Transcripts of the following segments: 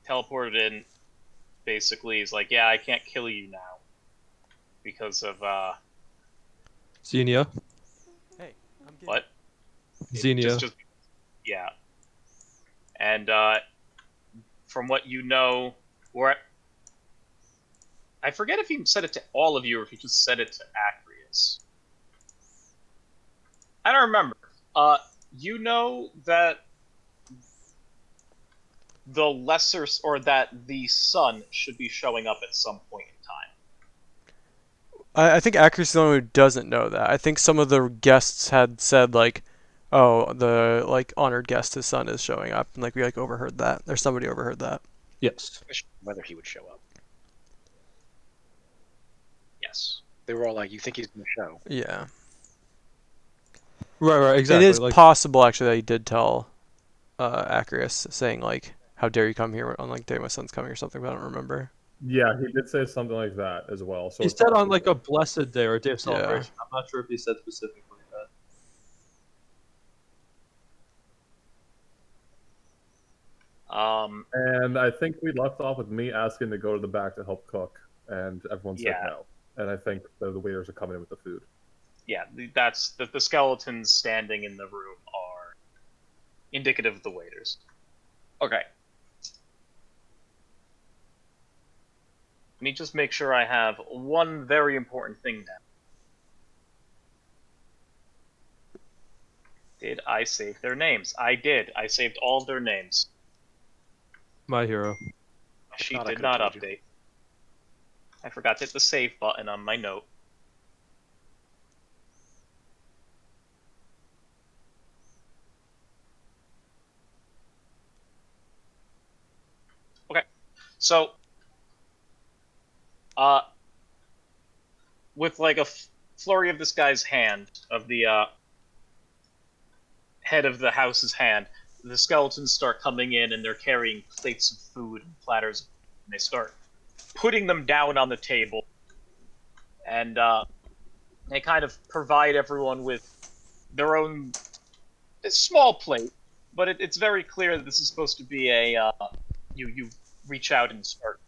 teleported in. Basically, he's like, yeah, I can't kill you now because of Xenia. Hey, I'm getting. what? Xenia. Just yeah. And from what you know, or I forget if he said it to all of you or if he just said it to Acreus. I don't remember. You know that the lesser or that the sun should be showing up at some point in time. I think Acker's the only one who doesn't know that. I think some of the guests had said like, "Oh, the like honored guest, his son is showing up," and like we like overheard that, or somebody overheard that. Yes. Whether he would show up. Yes. They were all like, "You think he's going to show?" Yeah, Right, it exactly. is Like, possible actually that he did tell Ackerus, saying like, "How dare you come here on like day my son's coming" or something, but I don't remember. Yeah, he did say something like that as well. So he it's said on like a possible. blessed day or a day of Yeah. celebration. I'm not sure if he said specifically that. And I think we left off with me asking to go to the back to help cook, and everyone said Yeah. no. And I think the waiters are coming in with the food. Yeah, that's the skeletons standing in the room are indicative of the waiters. Okay. Let me just make sure I have one very important thing down. Did I save their names? I did. I saved all of their names. My hero. She Not, I did could've not told you. update. I forgot to hit the save button on my note. Okay. So, with like a flurry of this guy's hand, of the head of the house's hand, the skeletons start coming in and they're carrying plates of food and platters, and they start putting them down on the table, and they kind of provide everyone with their own small plate, but it's very clear that this is supposed to be a you reach out and start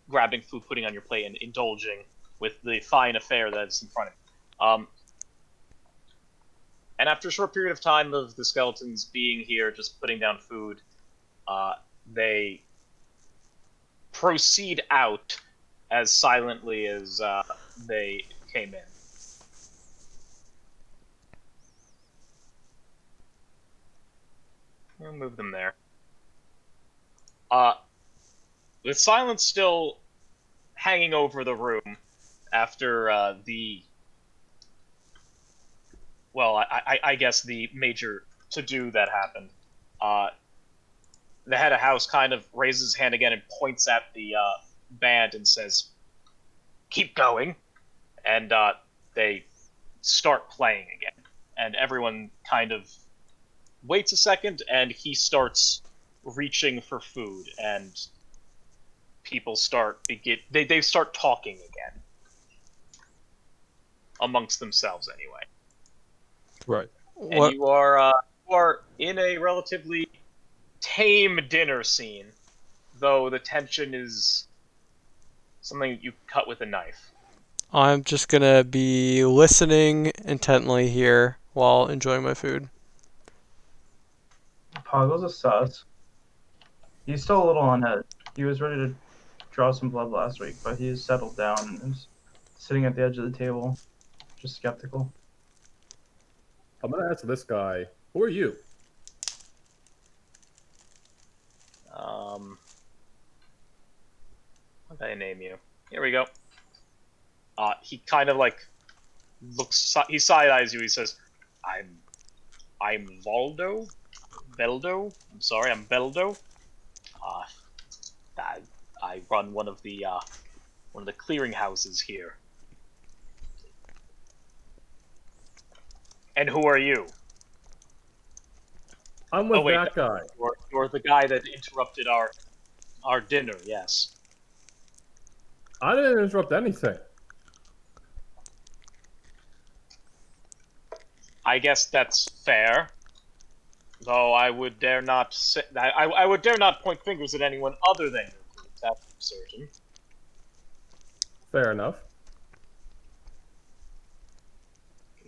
grabbing food, putting on your plate, and indulging with the fine affair that's in front of you. And after a short period of time of the skeletons being here, just putting down food, they proceed out as silently as they came in. We'll move them there. With silence still hanging over the room after I guess the major to-do that happened. The head of house kind of raises his hand again and points at the band and says, "Keep going," and they start playing again. And everyone kind of waits a second, and he starts reaching for food, and people they start talking again amongst themselves anyway. Right. And What? you are in a relatively tame dinner scene, though the tension is something you cut with a knife. I'm just gonna be listening intently here while enjoying my food. Poggle's a sus. He's still a little on edge. He was ready to draw some blood last week, but he's settled down and is sitting at the edge of the table, just skeptical. I'm gonna ask this guy, who are you? What did I name you? Here we go. He kind of like looks. He side eyes you. He says, I'm Valdo, Beldo. I'm sorry, I'm Beldo. Uh, I run one of the clearing houses here. And who are you? I'm with Oh wait, that guy. you're the guy that interrupted our dinner. Yes. I didn't interrupt anything. I guess that's fair. Though I would dare not say, I would dare not point fingers at anyone other than your group. That's for certain. Fair enough.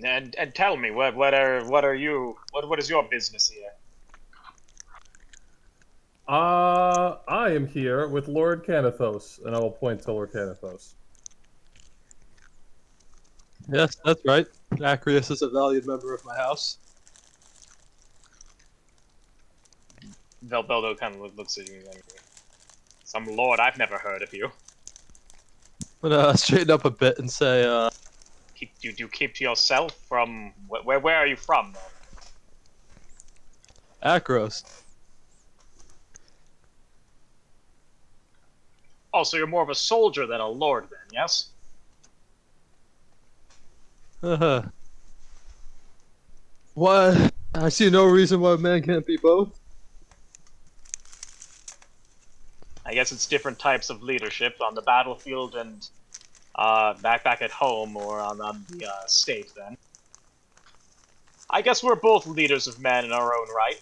And tell me, what is your business here? I am here with Lord Canathos, and I will point to Lord Canathos. Yes, that's right. Acrius is a valued member of my house. Velbeldo kind of looks at you and some lord I've never heard of you. I'm gonna straighten up a bit and say, Do you keep to yourself? From where are you from then? Acros. Oh, so you're more of a soldier than a lord then, yes? What? I see no reason why a man can't be both. I guess it's different types of leadership on the battlefield and back at home or on the state then. I guess we're both leaders of men in our own right.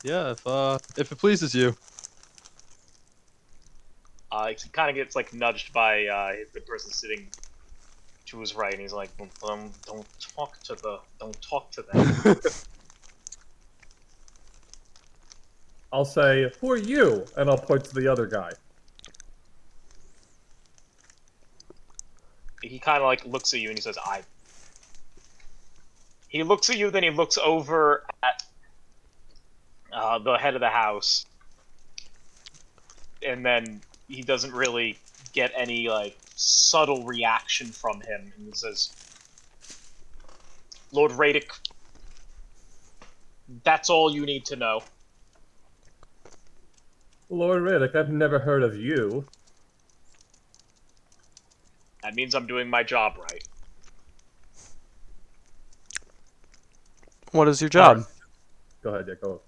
Yeah, if it pleases you. He kind of gets like nudged by the person sitting to his right, and he's like, "Don't talk to them." I'll say, "Who are you?" And I'll point to the other guy. He kind of like looks at you and he says, "I." He looks at you, then he looks over at the head of the house, and then he doesn't really get any like subtle reaction from him, and he says, "Lord Radic, that's all you need to know." Lord Riddick, I've never heard of you. That means I'm doing my job right. What is your job? Alright. Go ahead, yeah, go.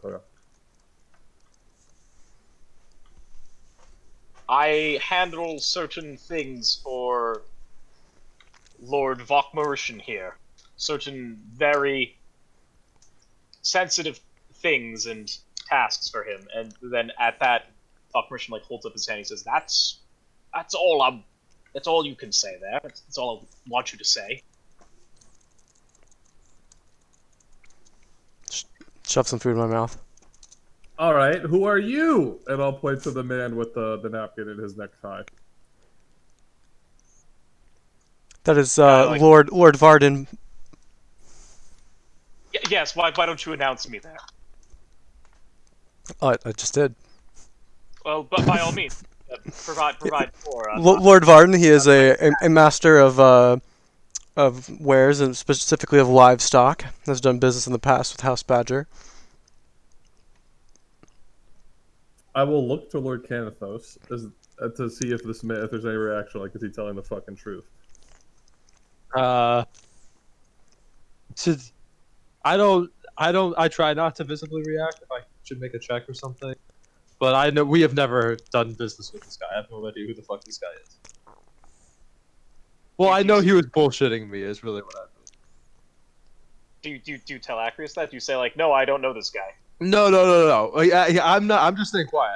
I handle certain things for Lord Vokmarishan here. Certain very sensitive things and tasks for him. And then at that, Vokmarishan like holds up his hand. He says, "That's all. That's all you can say there. That's all I want you to say." Shove some food in my mouth. Alright, who are you? And I'll point to the man with the napkin in his necktie. That is like- Lord Varden. Yes. Why don't you announce me there? Oh, I just did. Well, but by all means, provide for. Lord Varden. He is a master of wares and specifically of livestock. Has done business in the past with House Badger. I will look to Lord Canathos to see if if there's any reaction, like, is he telling the fucking truth? I try not to visibly react if I should make a check or something. But I know we have never done business with this guy. I have no idea who the fuck this guy is. Well, I know he was bullshitting me, is really what I mean. Do you tell Acrius that? Do you say like, "No, I don't know this guy"? No. I'm not. I'm just staying quiet.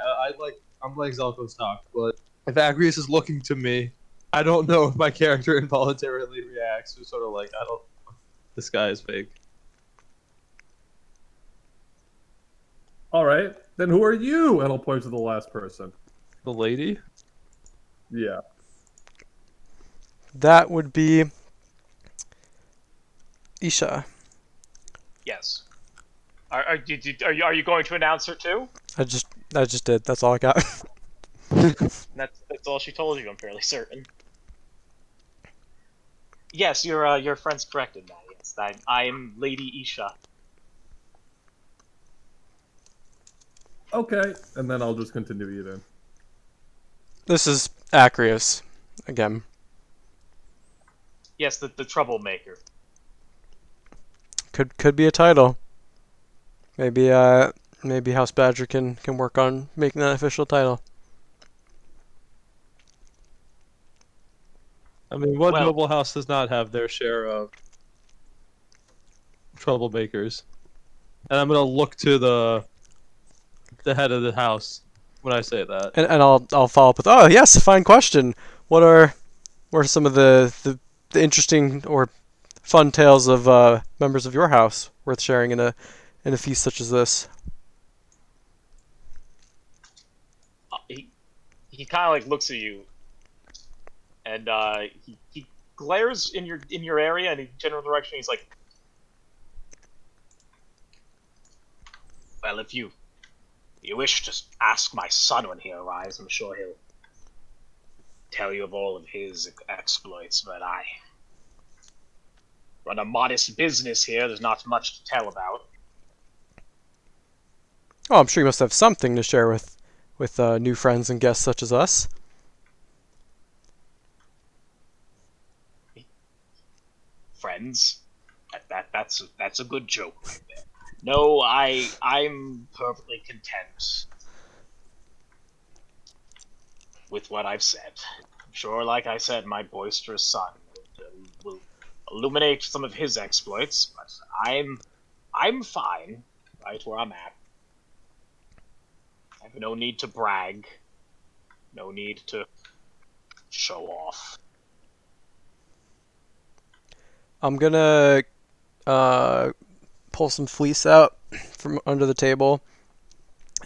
I'm like Zelko's talk, but if Agrius is looking to me, I don't know if my character involuntarily reacts or sort of like, I don't. This guy is fake. Alright, then who are you? And I'll point to the last person. The lady? Yeah. That would be Isha. Yes. Are you going to announce her too? I just did. That's all I got. That's all she told you. I'm fairly certain. Yes, your friend's correct in that. Yes, I'm Lady Isha. Okay, and then I'll just continue eating. This is Acrius again. Yes, the troublemaker. Could be a title. Maybe House Badger can work on making that official title. I mean, what Well- noble house does not have their share of troublemakers, and I'm gonna look to the head of the house when I say that. And I'll follow up with, oh yes, fine question. What are some of the interesting or fun tales of members of your house worth sharing in a feast such as this? He kind of like looks at you, and he glares in your area and in general direction. He's like, "Well, if you wish to ask my son when he arrives, I'm sure he'll tell you of all of his exploits. But I run a modest business here. There's not much to tell about." Oh, I'm sure you must have something to share with new friends and guests such as us. Friends, that's a good joke right there. No, I'm perfectly content with what I've said. I'm sure, like I said, my boisterous son will illuminate some of his exploits, but I'm fine right where I'm at. I have no need to brag, no need to show off. I'm gonna pull some fleece out from under the table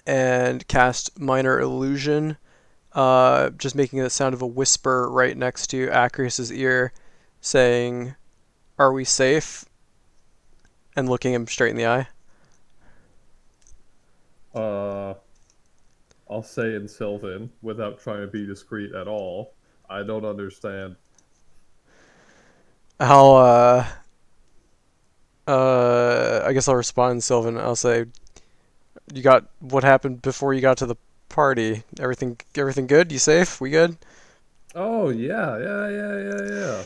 and cast minor illusion, just making the sound of a whisper right next to Acrius's ear, saying, "Are we safe?" and looking him straight in the eye. I'll say in Sylvan, without trying to be discreet at all, I don't understand. I'll I guess I'll respond in Sylvan. I'll say, "You got what happened before you got to the party? Everything good? You safe? We good?" Oh, yeah.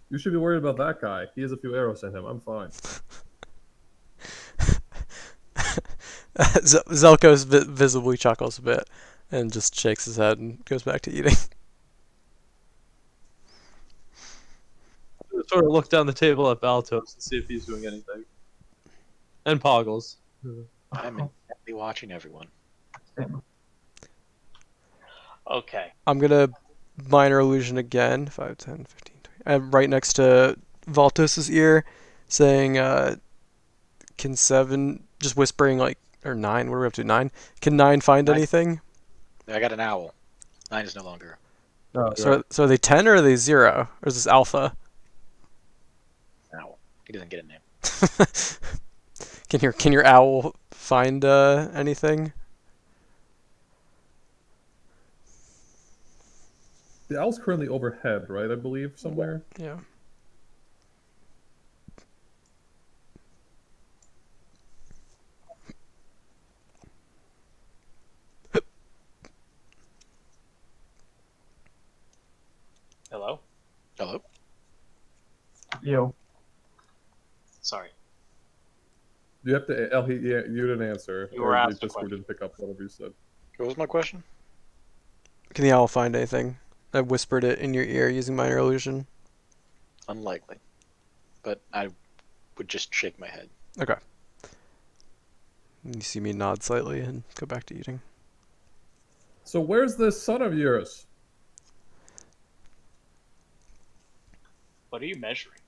You should be worried about that guy. He has a few arrows in him. I'm fine. Zelko visibly chuckles a bit and just shakes his head and goes back to eating. Sort of look down the table at Baltos and see if he's doing anything. And Poggles. I'm intently watching everyone. Okay. I'm gonna minor illusion again. 5, 10, 15, 20. I'm right next to Valtos's ear, saying, "Can 7?" Just whispering like, or 9. What are we up to? 9. Can 9 find 9. anything? I got an owl. 9 is no longer. Oh, So are they 10 or are they 0? Or is this alpha? Owl. He doesn't get a name. Can your owl find anything? The owl's currently overhead, right? I believe somewhere. Yeah. Hello? Hello? Yo. Sorry. You have to. You didn't answer. You were or asked a just we question. didn't pick up whatever you said. What was my question? Can the owl find anything? I whispered it in your ear using minor illusion. Unlikely. But I would just shake my head. Okay. You see me nod slightly and go back to eating. So where's this son of yours? What are you measuring?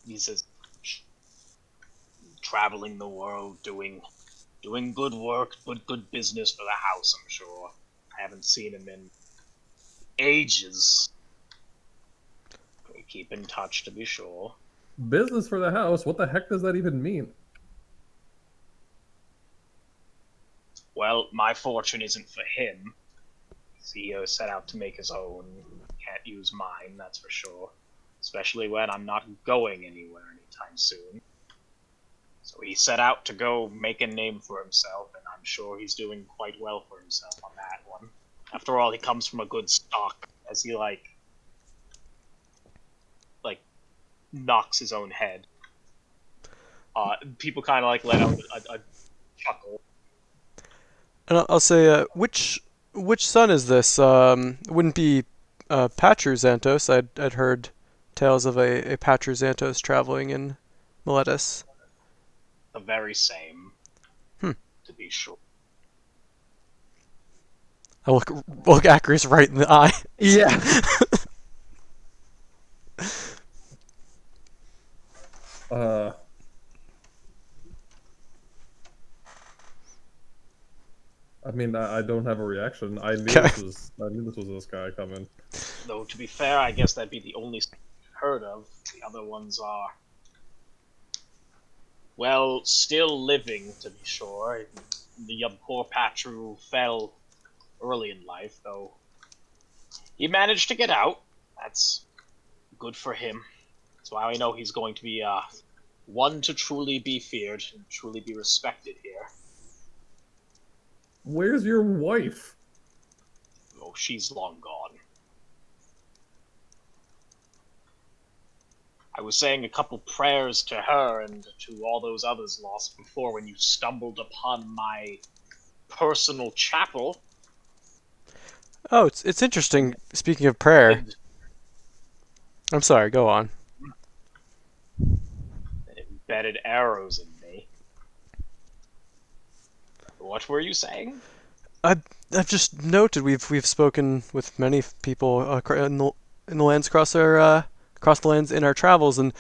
He says, traveling the world, doing good work, good business for the house. I'm sure. I haven't seen him in ages. We keep in touch to be sure. Business for the house? What the heck does that even mean? Well, my fortune isn't for him. CEO set out to make his own. Can't use mine, that's for sure. Especially when I'm not going anywhere anytime soon. So he set out to go make a name for himself, and I'm sure he's doing quite well for himself on that one. After all, he comes from a good stock, as he like knocks his own head. People kind of like let out a chuckle. And I'll say, which son is this? It wouldn't be Patru Xantos. I'd heard tales of a Patruzantos traveling in Miletus. The very same, Hmm. to be sure. I look Acris right in the eye. Yeah. Uh, I mean, I don't have a reaction. I knew Okay. this was this guy coming. Though, to be fair, I guess that'd be the only heard of. The other ones are, well, still living, to be sure. The poor Patru fell early in life, though he managed to get out. That's good for him. That's why I know he's going to be one to truly be feared and truly be respected here. Where's your wife? Oh, she's long gone. I was saying a couple prayers to her and to all those others lost before when you stumbled upon my personal chapel. Oh, it's interesting. Speaking of prayer, And I'm sorry. Go on. embedded arrows in me. What were you saying? I've just noted we've spoken with many people in the lands across the lands in our travels, and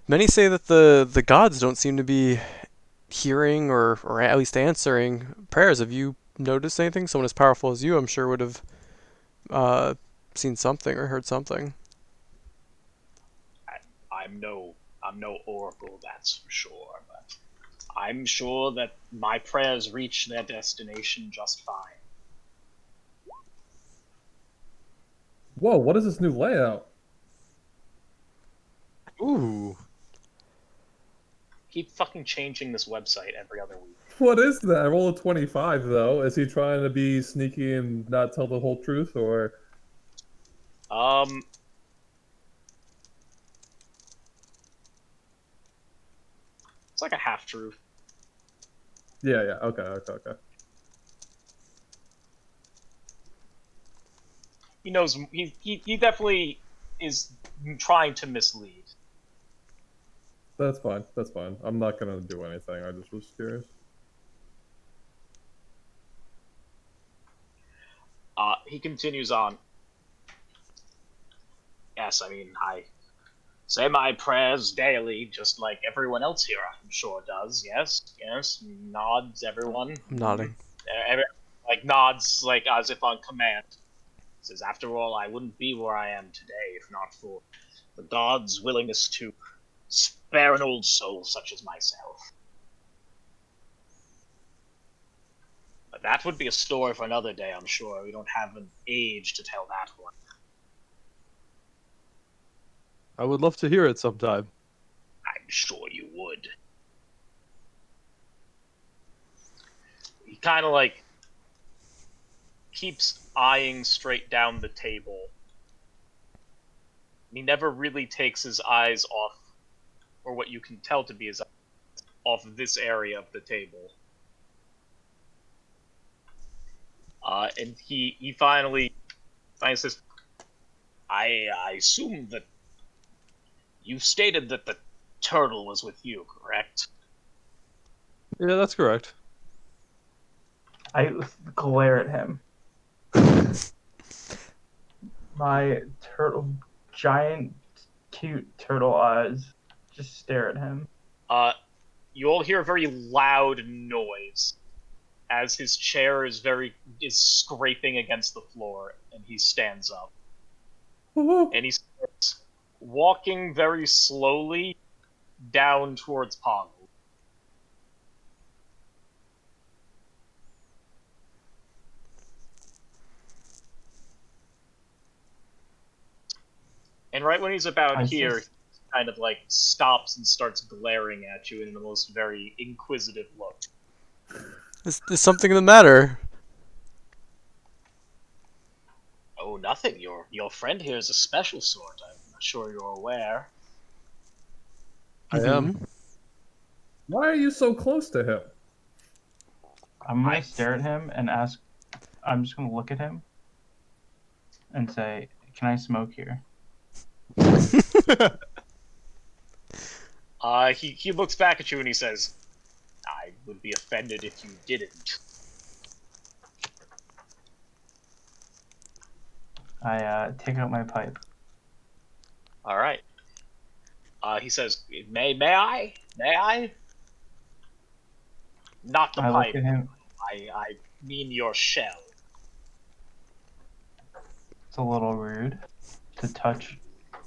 many say that the gods don't seem to be hearing or at least answering prayers. Have you noticed anything? Someone as powerful as you, I'm sure, would have uh, seen something or heard something. I'm no oracle, that's for sure, but I'm sure that my prayers reach their destination just fine. Whoa, what is this new layout? Ooh. Keep fucking changing this website every other week. What is that? I roll a 25 though. Is he trying to be sneaky and not tell the whole truth, or? Um, it's like a half truth. Yeah, yeah. Okay. He knows he definitely is trying to mislead. That's fine. That's fine. I'm not gonna do anything. I just was curious. He continues on. Yes, I mean, I say my prayers daily, just like everyone else here, I'm sure does. Yes, nods everyone. I'm nodding. Every, like nods, like as if on command. Says, after all, I wouldn't be where I am today if not for the gods' willingness to spare an old soul such as myself. But that would be a story for another day, I'm sure. We don't have an age to tell that one. I would love to hear it sometime. I'm sure you would. He kind of like keeps eyeing straight down the table. He never really takes his eyes off, or what you can tell to be his eyes, off this area of the table. And he finally says, I assume that you stated that the turtle was with you, correct? Yeah, that's correct. I glare at him. My giant, cute turtle eyes just stare at him. You all hear a very loud noise as his chair is scraping against the floor, and he stands up. And he starts walking very slowly down towards Poggle. And right when he's about here, he kind of like stops and starts glaring at you in the most very inquisitive look. Is something the matter? Oh, nothing. Your friend here is a special sort. I'm not sure you're aware. I am. Why are you so close to him? I'm gonna stare at him and ask. I'm just gonna look at him and say, "Can I smoke here?" He looks back at you and he says, "I would be offended if you didn't." I take out my pipe. All right. He says, "May I? May I? Not the I look pipe. at him. I mean your shell." It's a little rude to touch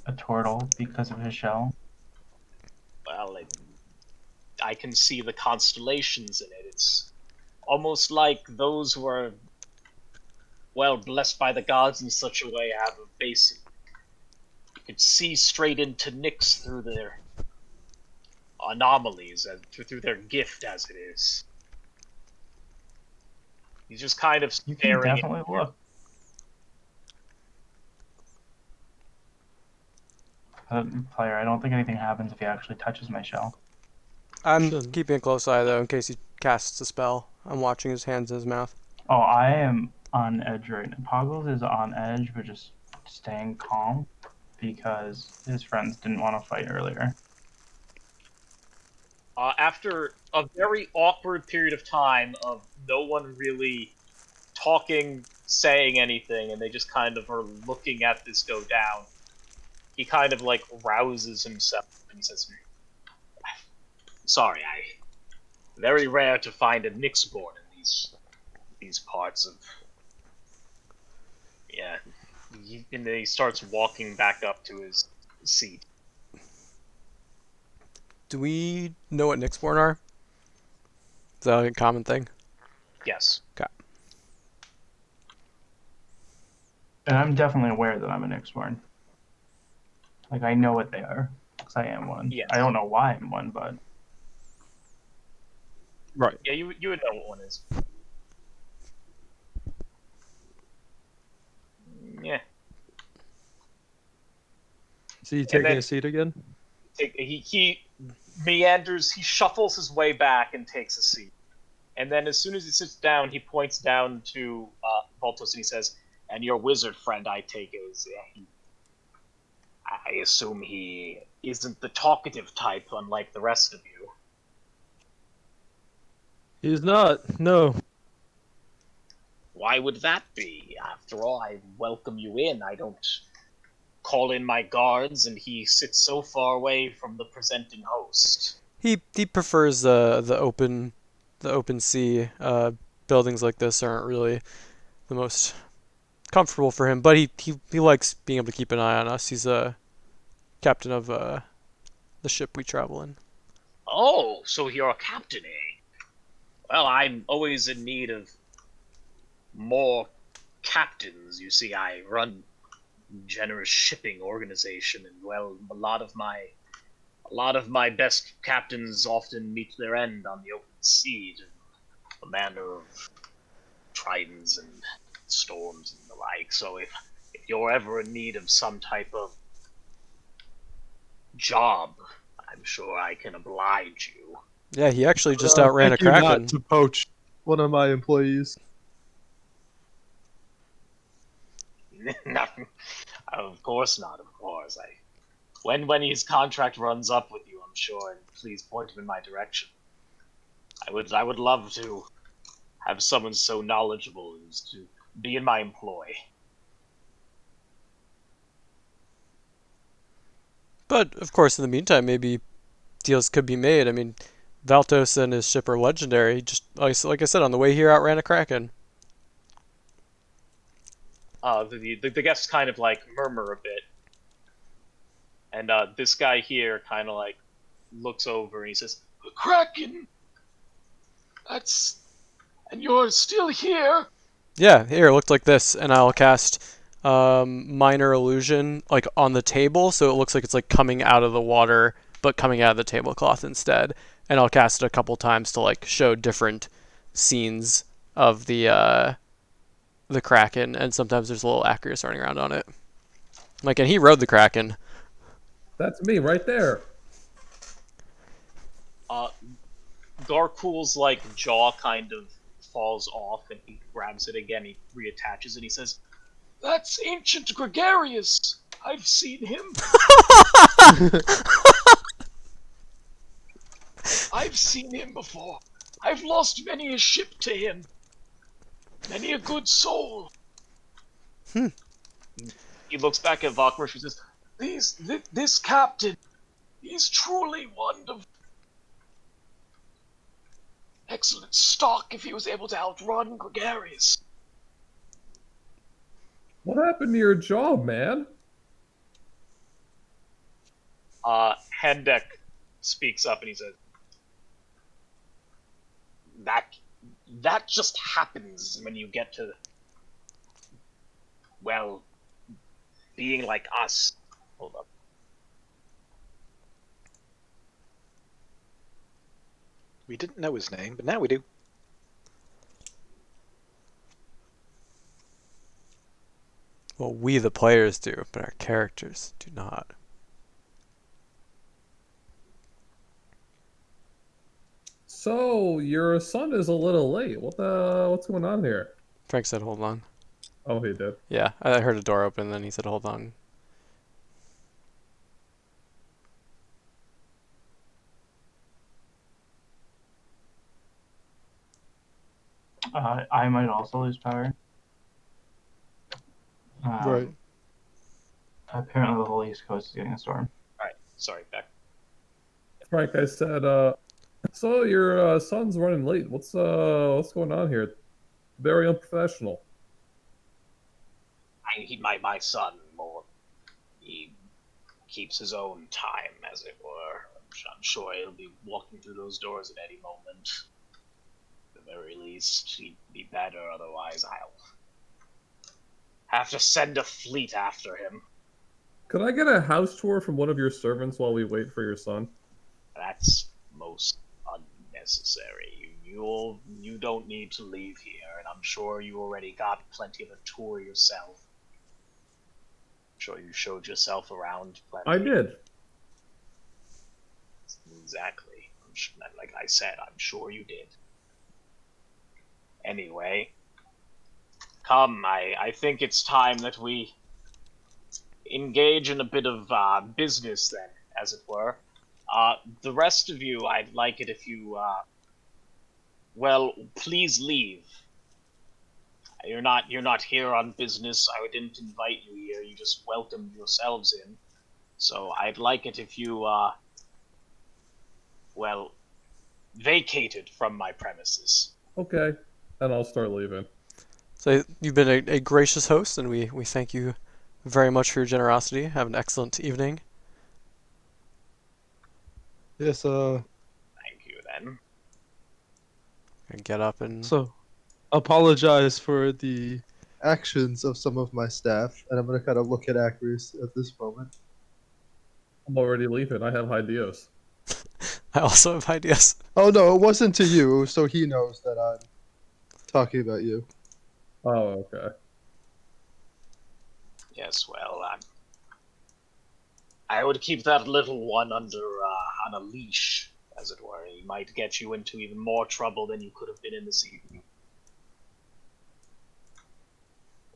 a turtle because of his shell. Well, I can see the constellations in it. It's almost like those who are, well, blessed by the gods in such a way have a basic. You could see straight into Nyx through their anomalies and through their gift as it is. He's just kind of You can staring. definitely look. Player, I don't think anything happens if he actually touches my shell. I'm Shouldn't. keeping a close eye though in case he casts a spell. I'm watching his hands in his mouth. Oh, I am on edge right now. Poggles is on edge, but just staying calm because his friends didn't want to fight earlier. After a very awkward period of time of no one really talking, saying anything, and they just kind of are looking at this go down, he kind of like rouses himself and he says, "Sorry, very rare to find a Nyxborn in these parts of." Yeah, and then he starts walking back up to his seat. Do we know what Nyxborn are? Is that a common thing? Yes. And I'm definitely aware that I'm an Nyxborn. Like, I know what they are, because I am one. Yes. I don't know why I'm one, but Right. Yeah, you would know what one is. Yeah. Is he taking then- a seat again? He meanders, he shuffles his way back and takes a seat. And then as soon as he sits down, he points down to Voltos and he says, "And your wizard friend, I take it, I assume he isn't the talkative type, unlike the rest of you." He's not. No. "Why would that be? After all, I welcome you in. I don't call in my guards, and he sits so far away from the presenting host." He prefers the open sea. Buildings like this aren't really the most comfortable for him, but he likes being able to keep an eye on us. He's a captain of the ship we travel in. "Oh, so you're a captain, eh? Well, I'm always in need of more captains. You see, I run generous shipping organization, and well, a lot of my best captains often meet their end on the open sea, to the manner of tridents and storms and the like. So if you're ever in need of some type of job, I'm sure I can oblige you." Yeah, he actually just outran a Thank you kraken. not to poach one of my employees. Nothing. Of course not. Of course. When his contract runs up with you, I'm sure, and please point him in my direction. I would love to have someone so knowledgeable as to be in my employ. But of course, in the meantime, maybe deals could be made. I mean, Valtos and his ship are legendary. Just like I said, on the way here, outran a kraken. The guests kind of like murmur a bit, and this guy here kind of like looks over and he says, "A kraken. That's and you're still here." Yeah, here, it looked like this, and I'll cast minor illusion like on the table, so it looks like it's like coming out of the water, but coming out of the tablecloth instead. And I'll cast it a couple times to like show different scenes of the kraken, and sometimes there's a little Acreus running around on it. Like, and he rode the kraken. That's me right there. Garkul's like jaw kind of falls off, and he grabs it again. He reattaches it. He says, "That's ancient Gregarious. I've seen him. I've seen him before. I've lost many a ship to him. Many a good soul. He looks back at Valkyrie and says, this captain, he's truly wonderful. Excellent stock if he was able to outrun Gregarious. What happened to your job, man? Hendek speaks up and he says, that just happens when you get to, well, being like us. Hold up. We didn't know his name, but now we do. Well, we the players do, but our characters do not. So your son is a little late. What's going on here? Frank said, hold on. Oh, he did. Yeah, I heard a door open, then he said, hold on. I might also lose power. Right. Apparently, the whole East Coast is getting a storm. Alright, sorry, back. Frank, I said, so your son's running late. What's going on here? Very unprofessional. My son, more, he keeps his own time, as it were. I'm sure he'll be walking through those doors at any moment. At the very least, he'd be better, otherwise I'll have to send a fleet after him. Could I get a house tour from one of your servants while we wait for your son? That's most unnecessary. You don't need to leave here, and I'm sure you already got plenty of a tour yourself. I'm sure you showed yourself around plenty. I did. Exactly. Like I said, I'm sure you did. Anyway, come, I think it's time that we engage in a bit of business then, as it were. The rest of you, I'd like it if you, well, please leave. You're not here on business. I didn't invite you here. You just welcomed yourselves in. So I'd like it if you, well, vacated from my premises. Okay, and I'll start leaving. So you've been a gracious host, and we thank you very much for your generosity. Have an excellent evening. Yes. Thank you, then. And get up and... So, apologize for the actions of some of my staff, and I'm gonna kind of look at Acris at this moment. I'm already leaving. I have ideas. I also have ideas. Oh no, it wasn't to you, so he knows that I'm talking about you. Oh, okay. Yes, well, I would keep that little one under on a leash, as it were. He might get you into even more trouble than you could have been in this evening.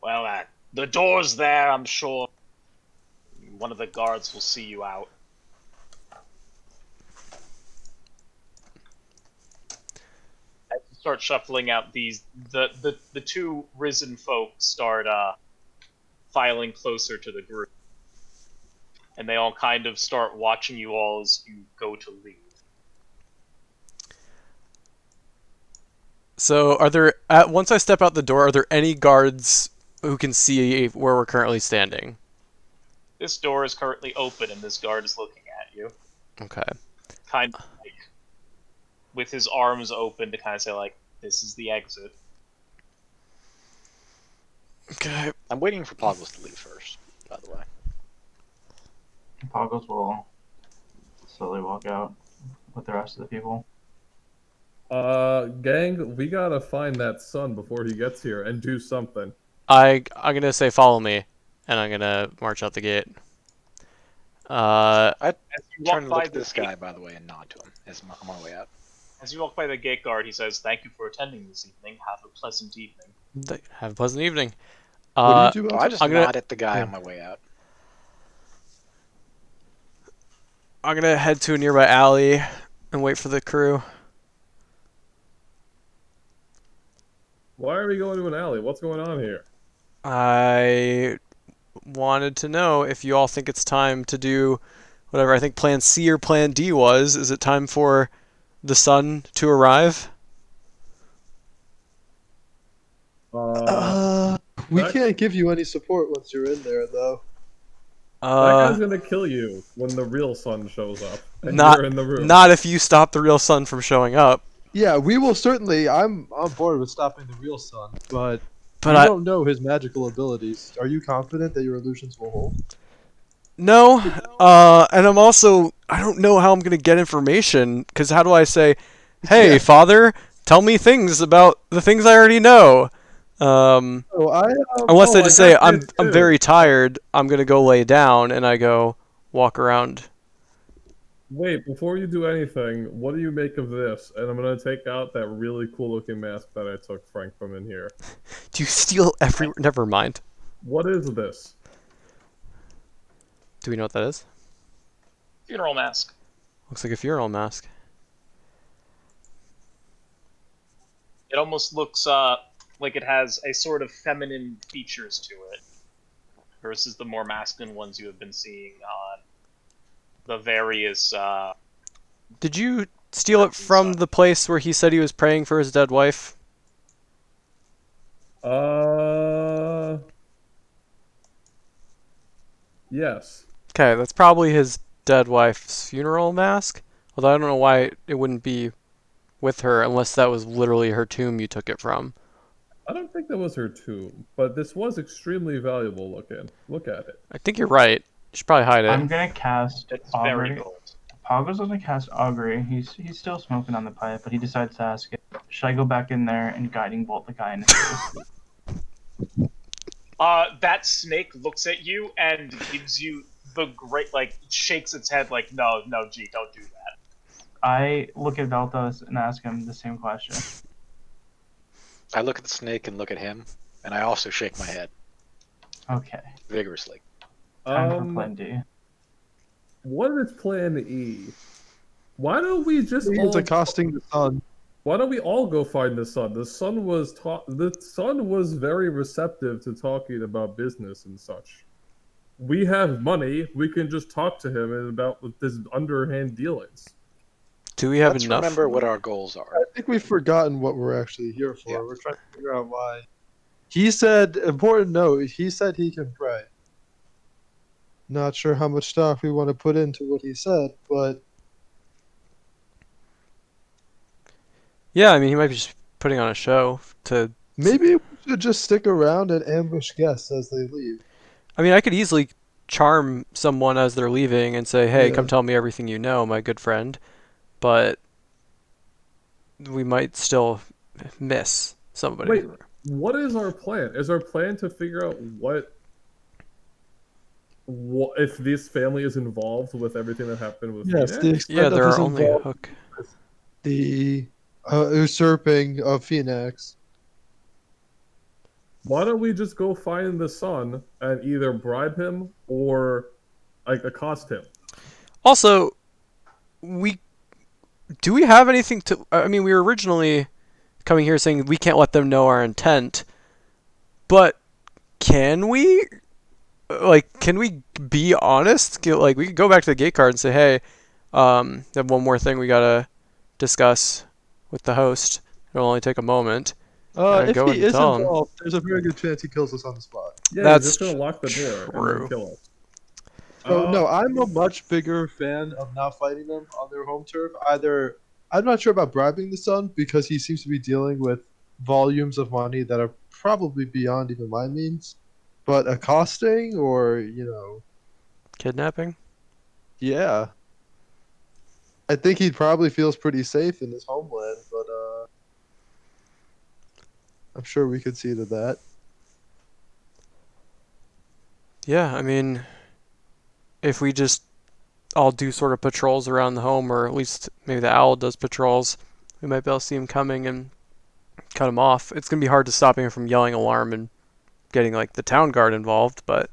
Well, the door's there, I'm sure. One of the guards will see you out. As you start shuffling out the two risen folk start filing closer to the group. And they all kind of start watching you all as you go to leave. So are there, once I step out the door, are there any guards who can see where we're currently standing? This door is currently open and this guard is looking at you. Okay. Kind of like, with his arms open to kind of say like, this is the exit. Okay. I'm waiting for Poggles to leave first, by the way. Poggles will slowly walk out with the rest of the people. Gang, we gotta find that son before he gets here and do something. I'm gonna say follow me, and I'm gonna march out the gate. I As you turn walk and by look at the this guy, by the way, and nod to him as I'm on my way out. As you walk by the gate guard, he says, "Thank you for attending this evening. Have a pleasant evening." Have a pleasant evening. What do you do Oh, I outside? just I'm gonna- nod at the guy Yeah. on my way out. I'm gonna head to a nearby alley and wait for the crew. Why are we going to an alley? What's going on here? I wanted to know if you all think it's time to do whatever I think Plan C or Plan D was. Is it time for the sun to arrive? We That- can't give you any support once you're in there, though. That guy's gonna kill you when the real sun shows up and Not you're in the room. not if you stop the real sun from showing up. Yeah, we will certainly. I'm on board with stopping the real sun, but But we I don't know his magical abilities. Are you confident that your illusions will hold? no, and I don't know how I'm gonna get information because how do I say, hey, Yeah. father, tell me things about the things I already know. Oh, Unless I I just say got I'm this I'm too. very tired. I'm gonna go lay down and I go walk around. Wait, before you do anything, what do you make of this? And I'm gonna take out that really cool looking mask that I took Frank from in here. Do you steal every? Never mind. What is this? Do we know what that is? Funeral mask. Looks like a funeral mask. It almost looks like it has a sort of feminine features to it, versus the more masculine ones you have been seeing on the various. Did you steal it from the place where he said he was praying for his dead wife? Yes. Okay, that's probably his dead wife's funeral mask. Although I don't know why it wouldn't be with her unless that was literally her tomb you took it from. I don't think that was her tomb, but this was extremely valuable looking. Look at it. I think you're right. You should probably hide it. I'm gonna cast It's very Augury. gold. Poggo's gonna cast Augury. He's still smoking on the pipe, but he decides to ask it. Should I go back in there and guiding bolt the guy in his face? That snake looks at you and gives you the great, shakes its head like, no, G, don't do that. I look at Veltos and ask him the same question. I look at the snake and look at him, and I also shake my head Okay, vigorously. time for Plan D. What is Plan E? Why don't we just It's accosting the sun. Why don't we all go find the sun? The sun was very receptive to talking about business and such. We have money. We can just talk to him and about this underhand dealings. Do we have Let's enough? remember what our goals are. I think we've forgotten what we're actually here for. Yeah. We're trying to figure out why. He said, important note, he said he can pray. Not sure how much stock we want to put into what he said, but Yeah, I mean he might be just putting on a show to. maybe we should just stick around and ambush guests as they leave. I mean I could easily charm someone as they're leaving and say, "Hey, Yeah. come tell me everything you know, my good friend." But we might still miss somebody. Wait, what is our plan? Is our plan to figure out what if this family is involved with everything that happened with Yes, Phoenix? the extent Yeah, of there his are only a involvement hook. with the usurping of Phoenix. Why don't we just go find the sun and either bribe him or accost him? Also, do we have anything to? I mean, we were originally coming here saying we can't let them know our intent, but can we? Can we be honest? Like, we could go back to the gate card and say, "Hey, have one more thing we gotta discuss with the host. It'll only take a moment." If go he and is tell him. involved, there's a very good chance he kills us on the spot. Yeah, That's he's just gonna lock the door and true. then kill us. So no, I'm a much bigger fan of not fighting them on their home turf. Either I'm not sure about bribing the son because he seems to be dealing with volumes of money that are probably beyond even my means. But accosting or Kidnapping? yeah, I think he probably feels pretty safe in his homeland. But I'm sure we could see to that. Yeah, I mean, if we just all do sort of patrols around the home, or at least maybe the owl does patrols, we might be able to see him coming and cut him off. It's gonna be hard to stop him from yelling alarm and getting the town guard involved, but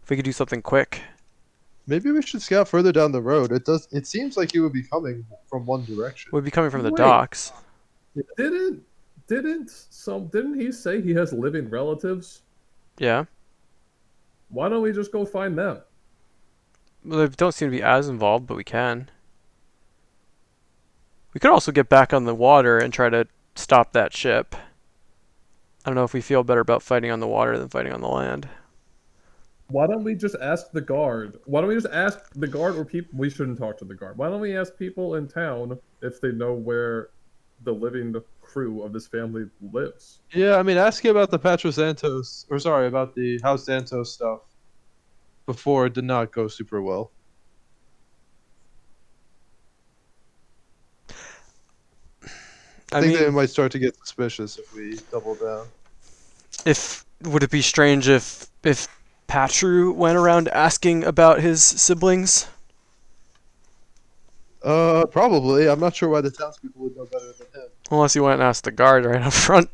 if we could do something quick. Maybe we should scout further down the road. It seems like he would be coming from one direction. Would be coming from the Wait. docks. Didn't he say he has living relatives? Yeah. Why don't we just go find them? Well, they don't seem to be as involved, but we can. We could also get back on the water and try to stop that ship. I don't know if we feel better about fighting on the water than fighting on the land. Why don't we just ask the guard? Why don't we just ask the guard or people? We shouldn't talk to the guard. Why don't we ask people in town if they know where the living crew of this family lives? Yeah, I mean, asking about the about the House Santos stuff before did not go super well. I think they might start to get suspicious if we double down. Would it be strange if Patru went around asking about his siblings? Probably. I'm not sure why the townspeople would know better than him. Unless he went and asked the guard right up front.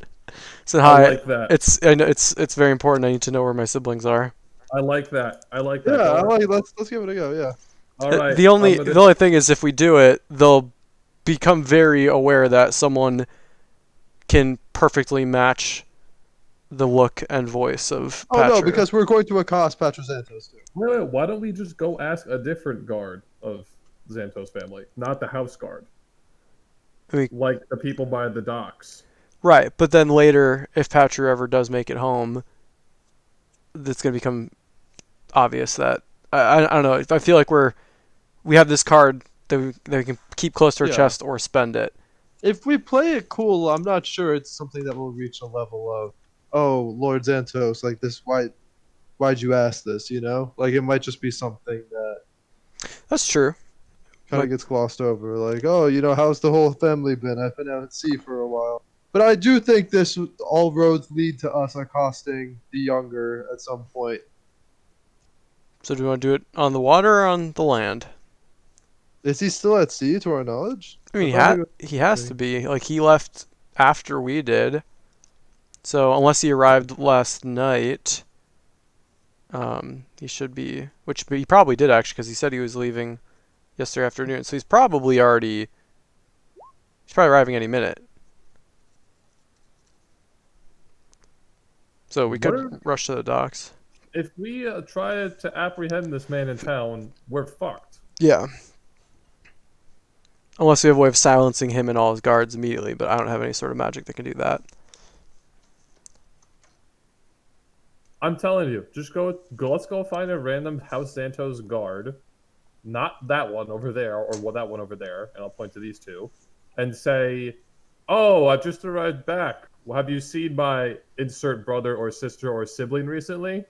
Said, I hi. like that. I know it's very important. I need to know where my siblings are. I like that. I like that. Yeah, let's give it a go. Yeah. All right. The only thing is, if we do it, they'll become very aware that someone can perfectly match the look and voice of Oh Patru. no, because we're going to accost Patra Santos too. Wait, why don't we just go ask a different guard of Xantos family, not the house guard? Like the people by the docks. Right, but then later, if Patru ever does make it home, it's going to become obvious that I don't know. I feel like we have this card that we can keep close to our chest or spend it. If we play it cool, I'm not sure it's something that will reach a level of, oh, Lord Xantos, like this. Why'd you ask this? You know, like it might just be something that That's true. kind of gets glossed over. Like, oh, you know, how's the whole family been? I've been out at sea for a while. But I do think this all roads lead to us accosting the younger at some point. So do we want to do it on the water or on the land? Is he still at sea, to our knowledge? I mean, he has to be. Like, he left after we did. So unless he arrived last night, he should be. Which he probably did, actually, because he said he was leaving yesterday afternoon. So he's probably arriving any minute. So we could rush to the docks. If we try to apprehend this man in town, we're fucked. Yeah. Unless we have a way of silencing him and all his guards immediately, but I don't have any sort of magic that can do that. I'm telling you, just go. Let's go find a random House Santos guard, not that one over there, or that one over there, and I'll point to these two, and say, "Oh, I just arrived back. Well, have you seen my insert brother or sister or sibling recently?"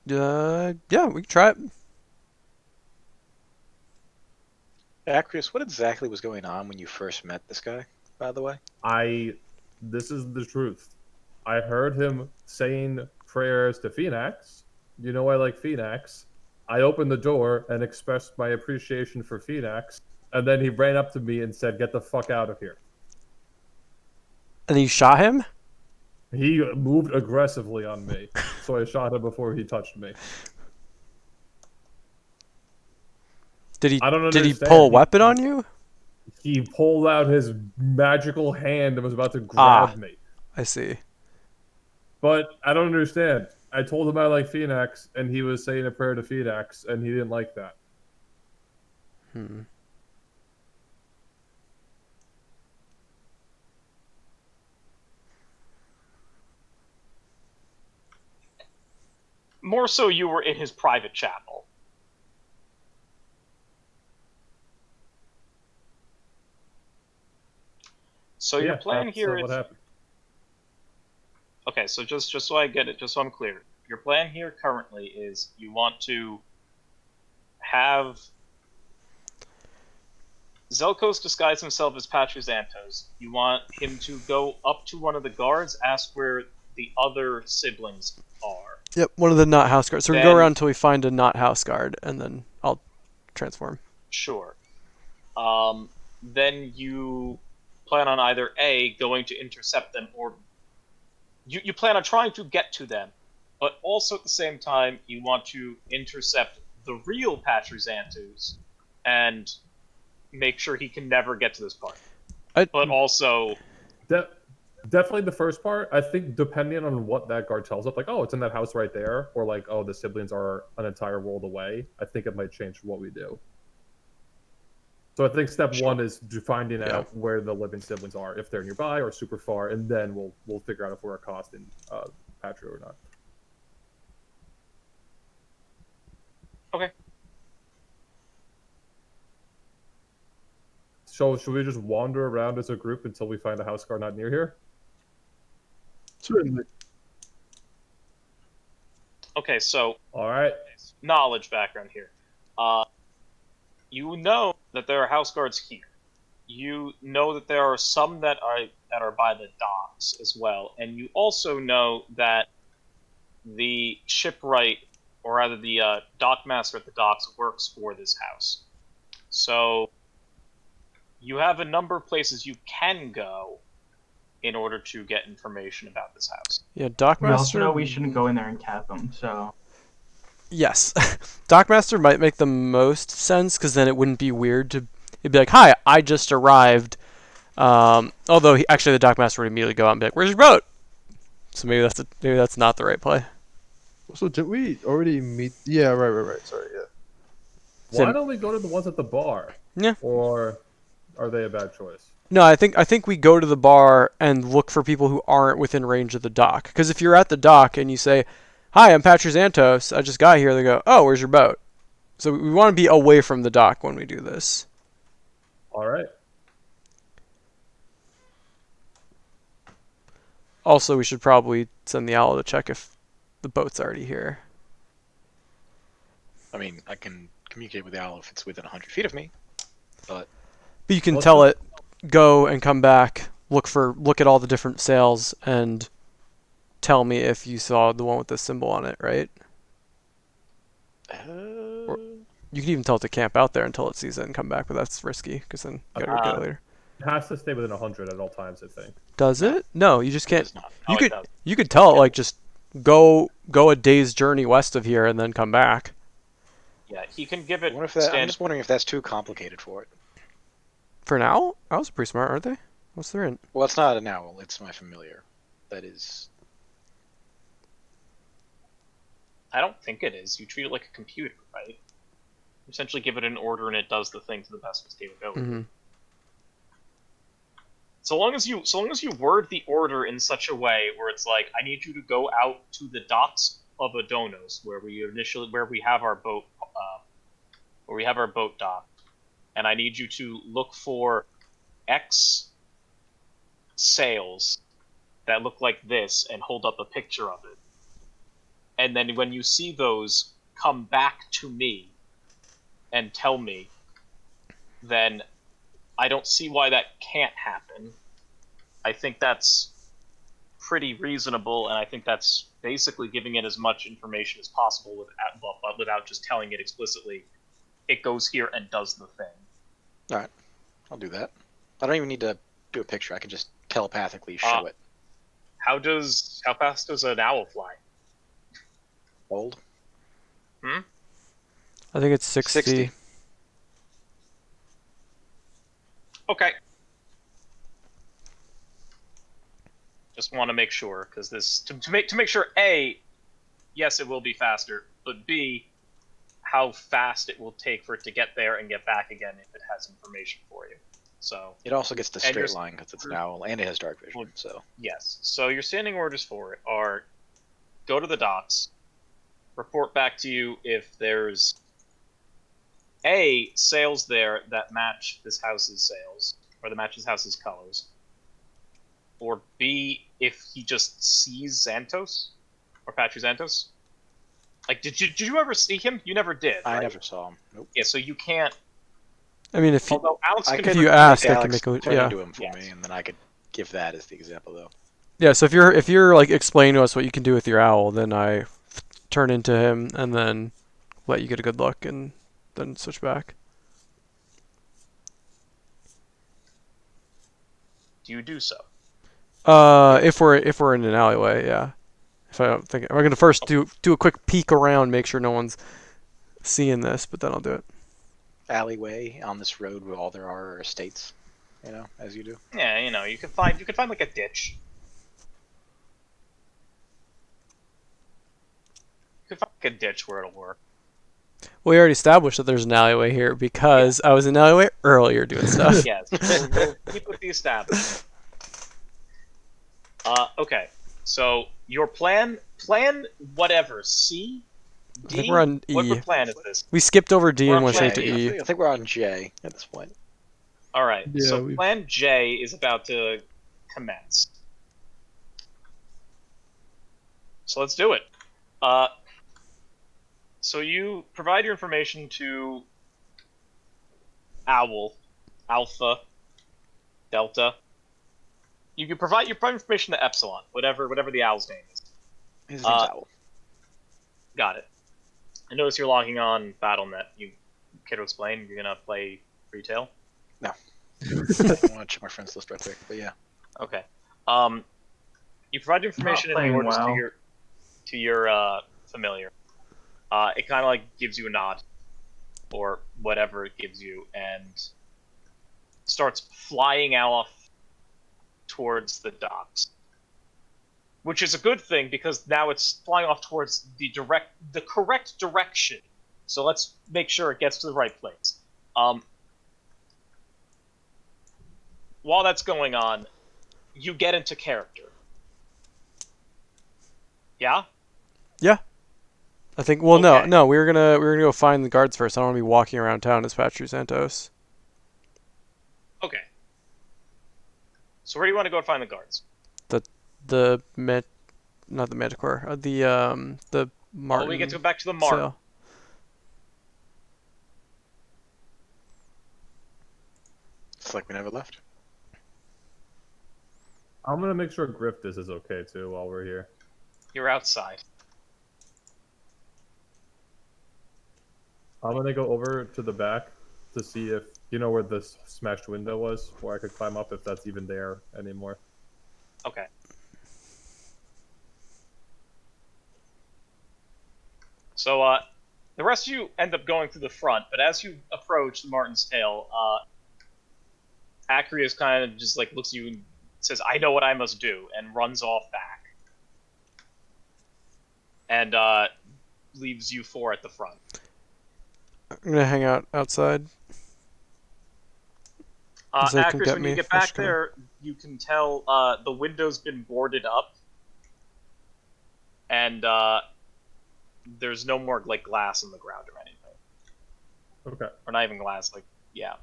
Yeah, we can try it. Acrius, what exactly was going on when you first met this guy, by the way? This is the truth. I heard him saying prayers to Phoenix. You know I like Phoenix. I opened the door and expressed my appreciation for Phoenix, and then he ran up to me and said, "Get the fuck out of here." And then you shot him? He moved aggressively on me, so I shot him before he touched me. Did he I don't Did he understand. pull a weapon on you? He pulled out his magical hand and was about to grab me. I see. But I don't understand. I told him I like Phoenix, and he was saying a prayer to Phoenix, and he didn't like that. More so, you were in his private chapel. So your plan here is... what happened. Okay, so just so I get it, just so I'm clear, your plan here currently is you want to have Zelkos disguise himself as Patruzantos. You want him to go up to one of the guards, ask where the other siblings are. Yep, one of the not house guards. So we go around until we find a not house guard, and then I'll transform. Sure. Then you plan on either A, going to intercept them, or you plan on trying to get to them but also at the same time you want to intercept the real Patruzantus and make sure he can never get to this part. But also, Definitely the first part. I think depending on what that guard tells us, like, oh, it's in that house right there, or like, oh, the siblings are an entire world away, I think it might change what we do. So I think step one is finding out where the living siblings are, if they're nearby or super far, and then we'll figure out if we're accosting Patro or not. okay. So should we just wander around as a group until we find a house guard not near here? Certainly. Okay, so All right. knowledge background here. You know that there are house guards here. You know that there are some that are by the docks as well, and you also know that the shipwright, or rather the dockmaster at the docks, works for this house. So you have a number of places you can go in order to get information about this house. Yeah, We also know Dockmaster. we shouldn't go in there and cap them. So Yes, Dockmaster might make the most sense because then it wouldn't be weird to. It'd be like, "Hi, I just arrived." Although actually, the Dockmaster would immediately go out and be like, "Where's your boat?" So maybe that's not the right play. So did we already meet? Yeah, right. Sorry, yeah. Why don't we go to the ones at the bar? Yeah. Or are they a bad choice? No, I think we go to the bar and look for people who aren't within range of the dock. Because if you're at the dock and you say, "Hi, I'm Patruzantos. I just got here," they go, "Oh, where's your boat?" So we want to be away from the dock when we do this. All right. Also, we should probably send the owl to check if the boat's already here. I mean, I can communicate with the owl if it's within 100 feet of me, but But you can Let's tell just- it, go and come back, look at all the different sails, and tell me if you saw the one with the symbol on it, right? You can even tell it to camp out there until it sees it and come back, but that's risky because then you gotta get it later. It has to stay within 100 at all times, I think. Does it? No, you just can't. it's not. You No, it could doesn't. you could tell it like just go a day's journey west of here and then come back. Yeah, he can give it. What if that, I'm just wondering if that's too complicated for it. For now, owls are pretty smart, aren't they? What's their int? Well, it's not an owl, it's my familiar. That is... I don't think it is. You treat it like a computer, right? You essentially give it an order and it does the thing to the best of its capability. Mm-hmm. So long as you word the order in such a way where it's like, I need you to go out to the docks of Adonos, where we have our boat, docked, and I need you to look for X sails that look like this and hold up a picture of it. And then when you see those, come back to me and tell me, then I don't see why that can't happen. I think that's pretty reasonable, and I think that's basically giving it as much information as possible without just telling it explicitly, it goes here and does the thing. Alright, I'll do that. I don't even need to do a picture, I can just telepathically show it. How fast does an owl fly? Old? I think it's 60. 60. Okay. Just want to make sure, because this to make sure, A, yes, it will be faster, but B, how fast it will take for it to get there and get back again if it has information for you. So It also gets the And straight you're- line because it's an owl and it has dark vision, so... yes, so your standing orders for it are: go to the docks, report back to you if there's A, sails there that match this house's sails, or that match this house's colors, or B, if he just sees Xantos, or Patruzantos. Like, did you ever see him? You never did, I right? never saw him. Nope. Yeah, so you can't. I mean, if you, Although Alex I can could you ask, I Alex can make a turn yeah. into him for Yes. me, and then I could give that as the example, though. Yeah, so if you're like explaining to us what you can do with your owl, then I turn into him and then let you get a good look and then switch back. Do you do so? If we're in an alleyway, yeah. If I don't think I'm gonna first do a quick peek around, make sure no one's seeing this, but then I'll do it. Alleyway on this road where all there are estates, as you do. Yeah, you can find like a ditch. You can find like a ditch where it'll work. We already established that there's an alleyway here because I was in the alleyway earlier doing stuff. Yes, we'll keep with the establishment. Okay. So your plan whatever. C, D. I think we're on E. What plan is this? We skipped over D We're and on went straight to J. E. I think we're on J at this point. All right. Yeah, so we've- plan J is about to commence. So let's do it. So you provide your information to Owl, Alpha, Delta. You can provide your information to Epsilon, whatever the owl's name is. His name's Owl. Got it. I notice you're logging on BattleNet. You care to explain? You're gonna play retail? I want to check my friends list right quick, but yeah. Okay. You provide your information in the playing orders WoW. to your familiar. It kind of like gives you a nod, or whatever it gives you, and starts flying off towards the docks. Which is a good thing because now it's flying off towards the correct direction. So let's make sure it gets to the right place. While that's going on, you get into character. Yeah? I think. Well, Okay. no, we were gonna go find the guards first. I don't want to be walking around town as Patrick Santos. Okay. So where do you want to go find the guards? Not the Manticore. The Martin. Oh, we get to go back to the Martin. cell. It's like we never left. I'm gonna make sure Griftis is okay too while we're here. You're outside. I'm gonna go over to the back to see if you know where this smashed window was, where I could climb up if that's even there anymore. Okay. So, the rest of you end up going through the front, but as you approach the Martin's Tail, Acreus kind of just like looks at you and says, "I know what I must do," and runs off back. And leaves you four at the front. I'm gonna hang out outside. Does they come Acreus, get when me you get if I back should come? there, you can tell the window's been boarded up. And there's no more like glass in the ground or anything. Okay. Or not even glass, like, yeah.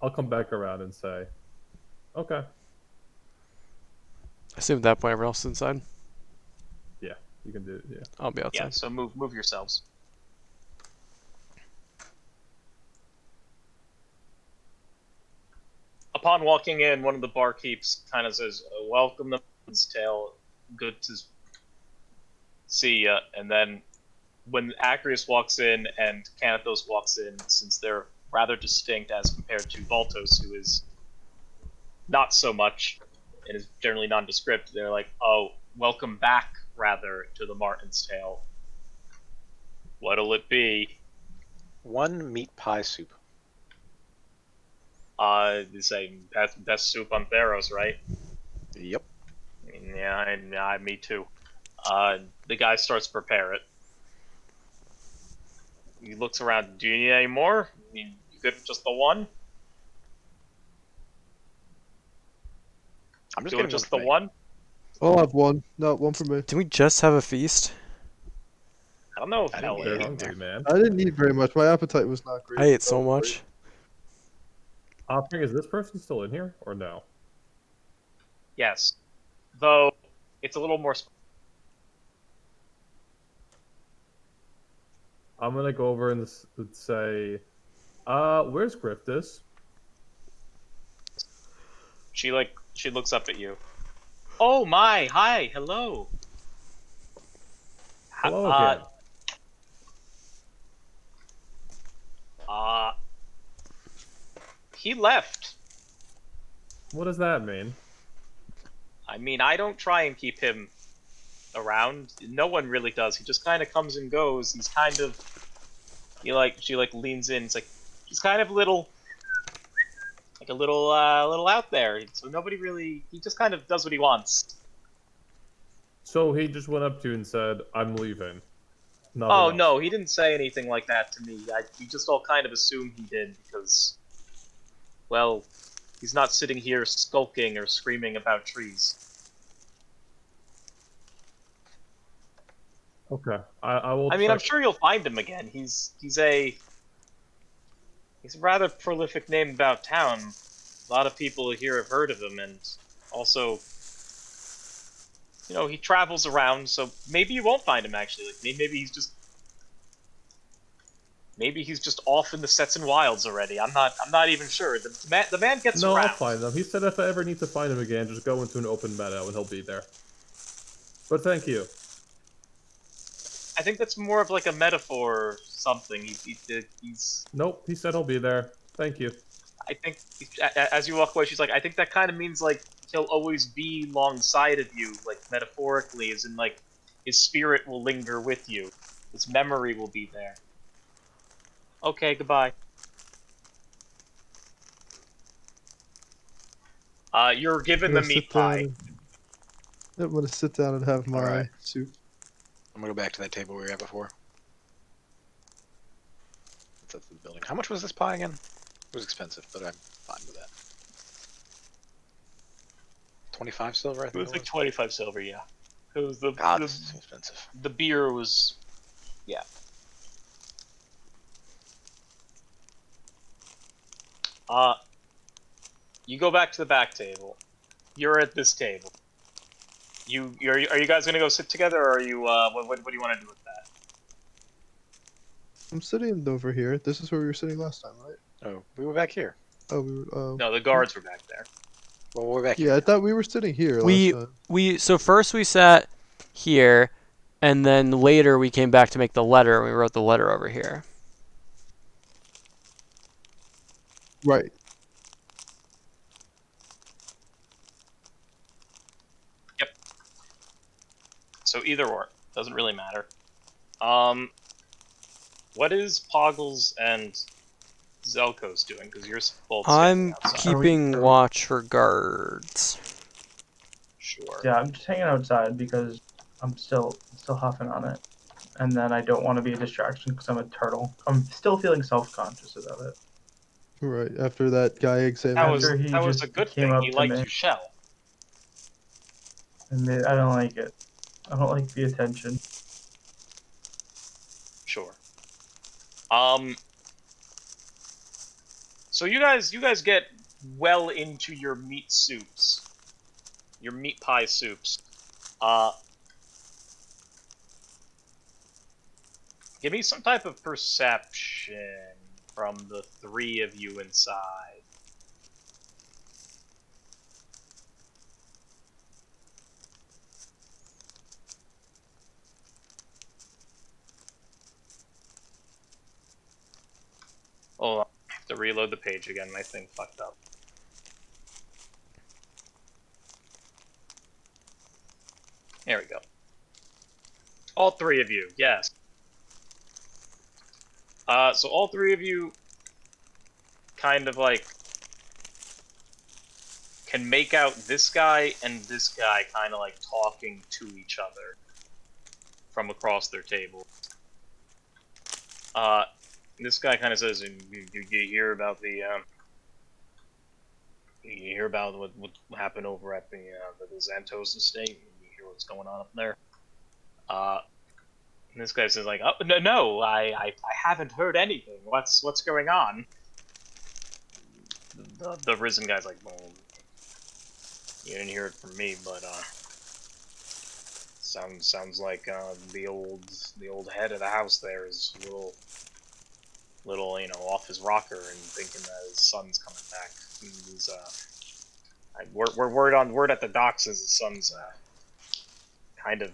I'll come back around and say, okay. I assume at that point everyone else is inside. Yeah, you can do it. Yeah. I'll be outside. Yeah, so move yourselves. Upon walking in, one of the barkeeps kind of says, "Welcome to Moon's Tale. Good to see ya." And then when Acreus walks in and Canathos walks in, since they're rather distinct as compared to Voltos, who is not so much and is generally nondescript, they're like, "Oh, welcome back, rather, to the Martin's Tale. What'll it be?" One meat pie soup. They say best soup on Theros, right? Yep. Yeah, me too. The guy starts to prepare it. He looks around. Do you need any more? You good with just the one? I'm just Doing getting just one the for me. one? I'll have one. No, one for me. Did we just have a feast? I don't know if I didn't Hell They're eat is. hungry, man. I didn't eat very much. My appetite was not great. I ate so Don't worry. much. Offering, is this person still in here or no? Yes. Though, it's a little more... I'm gonna go over and say, where's Griftis? She looks up at you. Oh my! Hi! Hello! Hello again. He left. What does that mean? I mean, I don't try and keep him around. No one really does. He just kind of comes and goes. He's kind of she leans in. It's like he's kind of like a little out there. So nobody really. He just kind of does what he wants. So he just went up to you and said, "I'm leaving." Nothing Oh else. no, he didn't say anything like that to me. We just all kind of assumed he did because, well, he's not sitting here skulking or screaming about trees. Okay, I will. I mean, I'm check. sure you'll find him again. He's a rather prolific name about town. A lot of people here have heard of him, and also, he travels around. So maybe you won't find him actually. Like maybe he's just off in the sets and wilds already. I'm not even sure. The man gets No, I'll around. find him. He said if I ever need to find him again, just go into an open meadow and he'll be there. But thank you. I think that's more of like a metaphor or something. He's. Nope, he said he'll be there. Thank you. I think as you walk away, she's like, I think that kind of means like he'll always be alongside of you, like metaphorically, as in like his spirit will linger with you, his memory will be there. Okay, goodbye. You're given the meat pie. I'm gonna sit down and have my Alright. soup. I'm gonna go back to that table we were at before. That's up to the building. How much was this pie again? It was expensive, but I'm fine with that. 25 silver, I It think was like 25 silver, yeah. It was God, this is expensive. the beer was, yeah. You go back to the back table. You're at this table. Are you guys gonna go sit together, or are you what do you want to do with that? I'm sitting over here. This is where we were sitting last time, right? Oh, we were back here. Oh, we were. Oh. No, the guards were back there. Well, we're back Yeah, here. I thought we were sitting here We last time. so first we sat here, and then later we came back to make the letter. And we wrote the letter over here. Right. So either or, doesn't really matter. What is Poggles and Zelkos doing? Because you're both standing I'm outside. keeping Are we- watch for guards. Sure. Yeah, I'm just hanging outside because I'm still huffing on it, and then I don't want to be a distraction because I'm a turtle. I'm still feeling self-conscious about it. Right. After that guy examined. That was After he that was just a good came thing. up He to liked me. you, Shell. And I don't like it. I don't like the attention. Sure. So you guys get well into your meat soups, your meat pie soups. Give me some type of perception from the three of you inside. Hold on, I have to reload the page again. My thing fucked up. There we go. All three of you, yes. So all three of you kind of like can make out this guy and this guy kind of like talking to each other from across their table. This guy kind of says, "You hear about you hear about what happened over at the Xantos estate? You hear what's going on up there?" And this guy says like, "Oh no, I haven't heard anything. What's going on?" The risen guy's like, "Well, you didn't hear it from me, but sounds like the old head of the house there is a little off his rocker and thinking that his son's coming back. And he's we're word at the docks is his son's kind of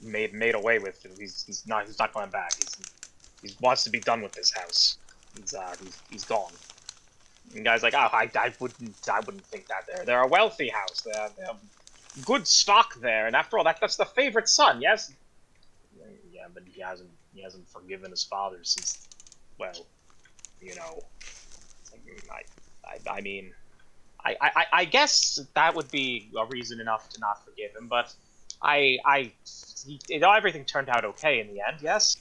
made away with. He's not coming back. He wants to be done with this house. He's gone." And the guy's like, "Oh, I wouldn't think that. They're a wealthy house. They have good stock there, and after all, that's the favorite son, yes? Yeah, but he hasn't forgiven his father since, well, you know. I mean, I guess that would be a reason enough to not forgive him, but everything turned out okay in the end, yes?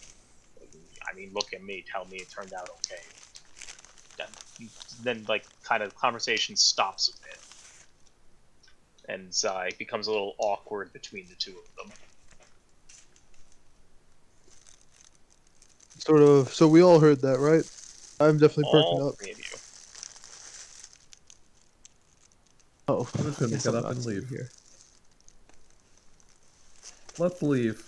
I mean, look at me, tell me it turned out okay. Then, like, kind of conversation stops a bit, and it becomes a little awkward between the two of them. Sort of. So we all heard that, right? I'm definitely perking All up. three of you. Oh, I'm just gonna guess get I'm up not and sitting leave. here. Let's leave.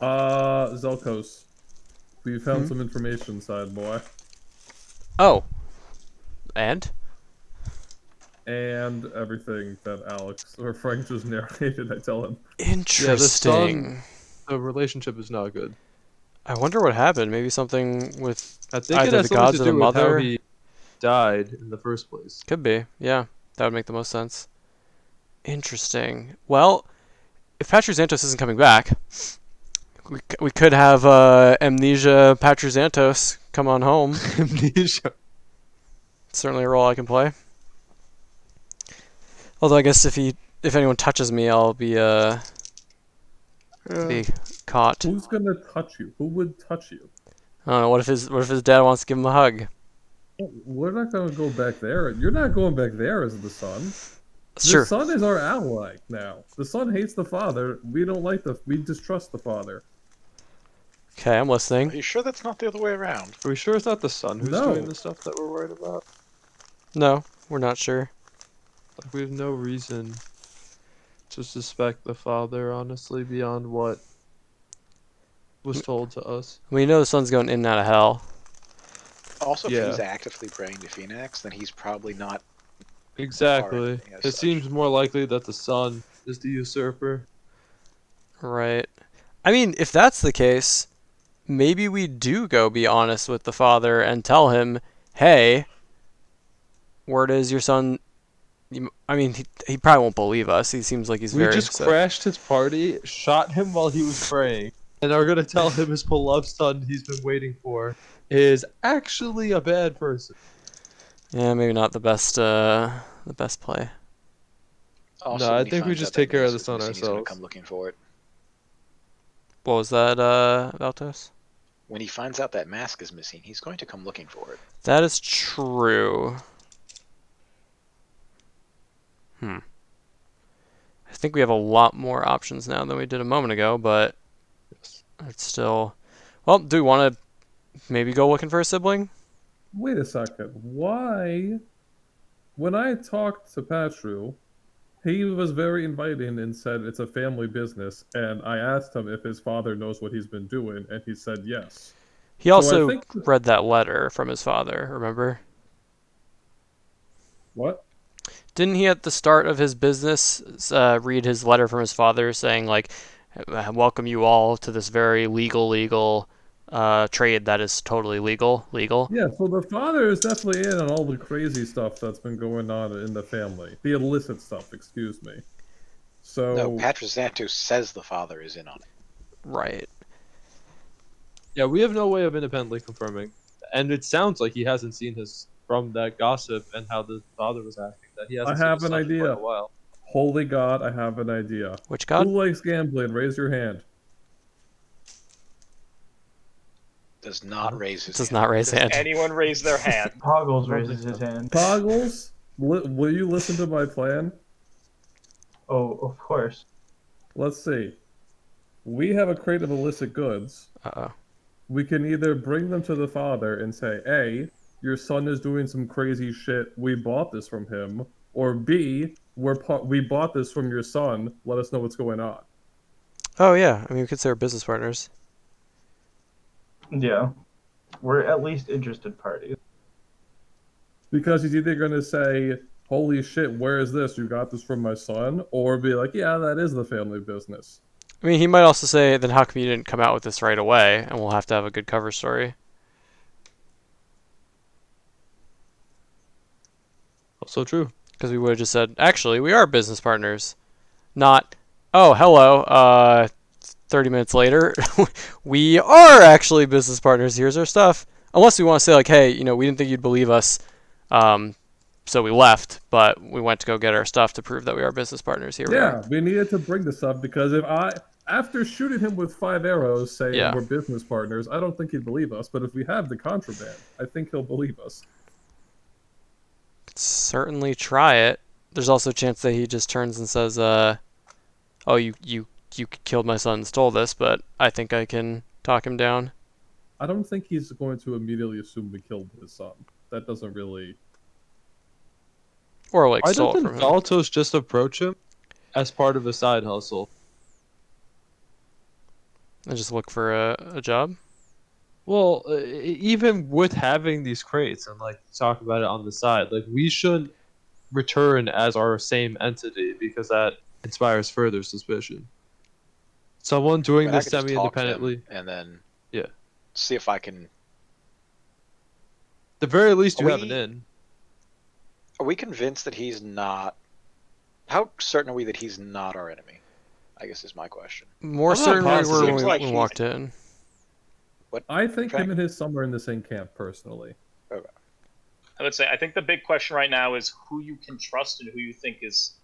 Zelkos. We found some information, side boy. Oh, and And everything that Alex or Frank just narrated, I tell him. Yeah, the son, interesting. the relationship is not good. I wonder what happened. Maybe something with I think it either has the something gods to or the do with how mother. he died in the first place. Could be. Yeah, that would make the most sense. Interesting. Well, if Patruzantos isn't coming back, we could have Amnesia Patruzantos come on home. Amnesia. Certainly a role I can play. Although I guess if anyone touches me, I'll be be caught. Who's gonna touch you? Who would touch you? I don't know. What if his dad wants to give him a hug? We're not gonna go back there. You're not going back there as the son. The Sure. son is our ally now. The son hates the father. We don't like we distrust the father. Okay, I'm Are listening. you sure that's not the other way around? Are we sure it's not the son who's No. doing the stuff that we're worried about? No, we're not sure. Like, we have no reason to suspect the father, honestly, beyond what was told to us. We know the son's going in and out of hell. Also, if Yeah. he's actively praying to Phoenix, then he's probably not. Exactly. anything as It such. seems more likely that the son is the usurper. Right. I mean, if that's the case, maybe we do go be honest with the father and tell him, hey, word is your son. I mean, he probably won't believe us. He seems like he's We very. just crashed his party, shot him while he was praying, and are gonna tell him his beloved son he's been waiting for is actually a bad person. Yeah, maybe not the best play. Also, No, I when he think we finds just out that take care of Mace the is son missing, he's gonna ourselves. come looking for it. What was that, Valtos? When he finds out that mask is missing, he's going to come looking for it. That is true. I think we have a lot more options now than we did a moment ago, but it's still. Well, do we want to maybe go looking for a sibling? Wait a second. Why? When I talked to Patru, he was very inviting and said it's a family business, and I asked him if his father knows what he's been doing, and he said yes. He So I also think read that letter from his father, remember? what? Didn't he at the start of his business read his letter from his father saying, like, welcome you all to this very legal trade that is totally legal? Yeah, so the father is definitely in on all the crazy stuff that's been going on in the family. The illicit stuff, excuse me. So No, Patrozantos says the father is in on it. Right. Yeah, we have no way of independently confirming, and it sounds like he hasn't seen his from that gossip and how the father was acting that he hasn't I seen have his an son in quite idea. a while. Holy God, I have an idea. Which god? Who likes gambling? Raise your hand. Does not raise his Does hand. not raise Does hand. anyone raise their hand? Poggles I don't raises think his so. hand. Poggles, will you listen to my plan? Oh, of course. Let's see. We have a crate of illicit goods. Uh-oh. We can either bring them to the father and say, A, your son is doing some crazy shit. We bought this from him. Or B, we bought this from your son. Let us know what's going on. Oh, yeah. I mean, we could say we're business partners. Yeah. We're at least interested parties. Because he's either going to say, holy shit, where is this? You got this from my son? Or be like, yeah, that is the family business. I mean, he might also say, then how come you didn't come out with this right away? And we'll have to have a good cover story. Also true. Because we would have just said, actually, we are business partners. Not, oh, hello, 30 minutes later, we are actually business partners. Here's our stuff. Unless we want to say, like, hey, we didn't think you'd believe us, so we left, but we went to go get our stuff to prove that we are business partners. Here we are. Yeah, we needed to bring this up because after shooting him with 5 arrows saying Yeah. we're business partners, I don't think he'd believe us. But if we have the contraband, I think he'll believe us. Certainly try it. There's also a chance that he just turns and says, oh, you killed my son and stole this, but I think I can talk him down. I don't think he's going to immediately assume we killed his son. That doesn't really... Or, like, Why stole it doesn't from him. Valtos just approach him as part of a side hustle? And just look for a job. Well, even with having these crates and like talk about it on the side, like we shouldn't return as our same entity because that inspires further suspicion. Someone doing I this could just talk to him semi-independently, and then yeah. see if I can. At the very least, you Are have an we- in. Are we convinced that he's not? How certain are we that he's not our enemy? I guess is my question. More I'm not certain we positive. were Seems when like we he's- walked in. I think Okay. him and his son were in the same camp, personally. I would say I think the big question right now is who you can trust and who you think is,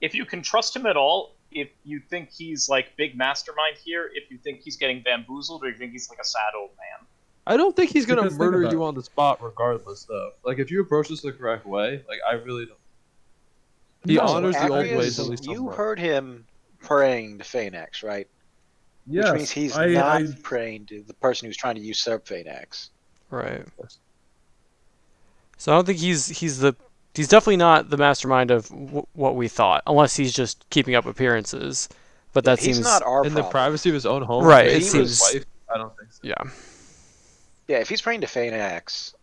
if you can trust him at all. If you think he's like big mastermind here, if you think he's getting bamboozled, or you think he's like a sad old man. I don't think he's gonna Because think murder about you it. on the spot, regardless. Though, like if you approach this the correct way, like I really don't. He No, honors the old Acreus- ways at least You somewhat. heard him praying to Phaenax, right? Yes, Which means he's not praying to the person who's trying to usurp Phaenax. Right. So I don't think he's definitely not the mastermind of what we thought, unless he's just keeping up appearances. But that he's seems not our In the problem. privacy of his own home, Right, maybe it for his seems- wife. I don't think so. yeah. Yeah, if he's praying to Phaenax,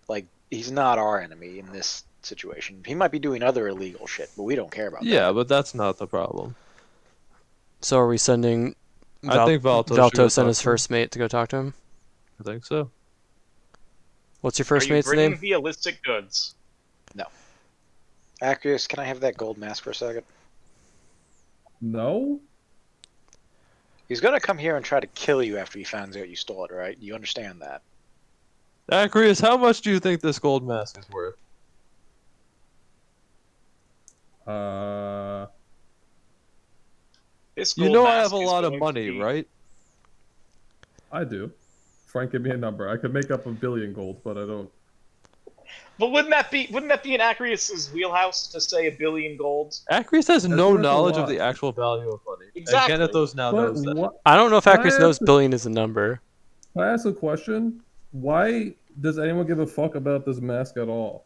like he's not our enemy in this situation. He might be doing other illegal shit, but we don't care about Yeah, that. but that's not the problem. So are we sending I think Valtos should go Valtos talk and his to him. first mate to go talk to him? I think so. What's your first Are you mate's bringing name? the illicit goods? Acreus, can I have that gold mask for a second? No? He's gonna come here and try to kill you after he finds out you stole it, right? You understand that? Acreus, how much do you think this gold mask is worth? This You gold know I mask have a is lot of going to money, be- right? I do. Frank, give me a number. I could make up 1 billion gold, but I don't. But wouldn't that be in Acreus's wheelhouse to say 1 billion gold? Acreus has no worth a knowledge of lot. the actual value of money. Exactly. And Kennethos now But knows that. what? I don't know if Can I Acreus knows ask a- billion is a number. Can I ask a question? Why does anyone give a fuck about this mask at all?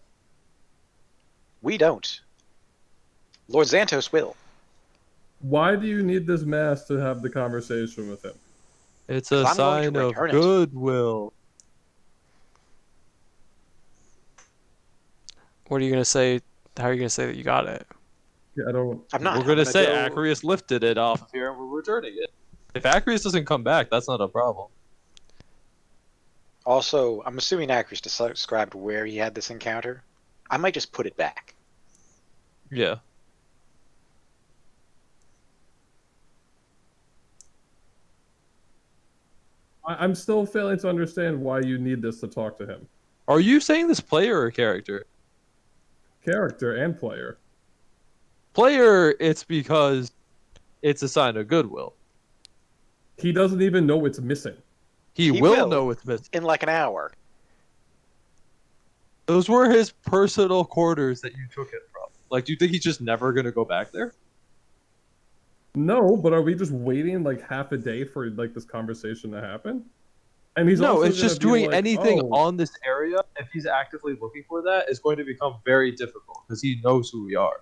We don't. Lord Xantos will. Why do you need this mask to have the conversation with him? It's a 'Cause I'm going to sign of return it. goodwill. What are you gonna say? How are you gonna say that you got it? Yeah, I don't. I'm not. We're I'm gonna say go- Acreus lifted it off of here and we're returning it. If Acreus doesn't come back, that's not a problem. Also, I'm assuming Acreus described where he had this encounter. I might just put it back. Yeah. I'm still failing to understand why you need this to talk to him. Are you saying this player or character? Character and player. Player, it's because it's a sign of goodwill. He doesn't even know it's missing. He He will will. know it's missing. In like an hour. Those were his personal quarters that you took it from. Like, do you think he's just never gonna go back there? No, but are we just waiting like half a day for like this conversation to happen? And he's No, also it's gonna just be doing like, anything "Oh, on this area. If he's actively looking for that, is going to become very difficult because he knows who we are.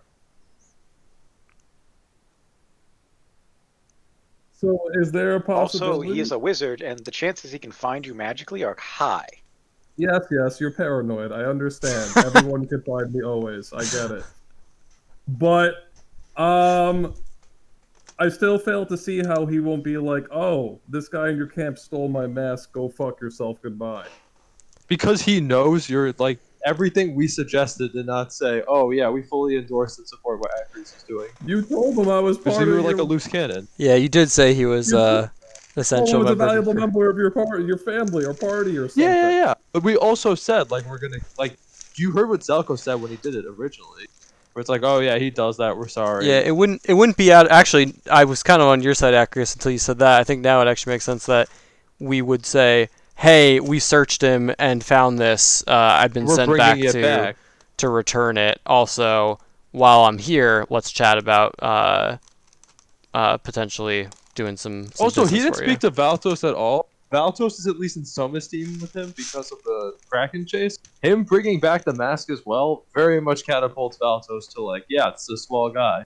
So is there a Also, possibility? he is a wizard, and the chances he can find you magically are high. Yes, you're paranoid. I understand. Everyone can find me always. I get it. But I still fail to see how he won't be like, oh, this guy in your camp stole my mask. Go fuck yourself. Goodbye. Because he knows you're like everything we suggested did not say, oh yeah, we fully endorse and support what Acris is doing. You told him I was Because part you of were like your. a loose cannon. Yeah, you did say he was You told him essential was a member of your valuable crew. member of your part, your family or party or something. Yeah. But we also said like we're gonna like you heard what Zelko said when he did it originally. Where it's like, oh yeah, he does that, we're sorry. Yeah, it wouldn't be out. Actually, I was kind of on your side, Acris, until you said that. I think now it actually makes sense that we would say, "Hey, we searched him and found this. I've been We're sent back bringing it back. to return it. Also, while I'm here, let's chat about potentially doing some Also, he business didn't for speak you." to Valtos at all. Valtos is at least in some esteem with him because of the Kraken chase. Him bringing back the mask as well very much catapults Valtos to like, yeah, it's a small guy.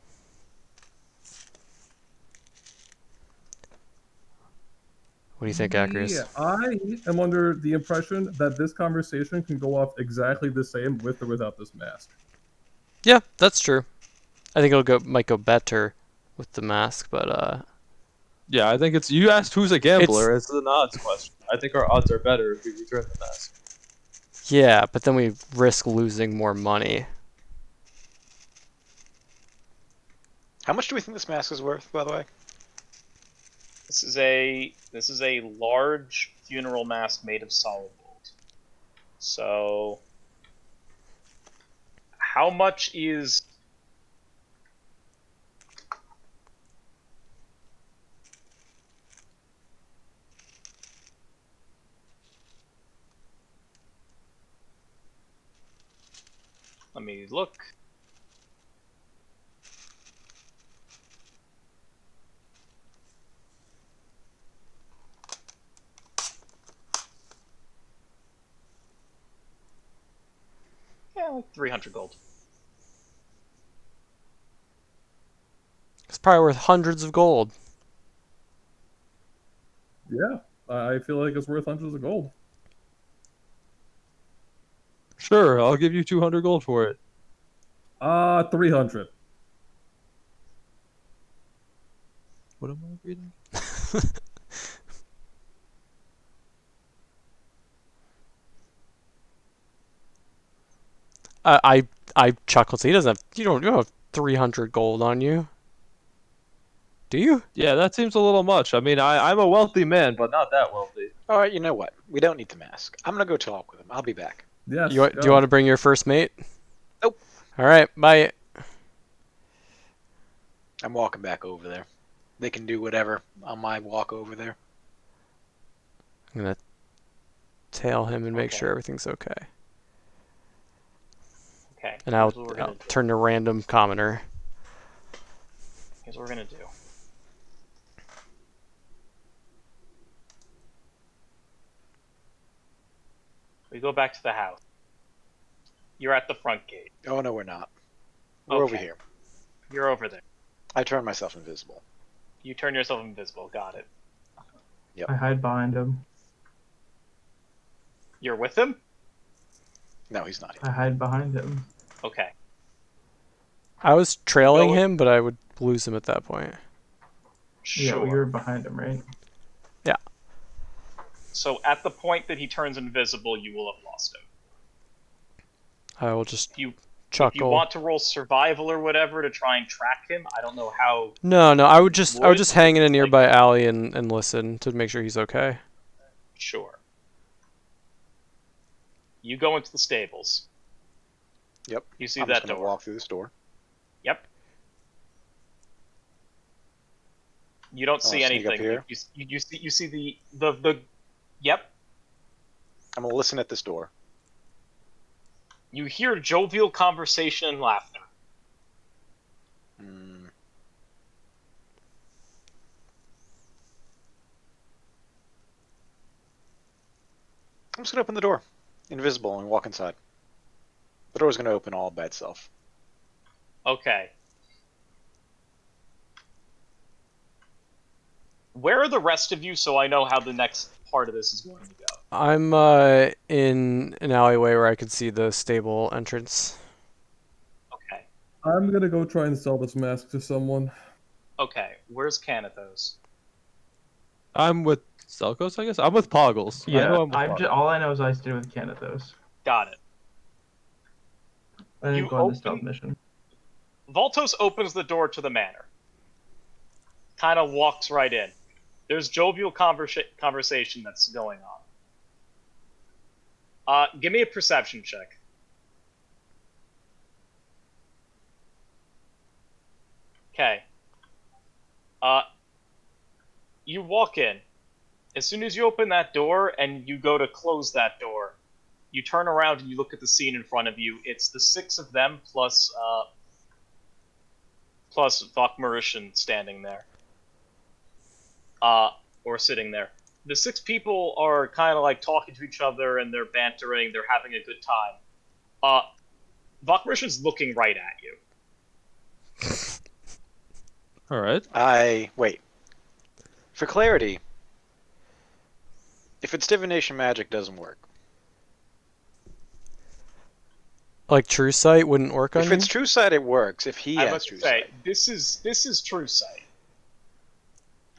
What do you think, Acris? I am under the impression that this conversation can go off exactly the same with or without this mask. Yeah, that's true. I think might go better with the mask, but Yeah, I think it's you asked who's a gambler. It's an odds question. I think our odds are better if we return the mask. yeah, but then we risk losing more money. How much do we think this mask is worth, by the way? This is a large funeral mask made of solid gold. So, how much is? Let me look. Yeah, like 300 gold. It's probably worth hundreds of gold. Yeah, I feel like it's worth hundreds of gold. Sure, I'll give you 200 gold for it. 300. What am I reading? I chuckled. So he doesn't have. You don't have 300 gold on you, do you? Yeah, that seems a little much. I mean, I'm a wealthy man, but not that wealthy. All right, you know what? We don't need the mask. I'm gonna go talk with him. I'll be back. Yes. Do you want to bring your first mate? Nope. All right, bye. I'm walking back over there. They can do whatever on my walk over there. I'm gonna tail him and make Okay. sure everything's okay. Okay. And here's what we're gonna I'll do. turn to random commoner. Here's what we're gonna do. We go back to the house. You're at the front gate. Oh no, we're not. We're over Okay. here. You're over there. I turn myself invisible. You turn yourself invisible. Got it. I hide behind him. You're with him? No, he's not I here. hide behind him. Okay. I was trailing Go- him, but I would lose him at that point. Sure. Yeah, well, you're behind him, right? So at the point that he turns invisible, you will have lost him. I will just If you chuckle. want to roll survival or whatever to try and track him, I don't know how. No, I would just Would? hang in a nearby alley and listen to make sure he's okay. Sure. You go into the stables. Yep. You see I'm that just gonna door. walk through this door. Yep. You don't see sneak up anything. here? You see the. Yep. I'm gonna listen at this door. You hear jovial conversation and laughter. Hmm. I'm just gonna open the door, invisible, and walk inside. The door's gonna open all by itself. Okay. Where are the rest of you so I know how the next part of this is going to go? I'm in an alleyway where I could see the stable entrance. Okay. I'm gonna go try and sell this mask to someone. Okay, where's Canathos? I'm with Zelkos, I guess. I'm with Poggles. I know Yeah, I'm with Poggles. all I know is I stayed with Canathos. Got it. I didn't You go on the stealth open. mission. Voltos opens the door to the manor. Kind of walks right in. There's jovial conversation that's going on. Give me a perception check. Okay. Uh, you walk in. As soon as you open that door and you go to close that door, you turn around and you look at the scene in front of you. It's the six of them plus Vokmarishan standing there. Or sitting there. The six people are kind of like talking to each other and they're bantering, they're having a good time. Vokmarishan's looking right at you. All right. Wait. For clarity, if it's divination magic, doesn't work. Like True Sight wouldn't work on If you? it's true sight, it works. If he I has must true say, sight. this is true sight.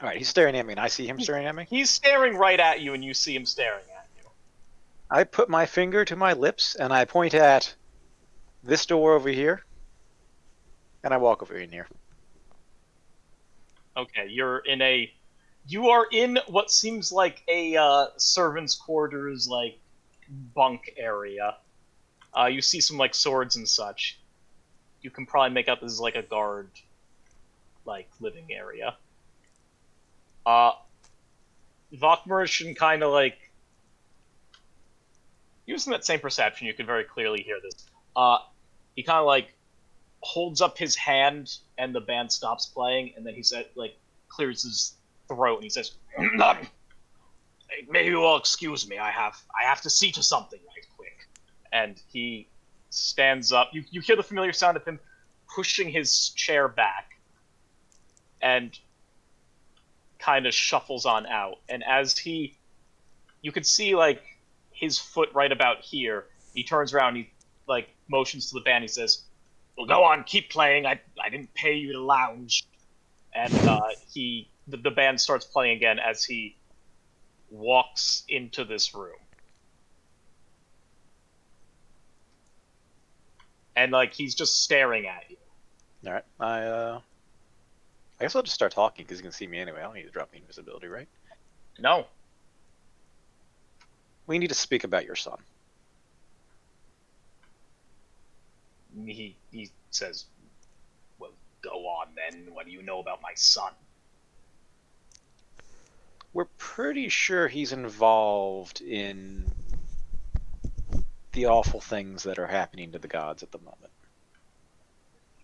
All right, he's staring at me, and I see him staring at me. He's staring right at you, and you see him staring at you. I put my finger to my lips, and I point at this door over here, and I walk over in here. Okay, you are in what seems like a servants' quarters, like bunk area. You see some like swords and such. You can probably make out this is like a guard, like living area. Vokmarishan kind of like using that same perception. You can very clearly hear this. He kind of like holds up his hand, and the band stops playing, and then he said like clears his throat, and he says, "Maybe you all excuse me. I have to see to something right quick." And he stands up. You hear the familiar sound of him pushing his chair back, and kind of shuffles on out. And as you could see like his foot right about here. He turns around. He like motions to the band. He says, "Well, go on, keep playing. I didn't pay you to lounge." And the band starts playing again as he walks into this room. And like he's just staring at you. All right, I guess I'll just start talking because you can see me anyway. I don't need to drop the invisibility, right? No. We need to speak about your son. He says, "Well, go on then. What do you know about my son?" We're pretty sure he's involved in the awful things that are happening to the gods at the moment.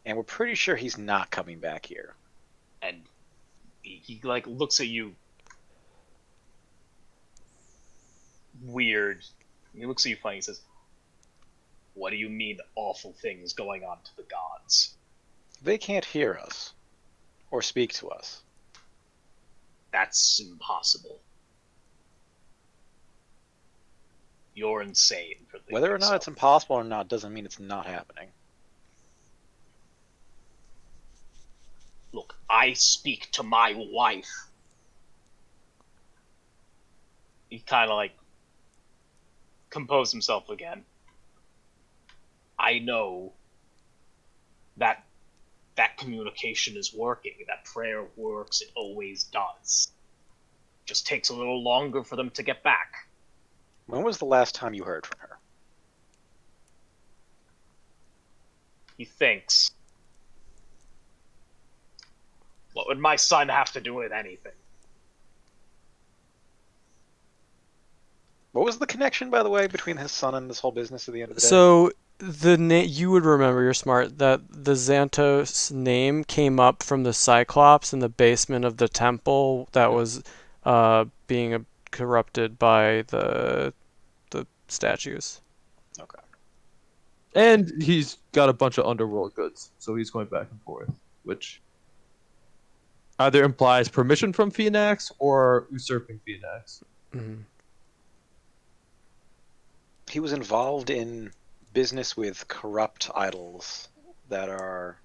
And we're pretty sure he's not coming back here. And he like looks at you weird. He looks at you funny. He says, "What do you mean awful things going on to the gods?" They can't hear us or speak to us. That's impossible. You're insane for thinking Whether or not so. it's impossible or not doesn't mean it's not happening. Look, I speak to my wife. He kind of like composed himself again. I know that communication is working, that prayer works, it always does. Just takes a little longer for them to get back. When was the last time you heard from her? He thinks. What would my son have to do with anything? What was the connection, by the way, between his son and this whole business at the end of the day? So you would remember, you're smart, that the Xantos name came up from the Cyclops in the basement of the temple that was being corrupted by the statues. Okay. And he's got a bunch of underworld goods, so he's going back and forth, which either implies permission from Phoenix or usurping Phoenix. Mhm. He was involved in business with corrupt idols that are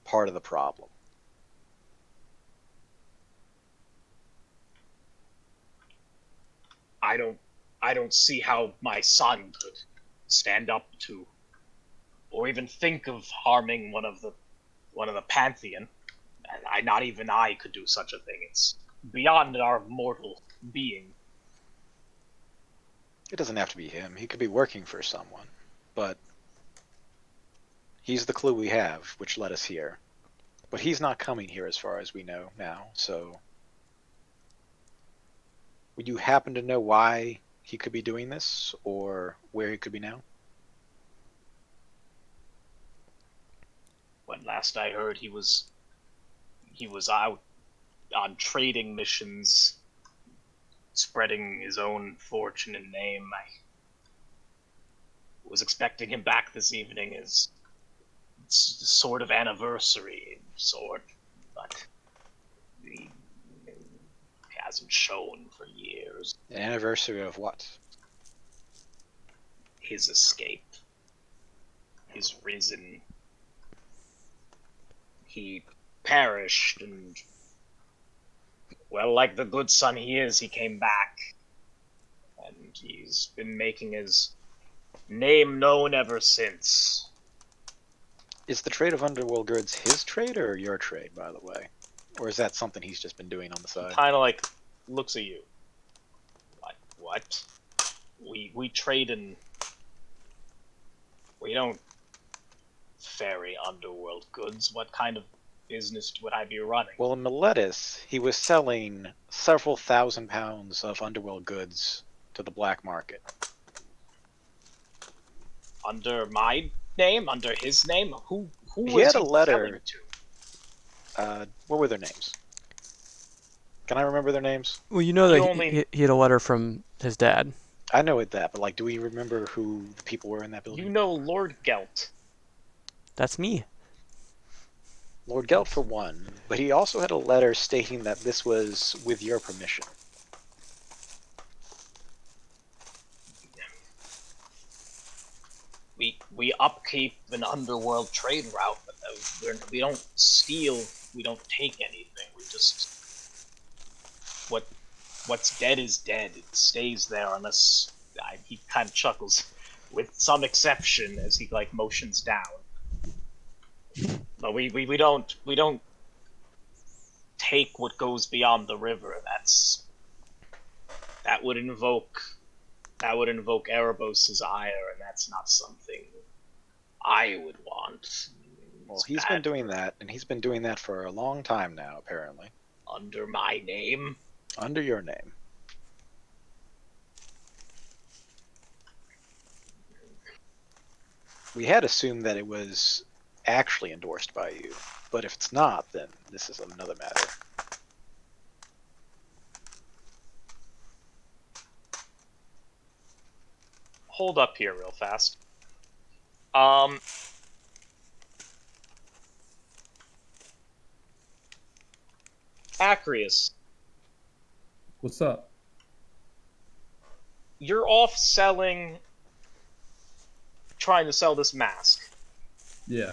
part of the problem. I don't I don't see how my son could stand up to or even think of harming one of the Pantheon. And not even I could do such a thing. It's beyond our mortal being. It doesn't have to be him. He could be working for someone. But he's the clue we have, which led us here. But he's not coming here as far as we know now, so... Would you happen to know why he could be doing this, or where he could be now? When last I heard, he was out on trading missions, spreading his own fortune and name. I was expecting him back this evening as sort of anniversary, but he hasn't shown for years. An anniversary of what? His escape, his risen. He perished, and well, like the good son he is, he came back, and he's been making his name known ever since. Is the trade of underworld goods his trade or your trade, by the way? Or is that something he's just been doing on the side? Kind of like looks at you. Like, what? We trade in. We don't ferry underworld goods. What kind of business would I be running? Well, in Miletus, he was selling several thousand pounds of underworld goods to the black market. Under my name? Under his name? Who He was had a he letter. selling to? What were their names? Can I remember their names? Well, you know You that only- he had a letter from his dad. I know it that, but like, do we remember who the people were in that building? You know Lord Gelt. That's me. Lord Gelt for one, but he also had a letter stating that this was with your permission. We upkeep an underworld trade route, but we don't steal. We don't take anything. We just what's dead is dead. It stays there unless he kind of chuckles, with some exception as he like motions down. But we don't take what goes beyond the river. That would invoke Erebos' ire, and that's not something I would want. Well, It's he's bad been doing that, and he's been doing that for a long time now, apparently. under my name. Under your name. We had assumed that it was actually endorsed by you, but if it's not, then this is another matter. Hold up here real fast. Acrius, What's up? you're off trying to sell this mask. Yeah.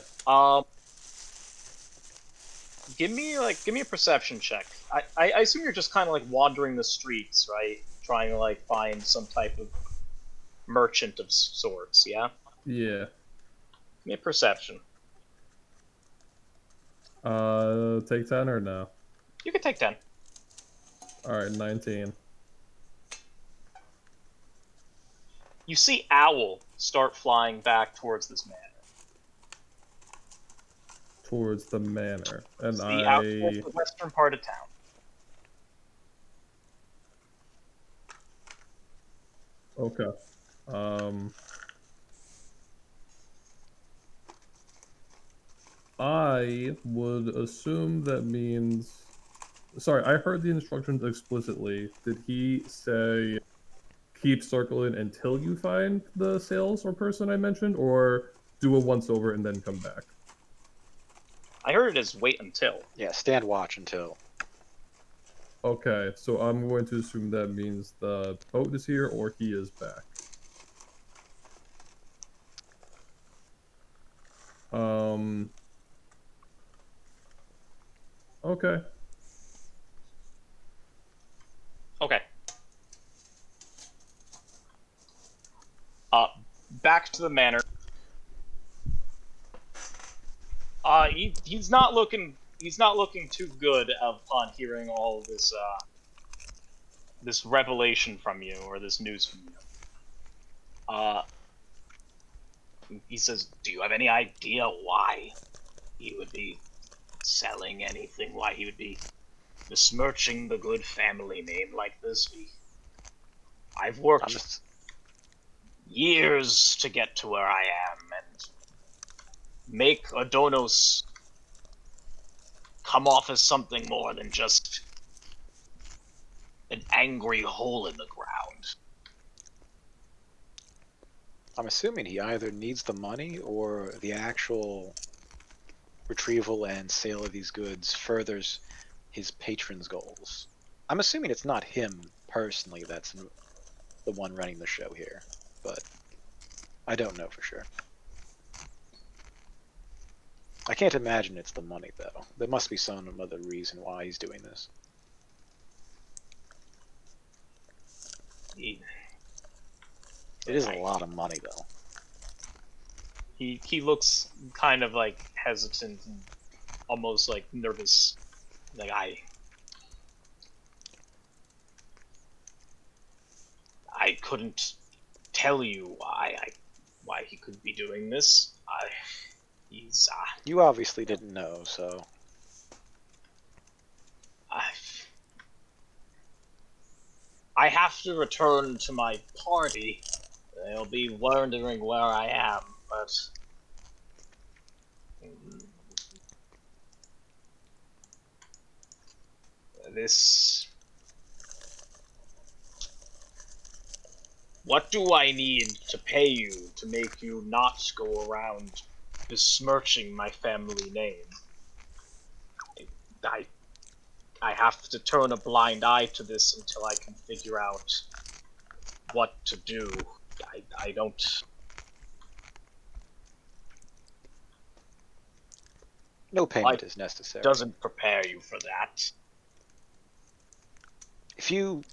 Give me a perception check. I assume you're just kind of like wandering the streets, right? Trying to like find some type of merchant of sorts, yeah? Yeah. Give me a perception. Take 10 or no? You can take 10. Alright, 19. You see Owl start flying back towards this manor. Towards the manor. And The western part of town. Okay. I would assume that means... Sorry, I heard the instructions explicitly. Did he say keep circling until you find the sales or person I mentioned, or do a once over and then come back? I heard it as wait until. Yeah, stand watch until. Okay, so I'm going to assume that means the boat is here or he is back. Okay. Okay. to the manor. He's not looking too good upon hearing all this this revelation from you, or this news from you. He says, "Do you have any idea why he would be selling anything? Why he would be besmirching the good family name like this? I've worked years to get to where I am and make Adonos come off as something more than just an angry hole in the ground." I'm assuming he either needs the money or the actual retrieval and sale of these goods furthers his patron's goals. I'm assuming it's not him personally that's the one running the show here, but I don't know for sure. I can't imagine it's the money, though. There must be some other reason why he's doing this. It is a lot of money, though. He looks kind of like hesitant and almost like nervous. Like I couldn't tell you why he could be doing this. He's You obviously didn't know, so I have to return to my party. They'll be wondering where I am, but this. What do I need to pay you to make you not go around besmirching my family name? I have to turn a blind eye to this until I can figure out what to do. I don't. no payment is necessary. Doesn't prepare you for that. If you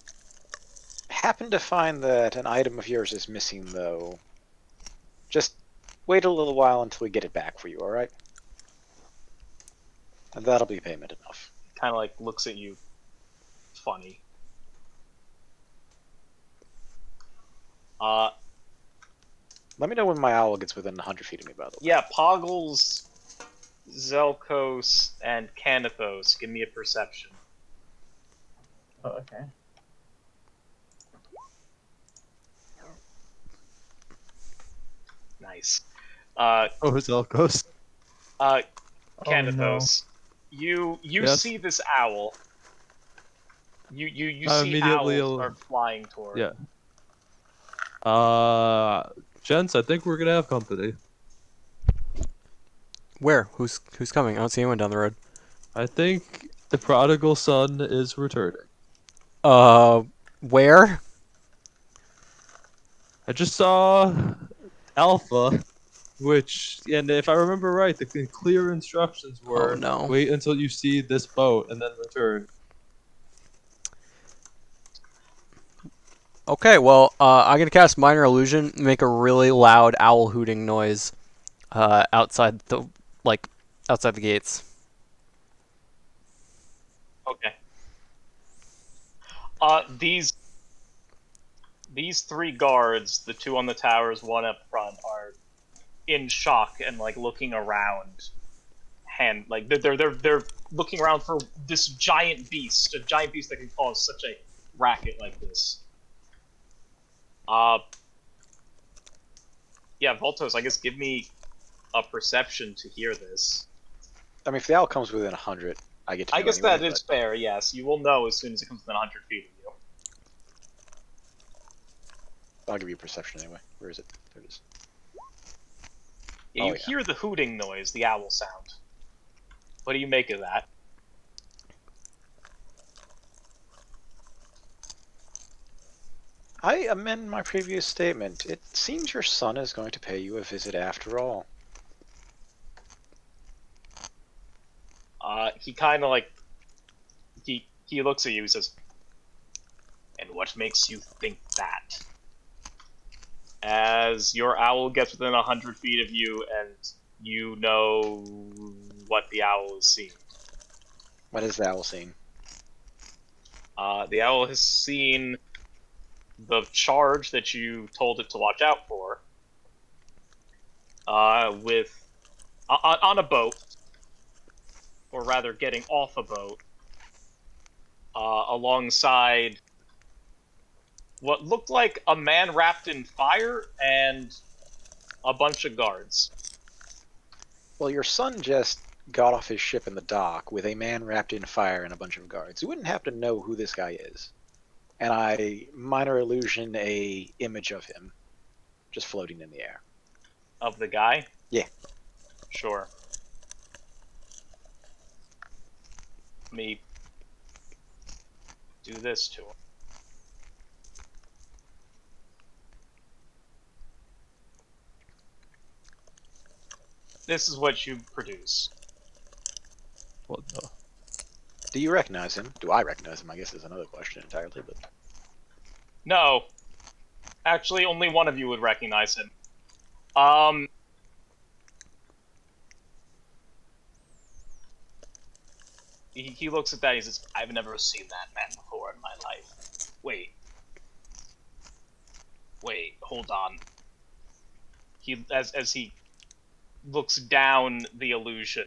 happen to find that an item of yours is missing, though, just wait a little while until we get it back for you, alright? And that'll be payment enough. Kind of like looks at you funny. Let me know when my owl gets within 100 feet of me, by the way. Yeah, Poggles, Zelkos, and Canathos, give me a perception. Oh, okay. Nice. Zelkos. Canathos, you Yes? see this owl. You see immediately owls are flying toward. Yeah. Gents, I think we're gonna have company. Where? Who's coming? I don't see anyone down the road. I think the prodigal son is returning. Where? I just saw Alpha, and if I remember right, the clear instructions were Oh, no. wait until you see this boat and then return. Okay, well, I'm gonna cast Minor Illusion, and make a really loud owl hooting noise, outside the gates. Okay. These three guards, the two on the towers, one up front, are in shock and like looking around. Like they're looking around for this giant beast that can cause such a racket like this. Yeah, Voltos, I guess give me a perception to hear this. I mean, if the owl comes within 100, I get to know I guess anyway, that is fair, yes. You will know as soon as it comes within 100 feet of you. I'll give you a perception anyway. Where is it? There it is. Yeah, you hear the hooting noise, the owl sound. What do you make of that? I amend my previous statement. It seems your son is going to pay you a visit after all. He kind of like he looks at you. He says, "And what makes you think that?" as your owl gets within 100 feet of you, and you know what the owl is seeing. What is the owl seeing? The owl has seen the charge that you told it to watch out for, on a boat, or rather getting off a boat, alongside what looked like a man wrapped in fire and a bunch of guards. Well, your son just got off his ship in the dock with a man wrapped in fire and a bunch of guards. You wouldn't happen to know who this guy is. And I minor illusion a image of him just floating in the air. Of the guy? Yeah. Sure. Let me do this to him. This is what you produce. What the? Do you recognize him? Do I recognize him? I guess is another question entirely, but No. Actually, only one of you would recognize him. He looks at that, he says, I've never seen that man before in my life. Wait, hold on. He, as he looks down the illusion,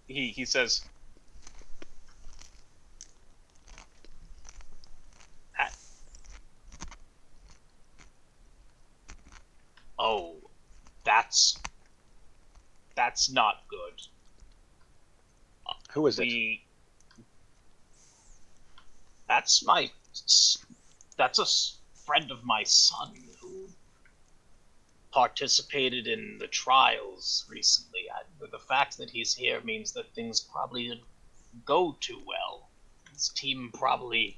he says, oh, that's not good. who is it? That's a friend of my son who participated in the trials recently. The fact that he's here means that things probably didn't go too well. His team probably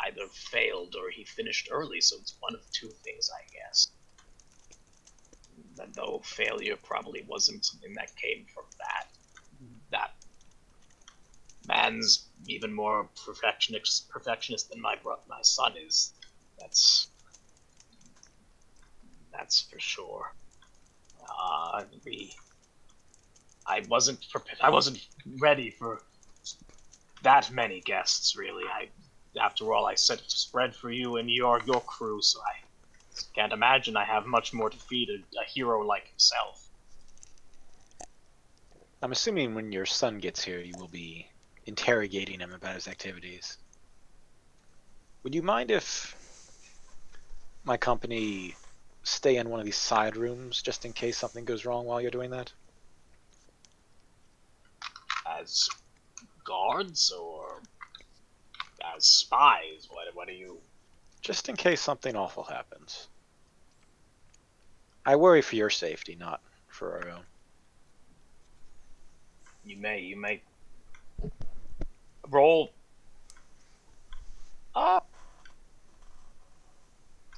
either failed or he finished early, so it's one of two things, I guess. And though failure probably wasn't something that came from that man's even more perfectionist than my son is. That's for sure. I wasn't ready for that many guests, really. After all, I set a spread for you and your crew, so I can't imagine I have much more to feed a hero like himself. I'm assuming when your son gets here, you will be interrogating him about his activities. Would you mind if my company stay in one of these side rooms just in case something goes wrong while you're doing that? As guards or as spies? What are you? Just in case something awful happens. I worry for your safety, not for our own. You may roll. Yeah,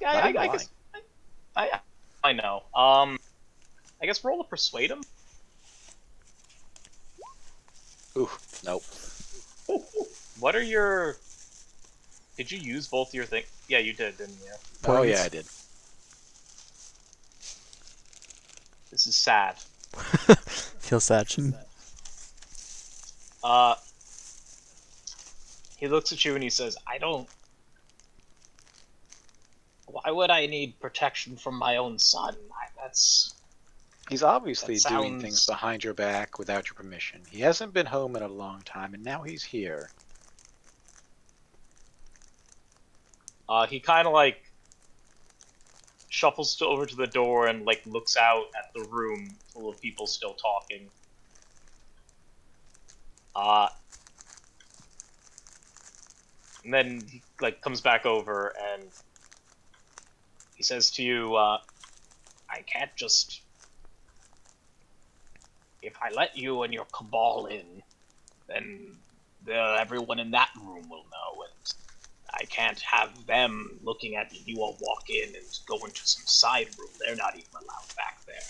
I guess. I know. I guess roll to persuade him. Ooh, nope. What are your? Did you use both your thing? Yeah, you did, didn't you? Oh yeah, I did. This is sad. Feel sad. He looks at you and he says, "I don't. Why would I need protection from my own son? He's obviously that doing sounds- things behind your back without your permission. He hasn't been home in a long time, and now he's here. He kind of like shuffles over to the door and like looks out at the room full of people still talking. And then he like comes back over and he says to you, "I can't just. If I let you and your cabal in, then everyone in that room will know, and I can't have them looking at you all walk in and go into some side room. They're not even allowed back there.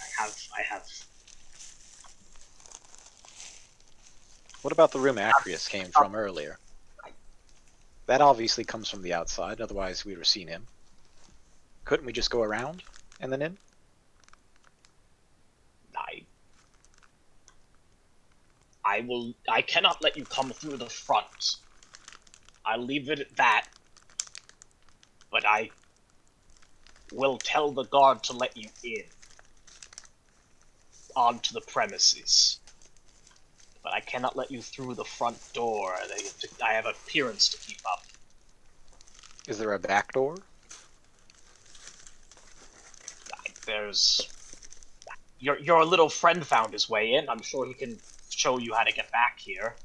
I have. What about the room Acrius came from earlier? That obviously comes from the outside, otherwise we would have seen him. Couldn't we just go around and then in? I cannot let you come through the front. I'll leave it at that. But I will tell the guard to let you in. Onto the premises. But I cannot let you through the front door. I have appearance to keep up. Is there a back door? There's... Your little friend found his way in. I'm sure he can show you how to get back here.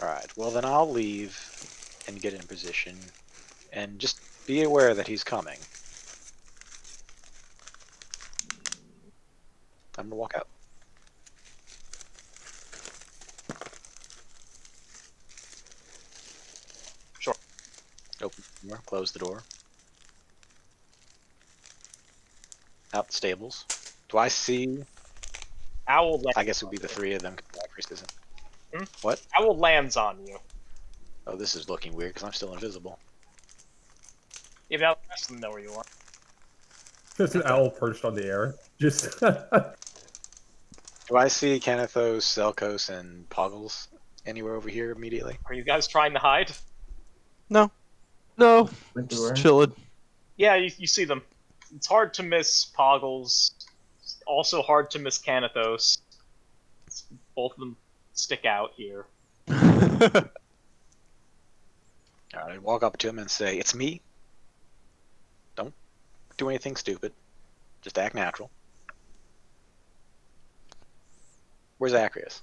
Alright, well then I'll leave and get in position. And just be aware that he's coming. I'm gonna walk out. Sure. Open the door, close the door. Out the stables. Do I see? Owl. I guess it would be the three of them. Priest isn't. Hmm? What? Owl lands on you. Oh, this is looking weird because I'm still invisible. Yeah, now the rest of them know where you are. There's an owl perched on the air. Just Do I see Kennethos, Selkos, and Poggles anywhere over here immediately? Are you guys trying to hide? No. No, Like you just were. chilling. Yeah, you see them. It's hard to miss Poggles. It's also hard to miss Canathos. Both of them stick out here. Alright, I walk up to him and say, "It's me. Don't do anything stupid. Just act natural." Where's Acrius?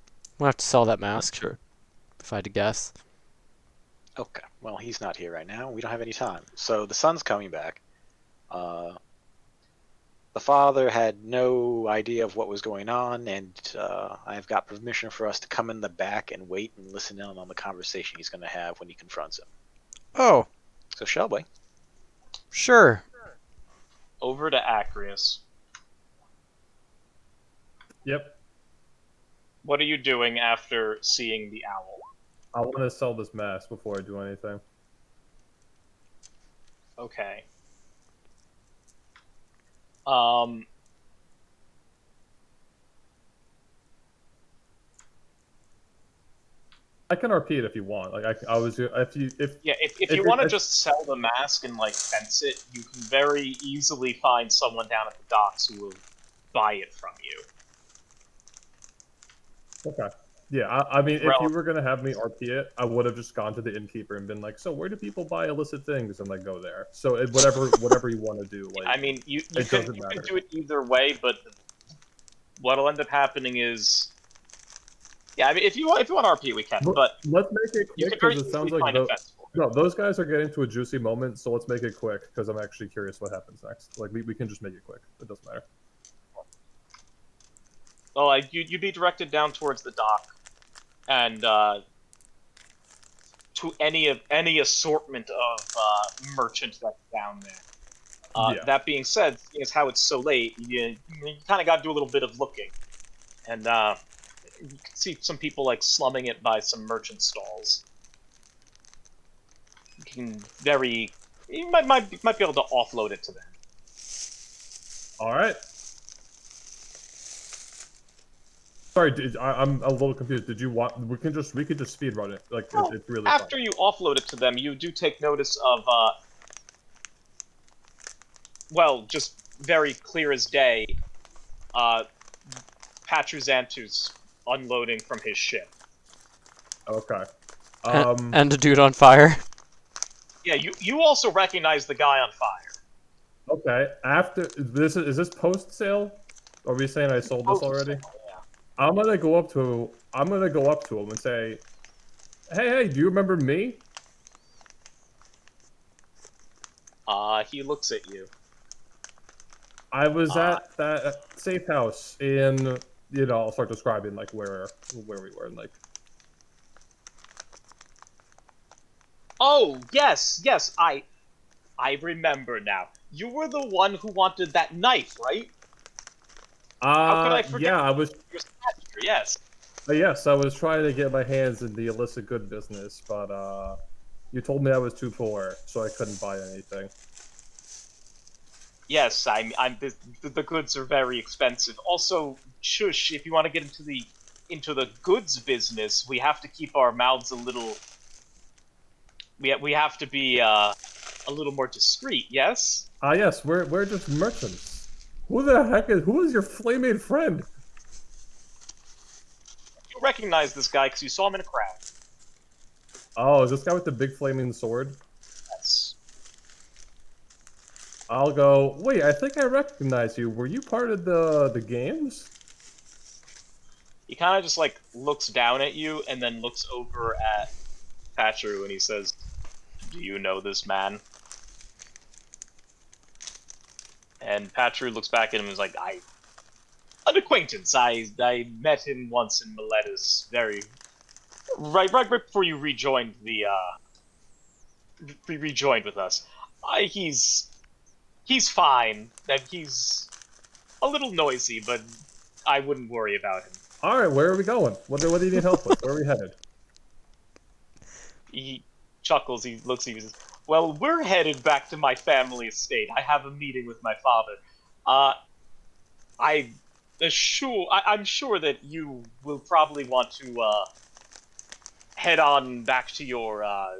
I'm gonna have to sell that mask, Sure. if I had to guess. Okay, well, he's not here right now. We don't have any time. So the son's coming back. The father had no idea of what was going on, and I've got permission for us to come in the back and wait and listen in on the conversation he's going to have when he confronts him. Oh, So shall we? sure. Over to Acrius. yep. What are you doing after seeing the owl? I want to sell this mask before I do anything. Okay. I can RP it if you want. Like I was if you Yeah, if If you it- want to if- just sell the mask and like fence it, you can very easily find someone down at the docks who will buy it from you. okay. Yeah, I mean, if you Relevant. were gonna have me RP it, I would have just gone to the innkeeper and been like, "So where do people buy illicit things?" and like go there. So whatever you want to do. Like, I mean, you it can doesn't matter. do it either way, but what'll end up happening is, yeah. I mean, if you want RP, we can, but let's make it you quick can very because it sounds easily like find a fence for it. no, those guys are getting to a juicy moment. So let's make it quick because I'm actually curious what happens next. Like we can just make it quick. It doesn't matter. Well, you'd be directed down towards the dock, and to any assortment of merchant that's down there. Yeah. That being said, seeing as how it's so late, you kind of got to do a little bit of looking, and you can see some people like slumming it by some merchant stalls. You might be able to offload it to them. All right. Sorry, I'm a little confused. Did you want? We could just speed run it. Like Well, it's really After fun. you offload it to them, you do take notice of, well, just very clear as day, Patruzantus unloading from his ship. Okay. And a dude on fire. Yeah, you also recognize the guy on fire. Okay. After this is this post sale? Are we saying I sold this already? Yeah. I'm gonna go up to him and say, hey, do you remember me? He looks at you. I was at that safe house in, I'll start describing like where we were and like. Oh, yes, I remember now. You were the one who wanted that knife, right? How could I forget? Yeah, I was. Your stature, yes. Yes, I was trying to get my hands in the illicit good business, but you told me I was too poor, so I couldn't buy anything. Yes, the goods are very expensive. Also, shush, if you want to get into the goods business, we have to keep our mouths a little. We have to be a little more discreet. Yes. Ah, yes, we're just merchants. Who is your flame-made friend? You recognize this guy because you saw him in a crowd. Oh, is this guy with the big flaming sword? Yes. I'll go. Wait, I think I recognize you. Were you part of the games? He kind of just like looks down at you and then looks over at Patru and he says, "Do you know this man?" And Patru looks back at him and is like, an acquaintance. I met him once in Miletus, right before you rejoined rejoined with us. He's fine. That he's a little noisy, but I wouldn't worry about him. All right, where are we going? What do you need help with? Where are we headed? He chuckles. He looks at you and says, "Well, we're headed back to my family estate. I have a meeting with my father. Uh, I'm sure that you will probably want to head on back to your. I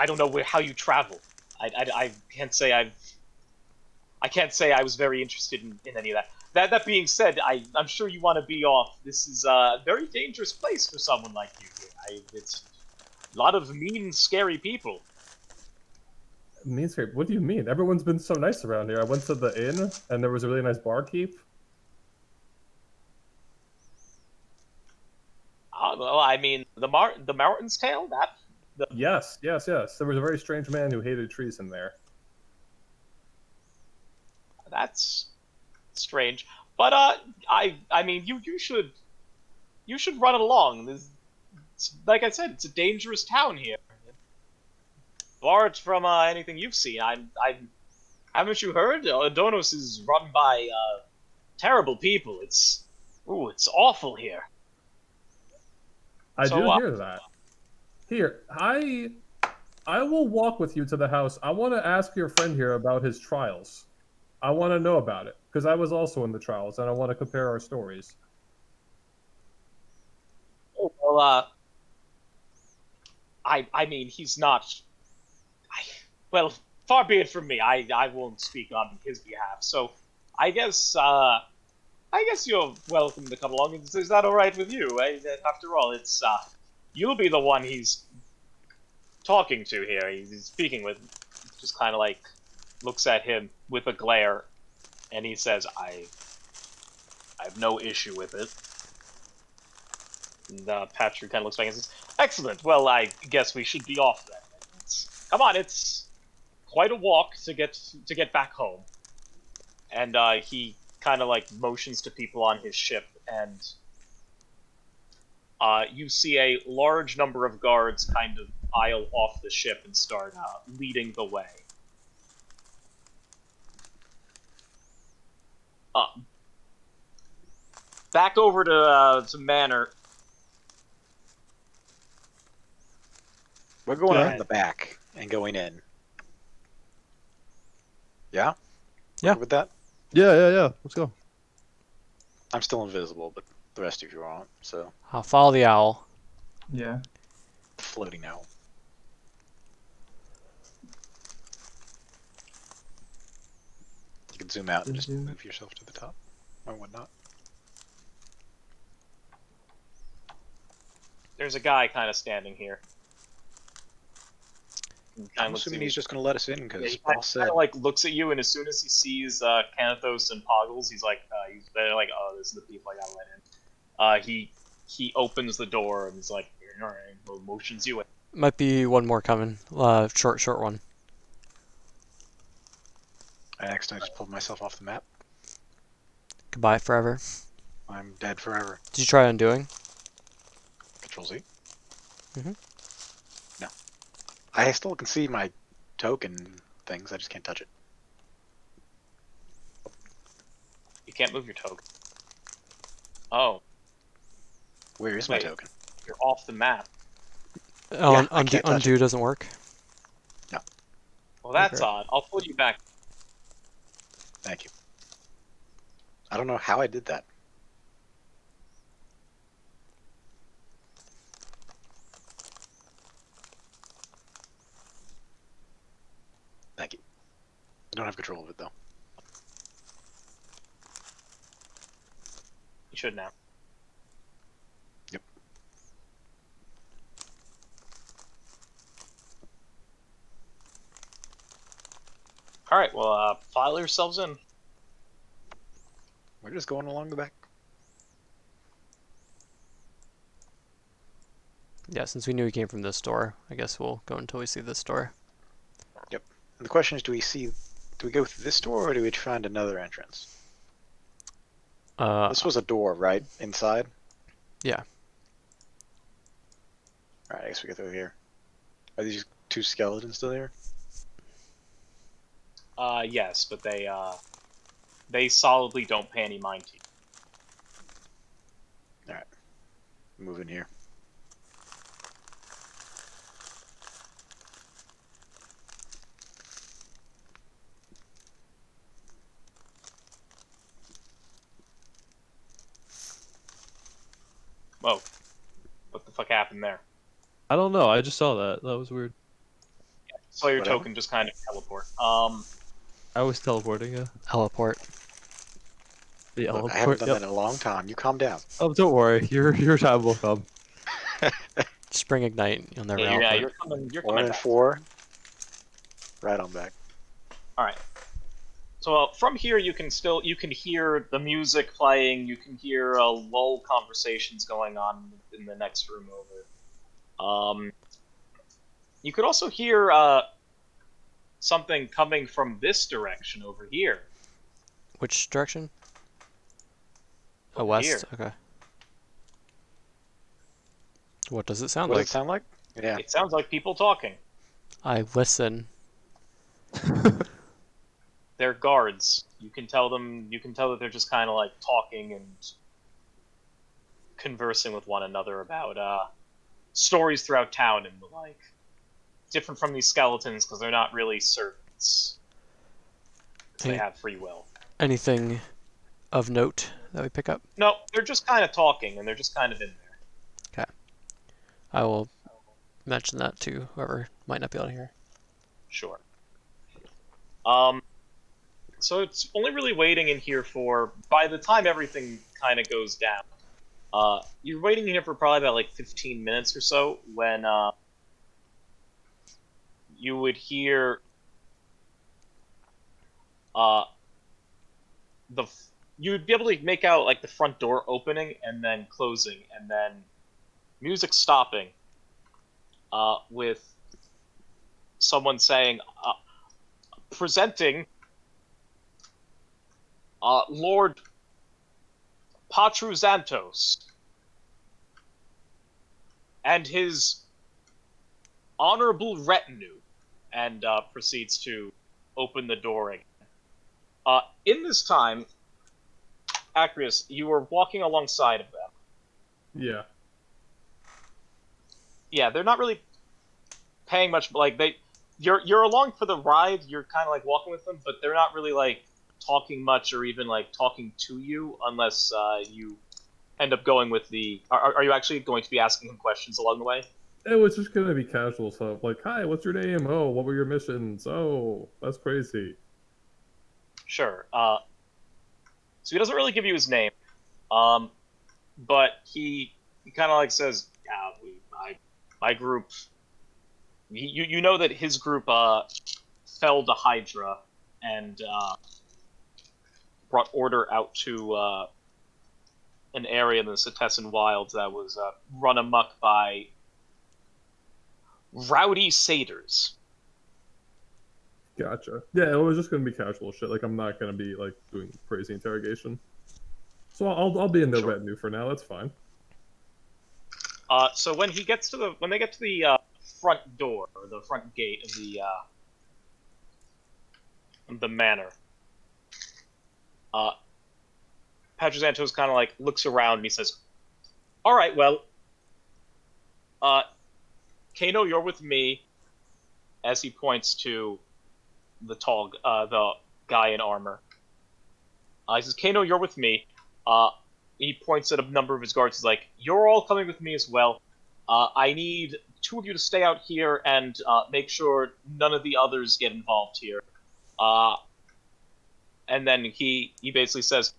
don't know how you travel. I can't say I can't say I was very interested in any of that. That being said, I'm sure you want to be off. This is a very dangerous place for someone like you here. It's a lot of mean, scary people. Mean Street. What do you mean? Everyone's been so nice around here. I went to the inn and there was a really nice barkeep. Well, I mean, the Martin's Tale. Yes. There was a very strange man who hated trees in there. That's strange. But I mean, you should run along. Like I said, it's a dangerous town here. Far from anything you've seen. Haven't you heard? Adonos is run by terrible people. It's awful here. I So, do hear that. Here, I will walk with you to the house. I want to ask your friend here about his trials. I want to know about it because I was also in the trials, and I want to compare our stories. well, I mean, he's not. Well, far be it from me. I won't speak on his behalf. So, I guess you're welcome to come along. Is that all right with you? After all, it's you'll be the one he's talking to here. He's speaking with. Just kind of like looks at him with a glare, and he says, I have no issue with it." And Patrick kind of looks back and says, "Excellent. Well, I guess we should be off then. Come on, it's quite a walk to get back home." And he kind of like motions to people on his ship, and you see a large number of guards kind of aisle off the ship and start leading the way. Back over to Manor. We're going Go out ahead. the back and going in. Yeah? Yeah. Good with that? Yeah. Let's go. I'm still invisible, but the rest of you aren't, so I'll follow the owl. Yeah. floating now. You can zoom out and just move yourself to the top or whatnot. There's a guy kind of standing here. I'm assuming he's just going to let us in Yeah, because he Paul kind said of like looks at you, and as soon as he sees Canathos and Poggles, they're like, "Oh, this is the people I gotta let in." He opens the door and he's like, "All right," well, motions you in. Might be one more coming. Short one. I accidentally just pulled myself off the map. Goodbye forever. I'm dead forever. Did you try undoing? Control Z. Mhm. No. I still can see my token things, I just can't touch it. You can't move your token. Oh, Where is my wait. token? You're off the map. Oh, I can't touch undo doesn't work. Well, that's Okay. odd. I'll pull you back. Thank you. I don't know how I did that. Thank you. I don't have control of it though. You should now. Yep. All right. Well, file yourselves in. We're just going along the back. Yeah, since we knew he came from this door, I guess we'll go until we see this door. Yep. And the question is, do we go through this door or do we find another entrance? This was a door, right? Inside? Yeah. Alright, I guess we go through here. Are these two skeletons still here? Yes, but they solidly don't pay any mind to you. Alright. Move in here. Whoa. What the fuck happened there? I don't know. I just saw that. That was weird. So your Whatever. token just kind of teleport. I was teleporting. Yeah. Teleport. The Look, I haven't teleport. done Yep. that in a long time. You calm down. Oh, don't worry. Your time will come. Spring ignite. You'll never yeah, help you're it. coming. You're 1 coming and back. 4. Right on back. All right. So from here, you can hear the music playing. You can hear lull conversations going on in the next room over. You could also hear something coming from this direction over here. Which direction? Oh, Over west. here. Okay. What does it sound What does like? it sound like? Yeah. It sounds like people talking. I listen. They're guards. You can tell that they're just kind of like talking and conversing with one another about stories throughout town and the like. Different from these skeletons because they're not really servants. 'Cause they Any- have free will. Anything of note that we pick up? No, they're just kind of talking and they're just kind of in there. I will mention that to whoever might not be able to hear. Sure. So it's only really waiting in here for, by the time everything kind of goes down, you're waiting in here for probably about like 15 minutes or so when you would hear you would be able to make out like the front door opening and then closing and then music stopping with someone saying, presenting Lord Patruzantos and his honorable retinue, and proceeds to open the door again. In this time, Acrius, you were walking alongside of them. Yeah. Yeah, they're not really paying much, like you're along for the ride. You're kind of like walking with them, but they're not really like talking much or even like talking to you unless you end up going with the. Are you actually going to be asking them questions along the way? It was just gonna be casual stuff like, "Hi, what's your name? Oh, what were your missions? Oh, that's crazy." Sure. So he doesn't really give you his name, but he kind of like says, "Yeah, my group." You know that his group felled a Hydra and brought order out to an area in the Setessan Wilds that was run amok by rowdy satyrs. Gotcha. Yeah, it was just gonna be casual shit. Like, I'm not gonna be like doing crazy interrogation. So I'll be in their Sure. retinue for now. That's fine. So when they get to the front door or the front gate of the manor, Patrisantos kind of like looks around and he says, "All right, well, uh, Kano, you're with me." As he points to the guy in armor. He says, "Kano, you're with me." He points at a number of his guards. He's like, "You're all coming with me as well. I need two of you to stay out here and make sure none of the others get involved here." And then he basically says,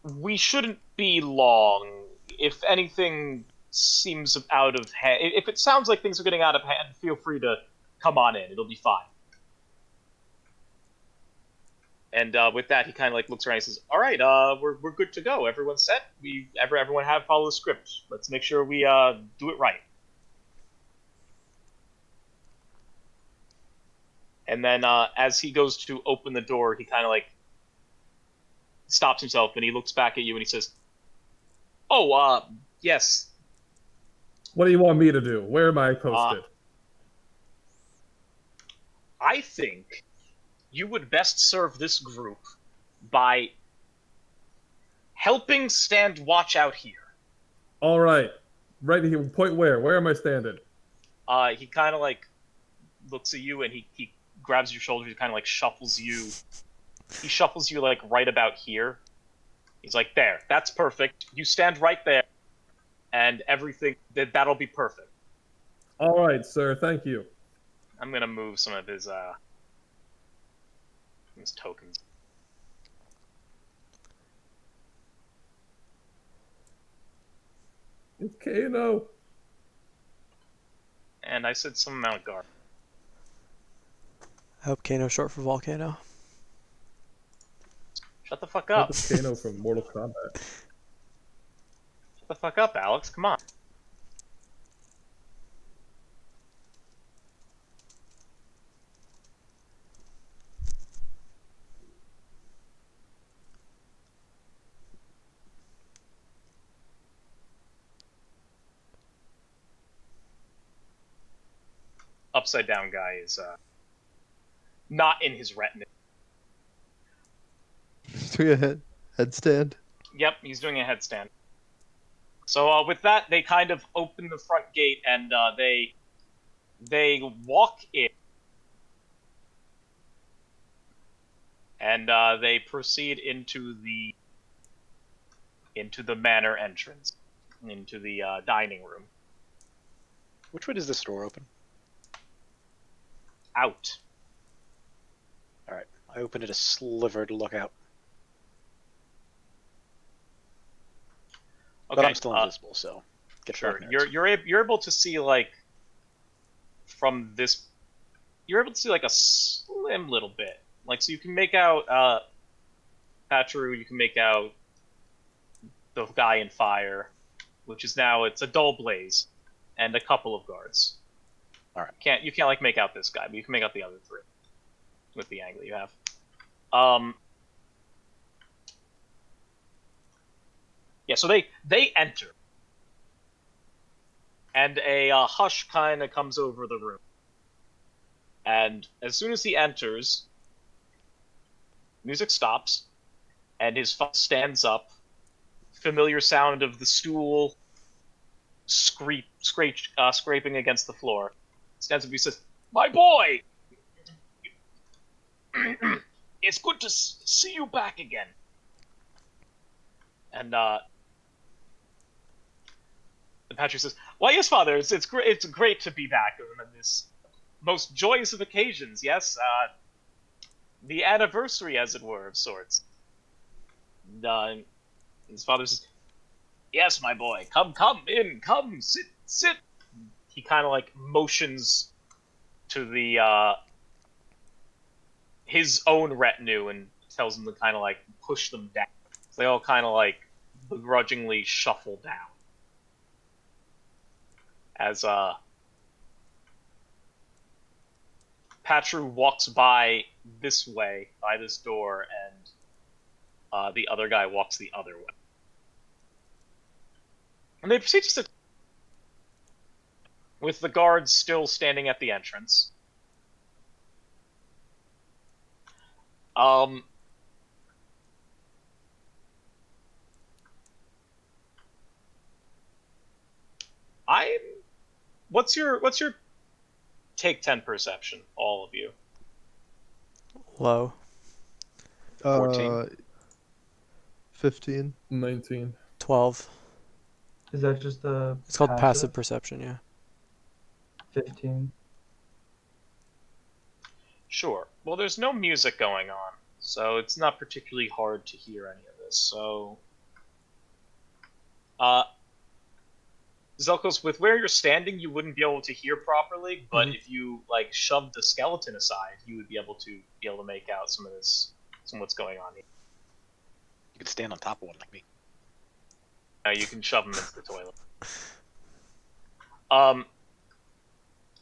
"We shouldn't be long. If anything seems out of hand, if it sounds like things are getting out of hand, feel free to come on in. It'll be fine." And with that, he kind of like looks around and says, "All right, we're good to go. Everyone's set. Everyone have follow the script. Let's make sure we do it right." And then as he goes to open the door, he kind of like stops himself and he looks back at you and he says, "Oh, yes. What do you want me to do? Where am I posted? I think you would best serve this group by helping stand watch out here." All right. Right here. Point where? Where am I standing? He kind of like looks at you and he grabs your shoulder. He kind of like shuffles you. He shuffles you like right about here. He's like, "There, that's perfect. You stand right there, and everything that'll be perfect." All right, sir. Thank you. I'm gonna move some of his tokens. It's Kano. And I said some amount of guard. I hope Kano short for volcano. Shut the fuck That up. was Kano from Mortal Kombat. Shut the fuck up, Alex. Come on. Upside down guy is not in his retinue. Doing a headstand. Yep, he's doing a headstand. So with that, they kind of open the front gate and they walk in, and they proceed into the manor entrance, into the dining room. Which way does this door open? Out. All right. I open it a sliver to look out. Okay. But I'm still invisible, so get Sure. 5 minutes. You're able to see like from this. You're able to see like a slim little bit. Like so, you can make out Patru. You can make out the guy in fire, which is now it's a dull blaze, and a couple of guards. All right. You can't like make out this guy, but you can make out the other three with the angle you have. Yeah, so they enter, and a hush kind of comes over the room. And as soon as he enters, music stops, and his father stands up. Familiar sound of the stool scraping against the floor. Stands up, he says, "My boy, it's good to see you back again." And the Patrick says, "Why, yes, father, it's great to be back on this most joyous of occasions. Yes, the anniversary, as it were, of sorts." And his father says, "Yes, my boy, come in, come sit." He kind of like motions to the his own retinue and tells them to kind of like push them down. So they all kind of like begrudgingly shuffle down as Patru walks by this way, by this door, and the other guy walks the other way. And they proceed to sit with the guards still standing at the entrance. I'm. What's your take 10 perception, all of you? Low. 14. 15. 19. 12. Is that just the It's called passive perception, yeah. 15. Sure. Well, there's no music going on, so it's not particularly hard to hear any of this. So, uh, Zelkos, with where you're standing, you wouldn't be able to hear properly, but if you like shoved the skeleton aside, you would be able to make out some of what's going on here. You could stand on top of one like me. You can shove him into the toilet.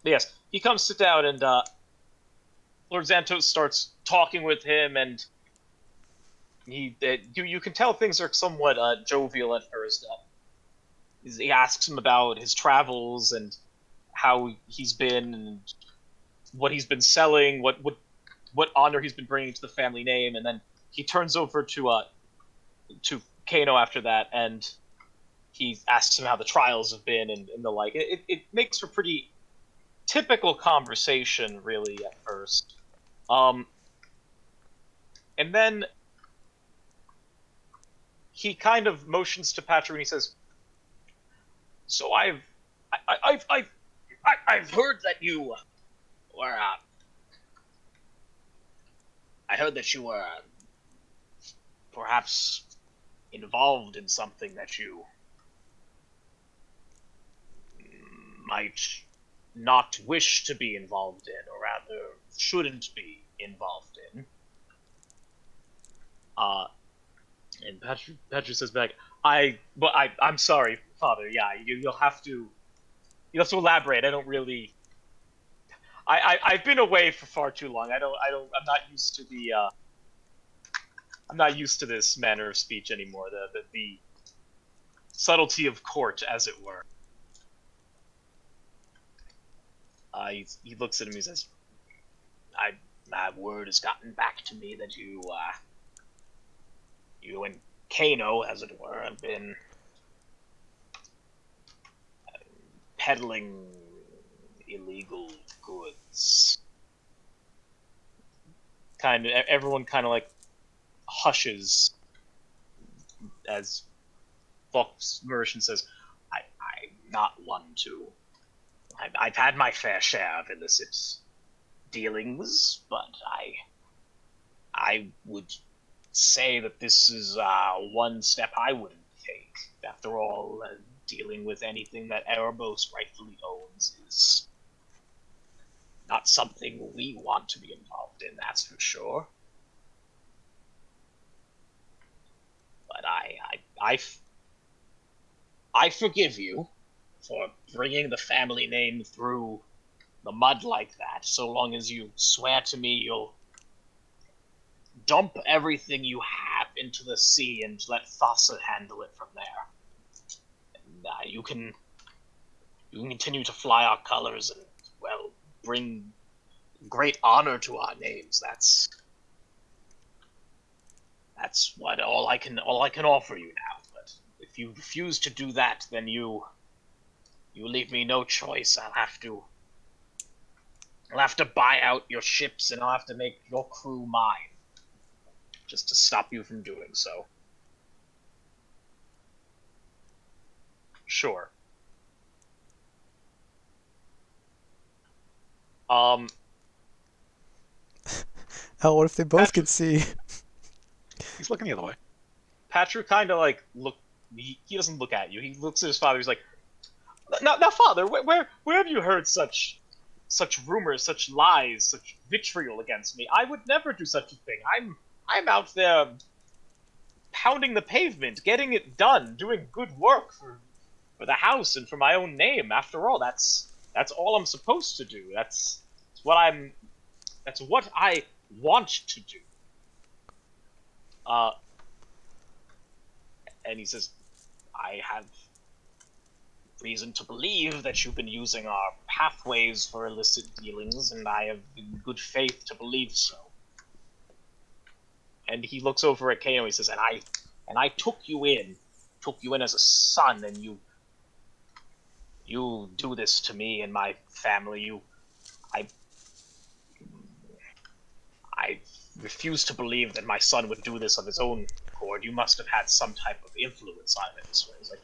Yes, he comes sit down, and Lord Xantos starts talking with him, and you can tell things are somewhat jovial at first. He asks him about his travels and how he's been, and what he's been selling, what honor he's been bringing to the family name, and then he turns over to Kano after that, and he asks him how the trials have been and the like. It makes for pretty typical conversation, really, at first. And then he kind of motions to Patrick and he says, "So I've heard that you were I heard that you were perhaps involved in something that you might not wish to be involved in, or rather shouldn't be involved in." And Patrick says back, I'm sorry, Father. Yeah, you'll have to elaborate. I don't really. I've been away for far too long. I'm not used to I'm not used to this manner of speech anymore. The subtlety of court, as it were. He looks at him. He says, "My word has gotten back to me that you and Kano, as it were, have been peddling illegal goods." Everyone kind of like hushes as Fox Merchant says, I'm not one to. I've had my fair share of illicit dealings, but I would say that this is one step I wouldn't take. After all, dealing with anything that Erebos rightfully owns is not something we want to be involved in, that's for sure. But I forgive you for bringing the family name through the mud like that, so long as you swear to me you'll dump everything you have into the sea and let Thassa handle it from there. And you can continue to fly our colors and, well, bring great honor to our names. That's what all I can offer you now. But if you refuse to do that, then you leave me no choice. I'll have to buy out your ships, and I'll have to make your crew mine, just to stop you from doing so. Sure. Oh, what if they both could see? He's looking the other way. Patrick kind of like he doesn't look at you. He looks at his father. He's like, now Father, where have you heard such rumors, such lies, such vitriol against me? I would never do such a thing. I'm out there pounding the pavement, getting it done, doing good work for the house and for my own name. After all, that's all I'm supposed to do. That's what I want to do. And he says, I have reason to believe that you've been using our pathways for illicit dealings, and I have in good faith to believe so. And he looks over at Kano. He says, and I took you in as a son, and you You do this to me and my family. I, I refuse to believe that my son would do this of his own accord. You must have had some type of influence on him in this way. It's like,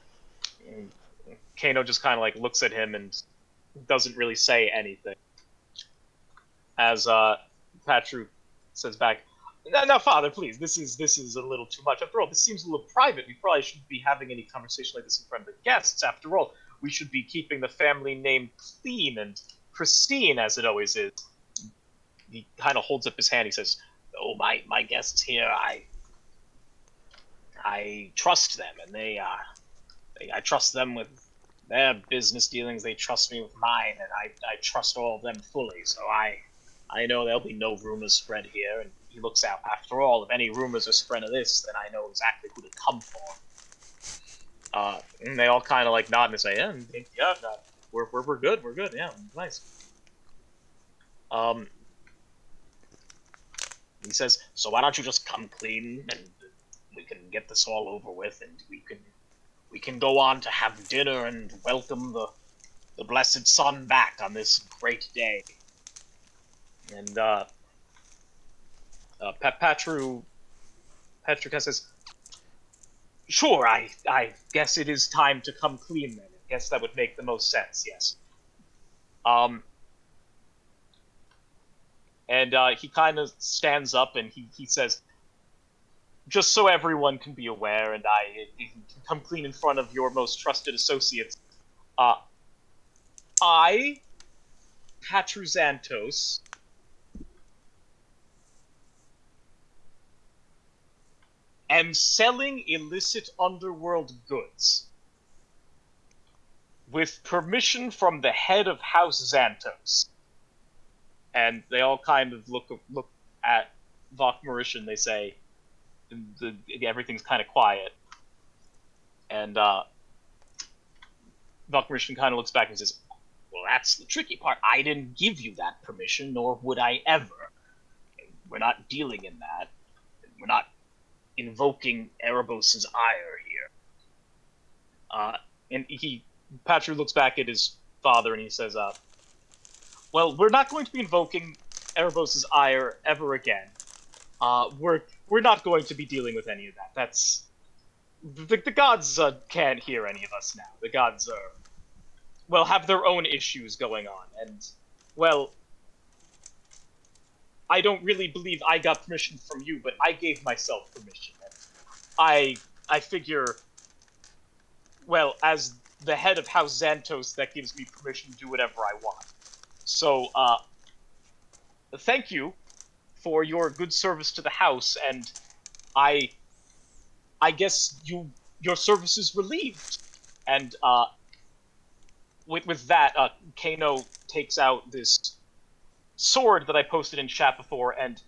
Kano just kind of like looks at him and doesn't really say anything. As Patru says back, "Now, Father, please, this is a little too much. After all, this seems a little private. We probably shouldn't be having any conversation like this in front of the guests. After all, we should be keeping the family name clean and pristine, as it always is." He kind of holds up his hand. He says, "Oh, my guests here, I trust them, and I trust them with their business dealings. They trust me with mine, and I trust all of them fully. So I know there'll be no rumors spread here." And he looks out. After all, if any rumors are spread of this, then I know exactly who to come for. And they all kind of like nod and say, "Yeah, we're good. We're good. Yeah, nice." He says, "So why don't you just come clean, and we can get this all over with, and we can go on to have dinner and welcome the blessed sun back on this great day." And Patrick says, "Sure, I guess it is time to come clean then. I guess that would make the most sense, yes." And he kind of stands up and he says, "Just so everyone can be aware, and you can come clean in front of your most trusted associates, I, Patruzantos, am selling illicit underworld goods with permission from the head of House Xantos." And they all kind of look at Vokmarish and they say, everything's kind of quiet. And Vokmarish kind of looks back and says, "Well, that's the tricky part. I didn't give you that permission, nor would I ever. We're not dealing in that. We're not invoking Erebos' ire here." And Patru looks back at his father and he says, "Well, we're not going to be invoking Erebos' ire ever again. We're not going to be dealing with any of that. That's the gods can't hear any of us now. The gods have their own issues going on, and well, I don't really believe I got permission from you, but I gave myself permission. And I figure, well, as the head of House Xantos, that gives me permission to do whatever I want. So, thank you for your good service to the house, and I guess your service is relieved." And with that, Kano takes out this sword that I posted in chat before and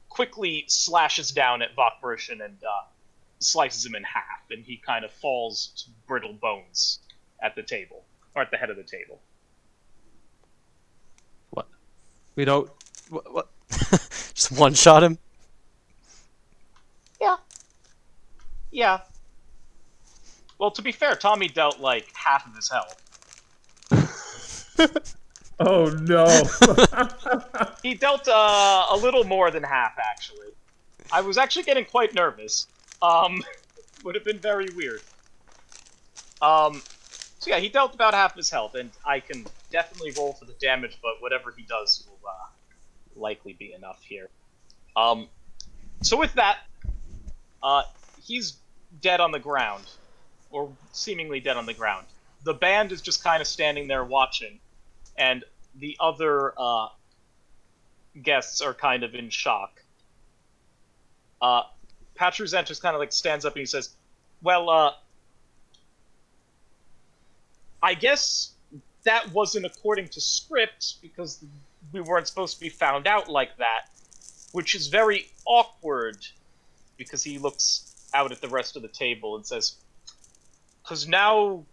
quickly slashes down at Vokbarishan and slices him in half, and he kind of falls to brittle bones at the table, or at the head of the table. What? We don't. What? Just one shot him. Yeah. Well, to be fair, Tommy dealt like half of his health. Oh no! He dealt a little more than half, actually. I was actually getting quite nervous. Would have been very weird. So yeah, he dealt about half his health, and I can definitely roll for the damage, but whatever he does will likely be enough here. So with that, he's dead on the ground, or seemingly dead on the ground. The band is just kind of standing there watching, and the other guests are kind of in shock. Patruzantus kind of like stands up and he says, "Well, I guess that wasn't according to script because we weren't supposed to be found out like that, which is very awkward," because he looks out at the rest of the table and says, "'Cause now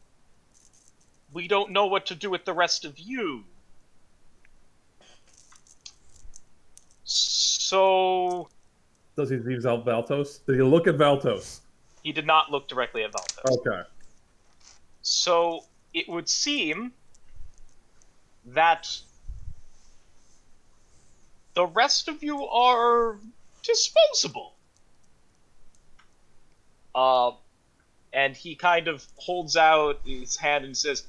we don't know what to do with the rest of you. So..." Does he leave out Valtos? Did he look at Valtos? He did not look directly at Valtos. Okay. "So, it would seem that the rest of you are disposable. And he kind of holds out his hand and says,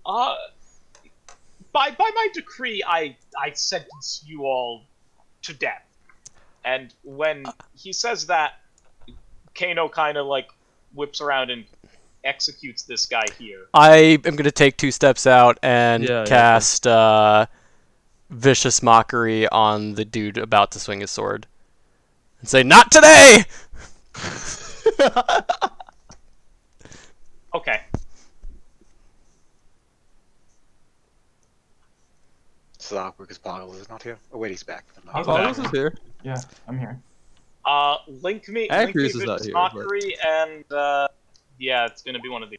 by my decree, I sentence you all to death. And when he says that, Kano kind of like whips around and executes this guy here. I am gonna take 2 steps out and Yeah, cast vicious mockery on the dude about to swing his sword, and say, "Not today!" Okay. This is awkward because Boggles is not here. Oh wait, he's back. He's Boggles back. is here. Yeah, I'm here. Link me Acreus is not Vicious here, Mockery, and yeah, it's gonna be one of these.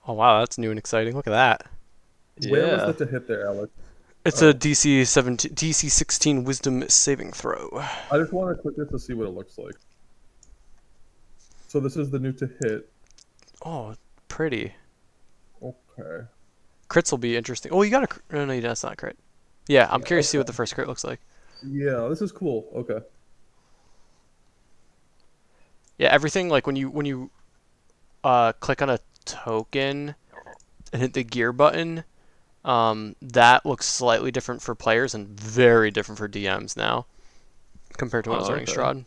Oh wow, that's new and exciting. Look at that. Where was Yeah. it to hit there, Alex? It's Oh. a DC 16 Wisdom saving throw. I just want to click it to see what it looks like. So this is the new to hit. Oh, pretty. Okay. Crits will be interesting. Oh, you got a. No, that's not a crit. Yeah, I'm curious to see what the first crit looks like. Yeah, this is cool. Okay. Yeah, everything like when you click on a token and hit the gear button, that looks slightly different for players and very different for DMs now compared to when I was learning okay. Strahd.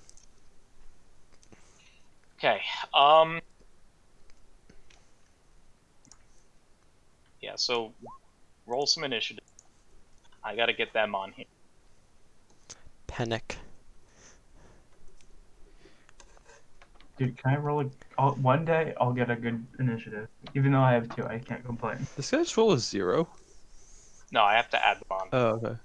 Okay. Yeah. So roll some initiative. I gotta get them on here. Panic. Dude, can I roll one day? I'll get a good initiative. Even though I have 2, I can't complain. This guy's roll is 0. No, I have to add them on. Oh, okay.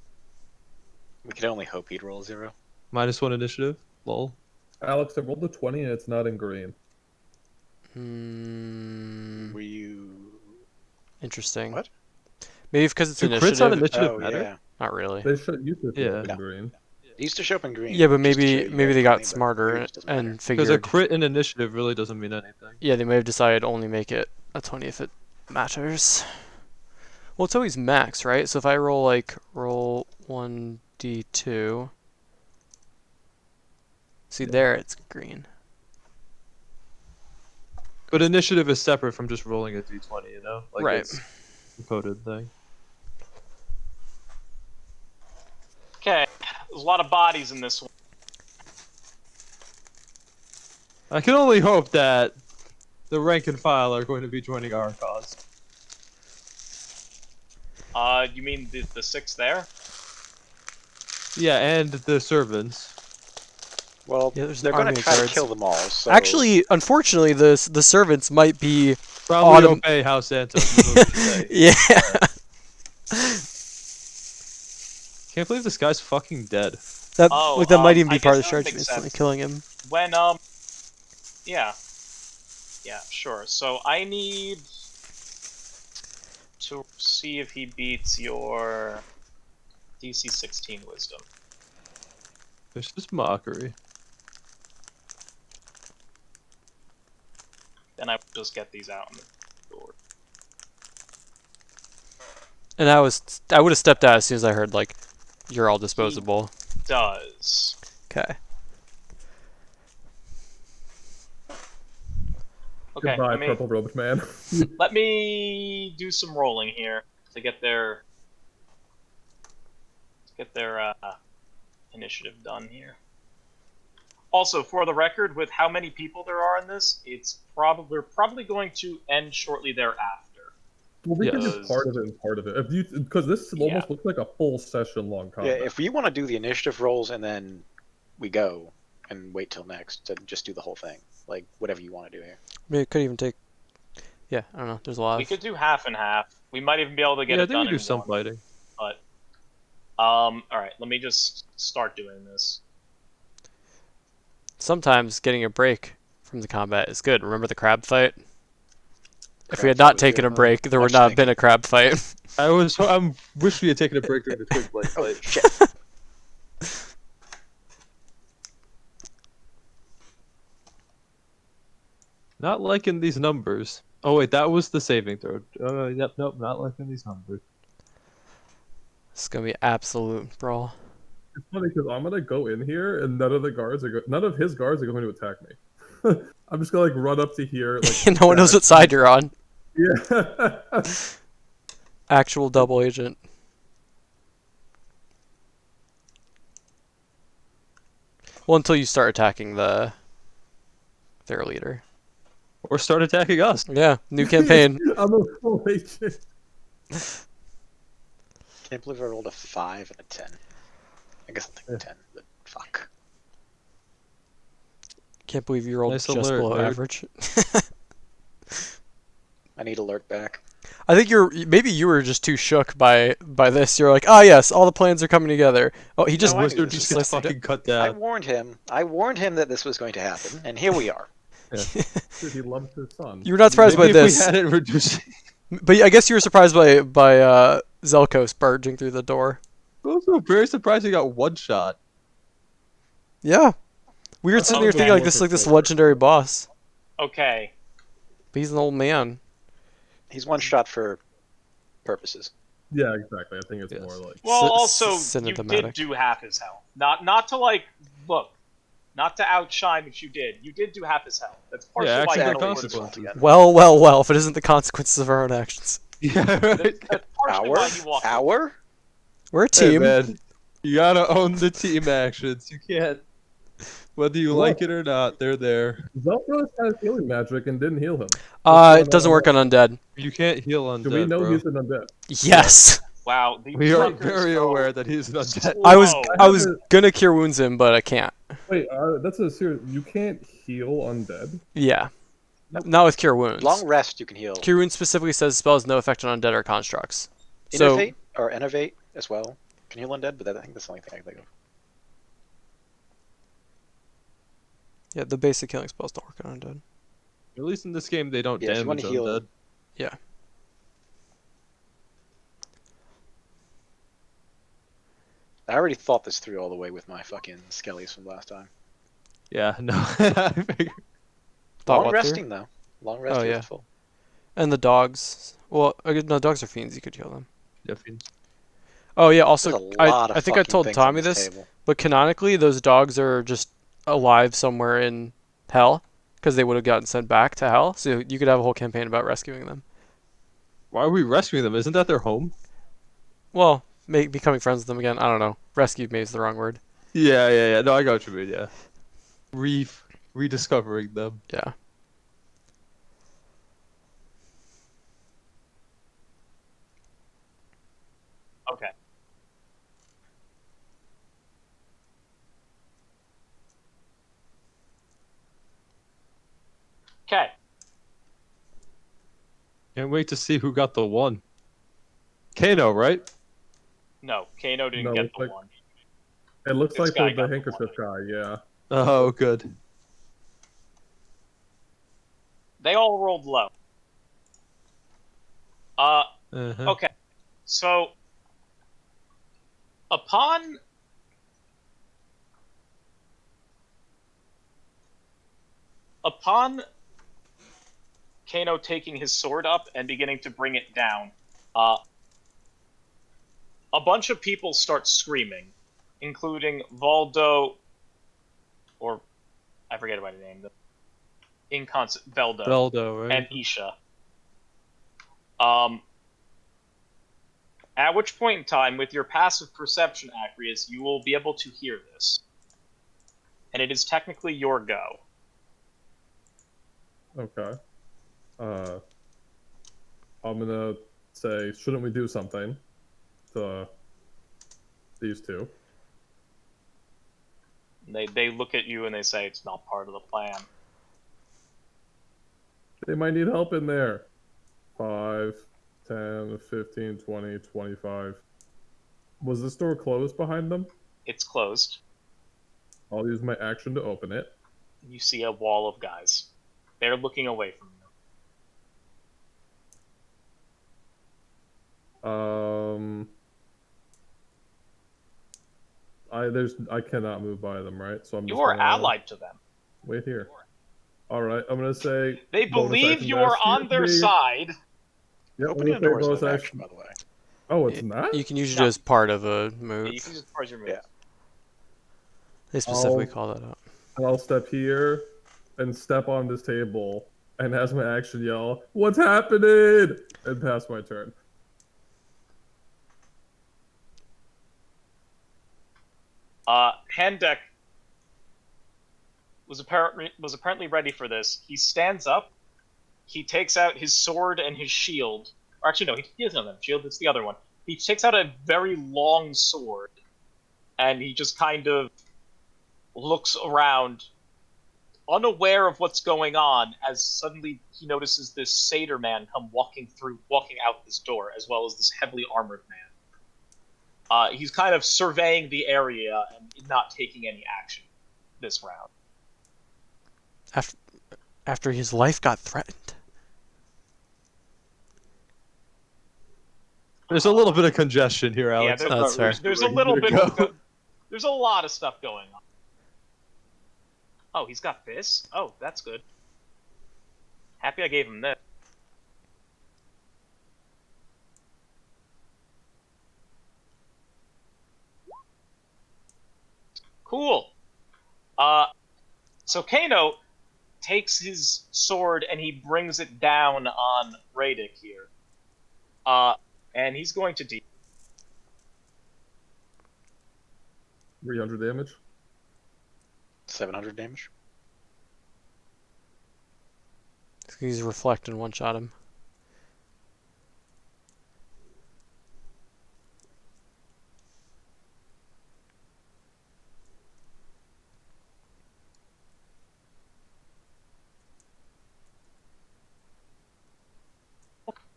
We could only hope he'd roll 0. -1 initiative. Lol. Alex, I rolled a 20 and it's not in green. Hmm. Were you? Interesting. What? Maybe because it's Do initiative. crits on initiative Oh matter? yeah. Not really. They should use it Yeah. in No. green. It used to show up in green. Yeah, but just to show maybe you maybe guys they money, got but smarter really just doesn't matter. and Because a figured. crit in initiative really doesn't mean anything. Yeah, they may have decided only make it a 20 if it matters. Well, it's always max, right? So if I roll 1d2, see there it's green. But initiative is separate from just rolling a d20, you know? Like Right. It's a coded thing. Okay. There's a lot of bodies in this one. I can only hope that the rank and file are going to be joining our cause. You mean the 6 there? Yeah, and the servants. Well, Yeah, there's an they're going army to of try to guards. kill them all. So Actually, ununfortunately, the servants might be. Probably Autumn- obey House Santos. is what we say. Yeah. Can't believe this guy's fucking dead. That Oh, that might even I be part of guess the that would strategy, make instantly sense. killing him. When yeah, sure. So I need to see if he beats your DC 16 Wisdom. It's just mockery. Then I would just get these out on the door. And I would have stepped out as soon as I heard like, you're all disposable. Does. Okay. Okay, Goodbye, purple robed man. let me do some rolling here to get their initiative done here. Also, for the record, with how many people there are in this, we're probably going to end shortly thereafter. Well, we can Yes. do part of it and part of it. Because this almost looks like a full session long yeah, combat. if you want to do the initiative rolls and then we go and wait till next to just do the whole thing, like whatever you want to do here. I mean, it could even take. Yeah, I don't know. There's a lot We of. could do half and half. We might even be able to get Yeah, I it think done we do in some one. fighting. But all right, let me just start doing this. Sometimes getting a break from the combat is good. Remember the crab fight? If we Crab had fight not was taken a good. break, there would Much not have thinking. been a crab fight. I wish we had taken a break during the twig blade Oh fight. shit! Not liking these numbers. Oh wait, that was the saving throw. Yep, nope, not liking these numbers. It's gonna be absolute brawl. It's funny because I'm gonna go in here and none of his guards are going to attack me. I'm just gonna like run up to here, like No one knows what side you're on. yeah. Actual double agent. Well, until you start attacking their leader. Or start attacking us. Yeah, new campaign. I'm a full agent. Can't believe I rolled a 5 and a 10. I guess I'll take 10, but fuck. Can't believe you rolled Nice just alert, below nerd. average. I need alert back. I think maybe you were just too shook by this. You're like, oh yes, all the plans are coming together. Oh, he just No, I knew Wizard this just was gets sliced it fucking cut I down. warned him. I warned him that this was going to happen, and here we are. Dude, he loves his son. You were not surprised Maybe by if this, we hadn't reduced. but I guess you were surprised by Zelkos barging through the door. I was also very surprised he got one shot. Yeah, we were sitting there Okay. thinking like this is like this legendary boss, Okay. but he's an old man. He's one shot for purposes. Yeah, exactly. I think it's Yes. more like Well, S- also, you cinematic. did do half his health. Not to like look, not to outshine what you did. You did do half his health. That's partially Yeah, why actually, you the got awarded consequences. again. Well, if it isn't the consequences of our own actions. Yeah, right. That's partially why you walked. Our? We're a Hey, team. man, you gotta own the team actions. You can't, whether you What? like it or not, they're there. Zelkos has healing magic and didn't heal him. It doesn't work on undead. You can't heal undead, Do we know bro. he's an undead? Yes, Wow, these We are fuckers very go aware that he's an undead. I was slow. I was gonna cure wounds him, but I can't. Wait, that's a serious. You can't heal undead. Yeah, not with cure wounds. Long rest you can heal. Cure wounds specifically says spell has no effect on undead or constructs. So Innovate or innovate as well. Can heal undead, but I think that's the only thing I can think of. yeah, the basic healing spells don't work on undead. At least in this game, they don't Yeah, if you damage wanna heal- undead. Yeah. I already thought this through all the way with my fucking skellies from last time. Yeah, no. I figured. Thought Long what through? resting though. Long rest Oh, is yeah. full. And the dogs. Well, no, dogs are fiends. You could heal them. Yeah, fiends. Oh yeah. There's Also, a lot of I think I fucking told things on Tommy this, table. but canonically, those dogs are just alive somewhere in hell because they would have gotten sent back to hell. So you could have a whole campaign about rescuing them. Why are we rescuing them? Isn't that their home? Well, becoming friends with them again. I don't know. Rescue maybe is the wrong word. Yeah. No, I got what you mean. Yeah. Rediscovering them. Yeah. Okay. Okay. Can't wait to see who got the one. Kano, right? No, Kano didn't No, get it's the like- one. It looks This like guy the got the handkerchief guy. Yeah. Oh, good. They all rolled low. Uh-huh. Okay. So upon Kano taking his sword up and beginning to bring it down, a bunch of people start screaming, including Valdo, or I forget about his name, Veldo, Veldo, right? and Isha. At which point in time, with your passive perception accuracy, you will be able to hear this. And it is technically your go. Okay. I'm gonna say, shouldn't we do something to these two? They look at you and they say it's not part of the plan. They might need help in there. 5, 10, 15, 20, 25. Was this door closed behind them? It's closed. I'll use my action to open it. You see a wall of guys. They're looking away from you. I cannot move by them, right? So I'm You just are gonna allied to them. wait here. All right, I'm gonna say. They bonus believe action you dash. are on their Excuse me. side. Yep, I'm Opening gonna a say door is bonus an action. action, by the way. Oh, it's not. You can usually No. do it as part of a Yeah, move. you can just pause your move. Yeah. They specifically I'll- call that out. I'll step here and step on this table, and as my action, yell, "What's happening?" and pass my turn. Handek was apparently ready for this. He stands up. He takes out his sword and his shield. Or actually, no, he doesn't have a shield. It's the other one. He takes out a very long sword, and he just kind of looks around, unaware of what's going on, as suddenly he notices this satyr man come walking out this door, as well as this heavily armored man. He's kind of surveying the area and not taking any action this round. After his life got threatened. There's a little bit of congestion here, Alex. Yeah, That's fair. there's a little bit of there's a lot of stuff going on. Oh, he's got this? Oh, that's good. Happy I gave him this. Cool. So Kano takes his sword and he brings it down on Radek here. And he's going to deal 300 damage. 700 damage. He's reflect and one-shot him.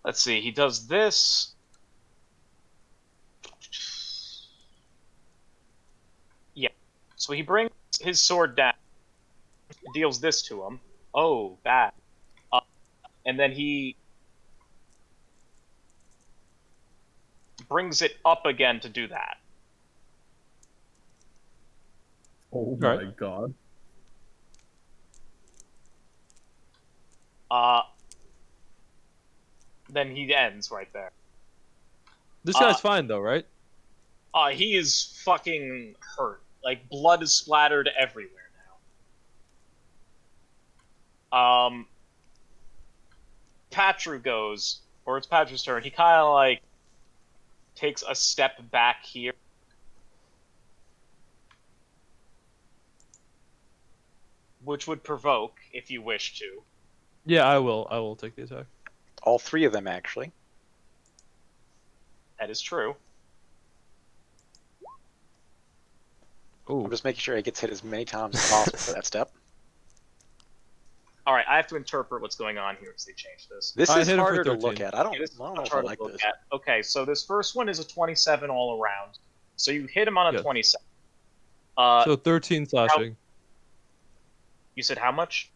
Let's see, he does this. Yeah. So he brings his sword down, deals this to him. Oh, bad. And then he brings it up again to do that. Oh Right. my god. Then he ends right there. This guy's fine though, right? He is fucking hurt. Like, blood is splattered everywhere now. Patru goes, or it's Patru's turn. He kind of, like, takes a step back here. Which would provoke, if you wish to. Yeah, I will. I will take the attack. All three of them, actually. That is true. Ooh. I'm just making sure he gets hit as many times as possible for that step. Alright, I have to interpret what's going on here because they changed this. This I is hit him for harder to 13. look at. I don't Yeah, this is know much if I harder like to look this. at. Okay, so this first one is a 27 all around. So you hit him on a Yes. 27. So 13 slashing. You said how much?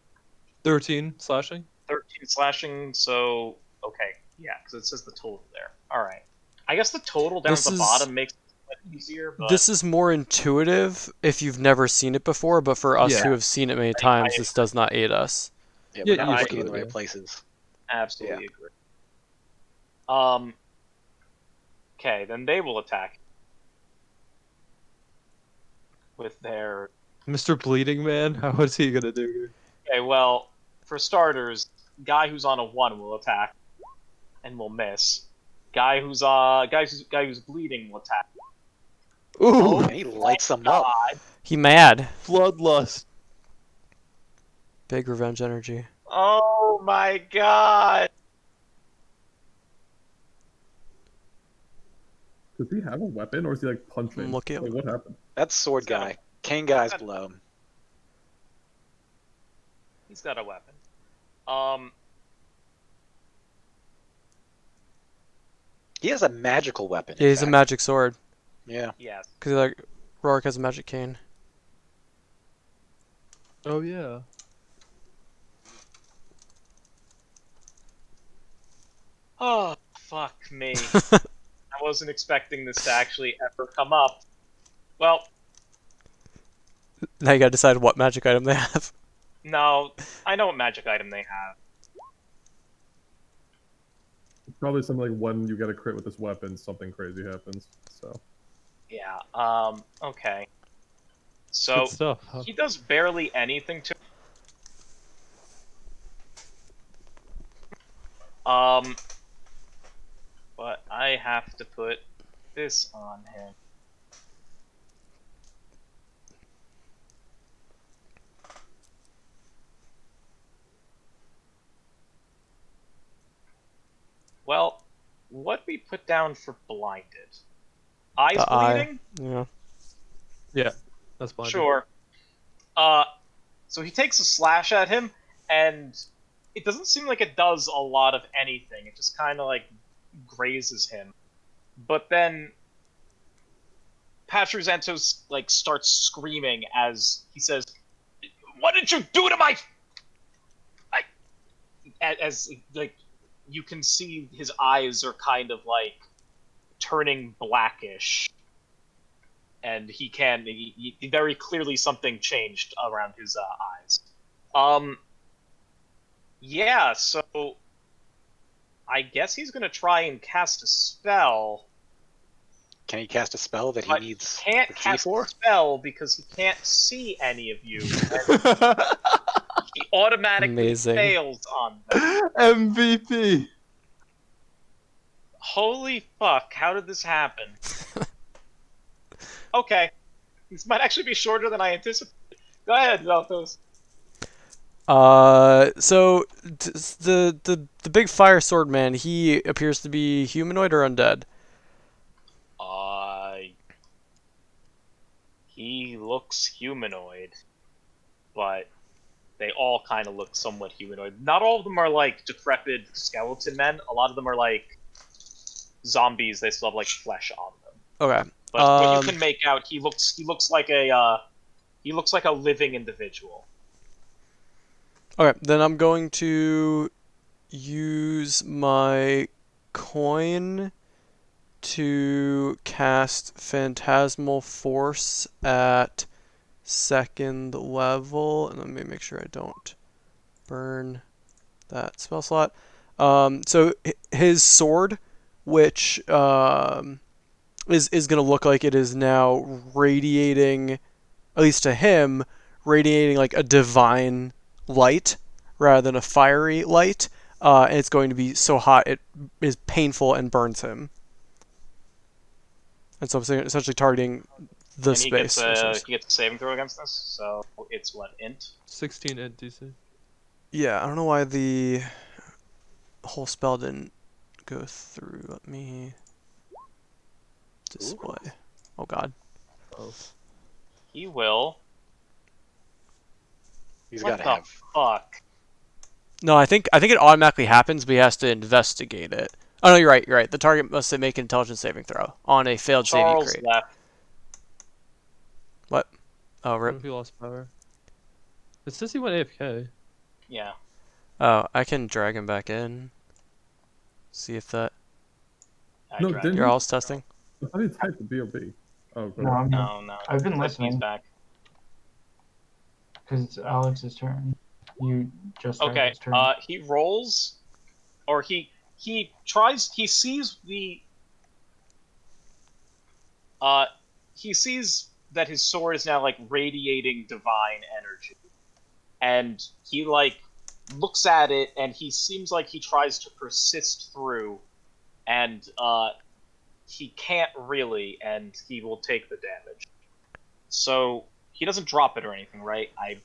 13 slashing. 13 slashing, so okay, yeah, because it says the total there. All right, I guess the total down This at the is- bottom makes it easier. But This is more intuitive if you've never seen it before, but for us Yeah. who have seen it many times, this does not aid us. Yeah, Yeah, we're not I- looking in the right yeah. places. absolutely agree. Okay, then they will attack with their. Mr. Bleeding Man, what's he gonna do here? Okay, well, for starters, guy who's on a 1 will attack and will miss. Guy who's bleeding will attack. Ooh, And he lights them up. God. He mad. bloodlust. Big revenge energy. Oh my god! Does he have a weapon or is he like punching? Look at- Like, what happened? That's sword He's got guy. Cane guy's below him. He's got a weapon. He has a magical weapon. Yeah, in he's a fact. magic sword. Yeah. Yes. Because like Rourke has a magic cane. Oh yeah. Oh, fuck me. I wasn't expecting this to actually ever come up. Well, Now you gotta decide what magic item they have. No, I know what magic item they have. Probably something like when you get a crit with this weapon, something crazy happens. So Yeah. Okay. Good So stuff. he does barely anything to. Um, but I have to put this on him. Well, what we put down for blinded? Eyes The eye. bleeding? Yeah. Yeah, that's blinded. Sure. So he takes a slash at him, and it doesn't seem like it does a lot of anything. It just kind of like grazes him. But then Patruzantos like starts screaming as he says, "What did you do to my?" I, as like you can see, his eyes are kind of like turning blackish, and he very clearly something changed around his eyes. Um, yeah, so I guess he's gonna try and cast a spell, Can he cast a spell that he but needs he can't the key cast for? a spell because he can't see any of you. He automatically Amazing. fails on that. MVP. Holy fuck, how did this happen? Okay. This might actually be shorter than I anticipated. Go ahead, Zelthos. So the big fire sword man, he appears to be humanoid or undead. Uh, he looks humanoid, but they all kind of look somewhat humanoid. Not all of them are like decrepit skeleton men. A lot of them are like zombies. They still have like flesh on them. Okay. But what you can make out, he looks like a living individual. Okay, then I'm going to use my coin to cast Phantasmal Force at 2nd level, and let me make sure I don't burn that spell slot. So his sword, which is going to look like it is now radiating, at least to him, radiating like a divine light rather than a fiery light. And it's going to be so hot it is painful and burns him. And so I'm essentially targeting the And space. he gets a saving throw against this, so it's what, int? 16 int DC. Yeah, I don't know why the whole spell didn't go through. Let me display. Ooh. Oh god. Oh. He will. He's What got to the have. fuck? No, I think it automatically happens, but he has to investigate it. Oh no, you're right. You're right. The target must make an intelligence saving throw on a failed saving Charles crate. left. What? Oh, What rip. if he lost power? It says he went AFK. Yeah. Oh, I can drag him back in. See if that. I No, dragged didn't him. You're all testing. how do you type the BOB? Oh, go No, ahead. No. I've been He's listening back. because it's Alex's turn. You just started Okay. his turn. He rolls, or he tries. He sees the. He sees that his sword is now like radiating divine energy, and he like looks at it, and he seems like he tries to persist through, and he can't really, and he will take the damage. So he doesn't drop it or anything, right? I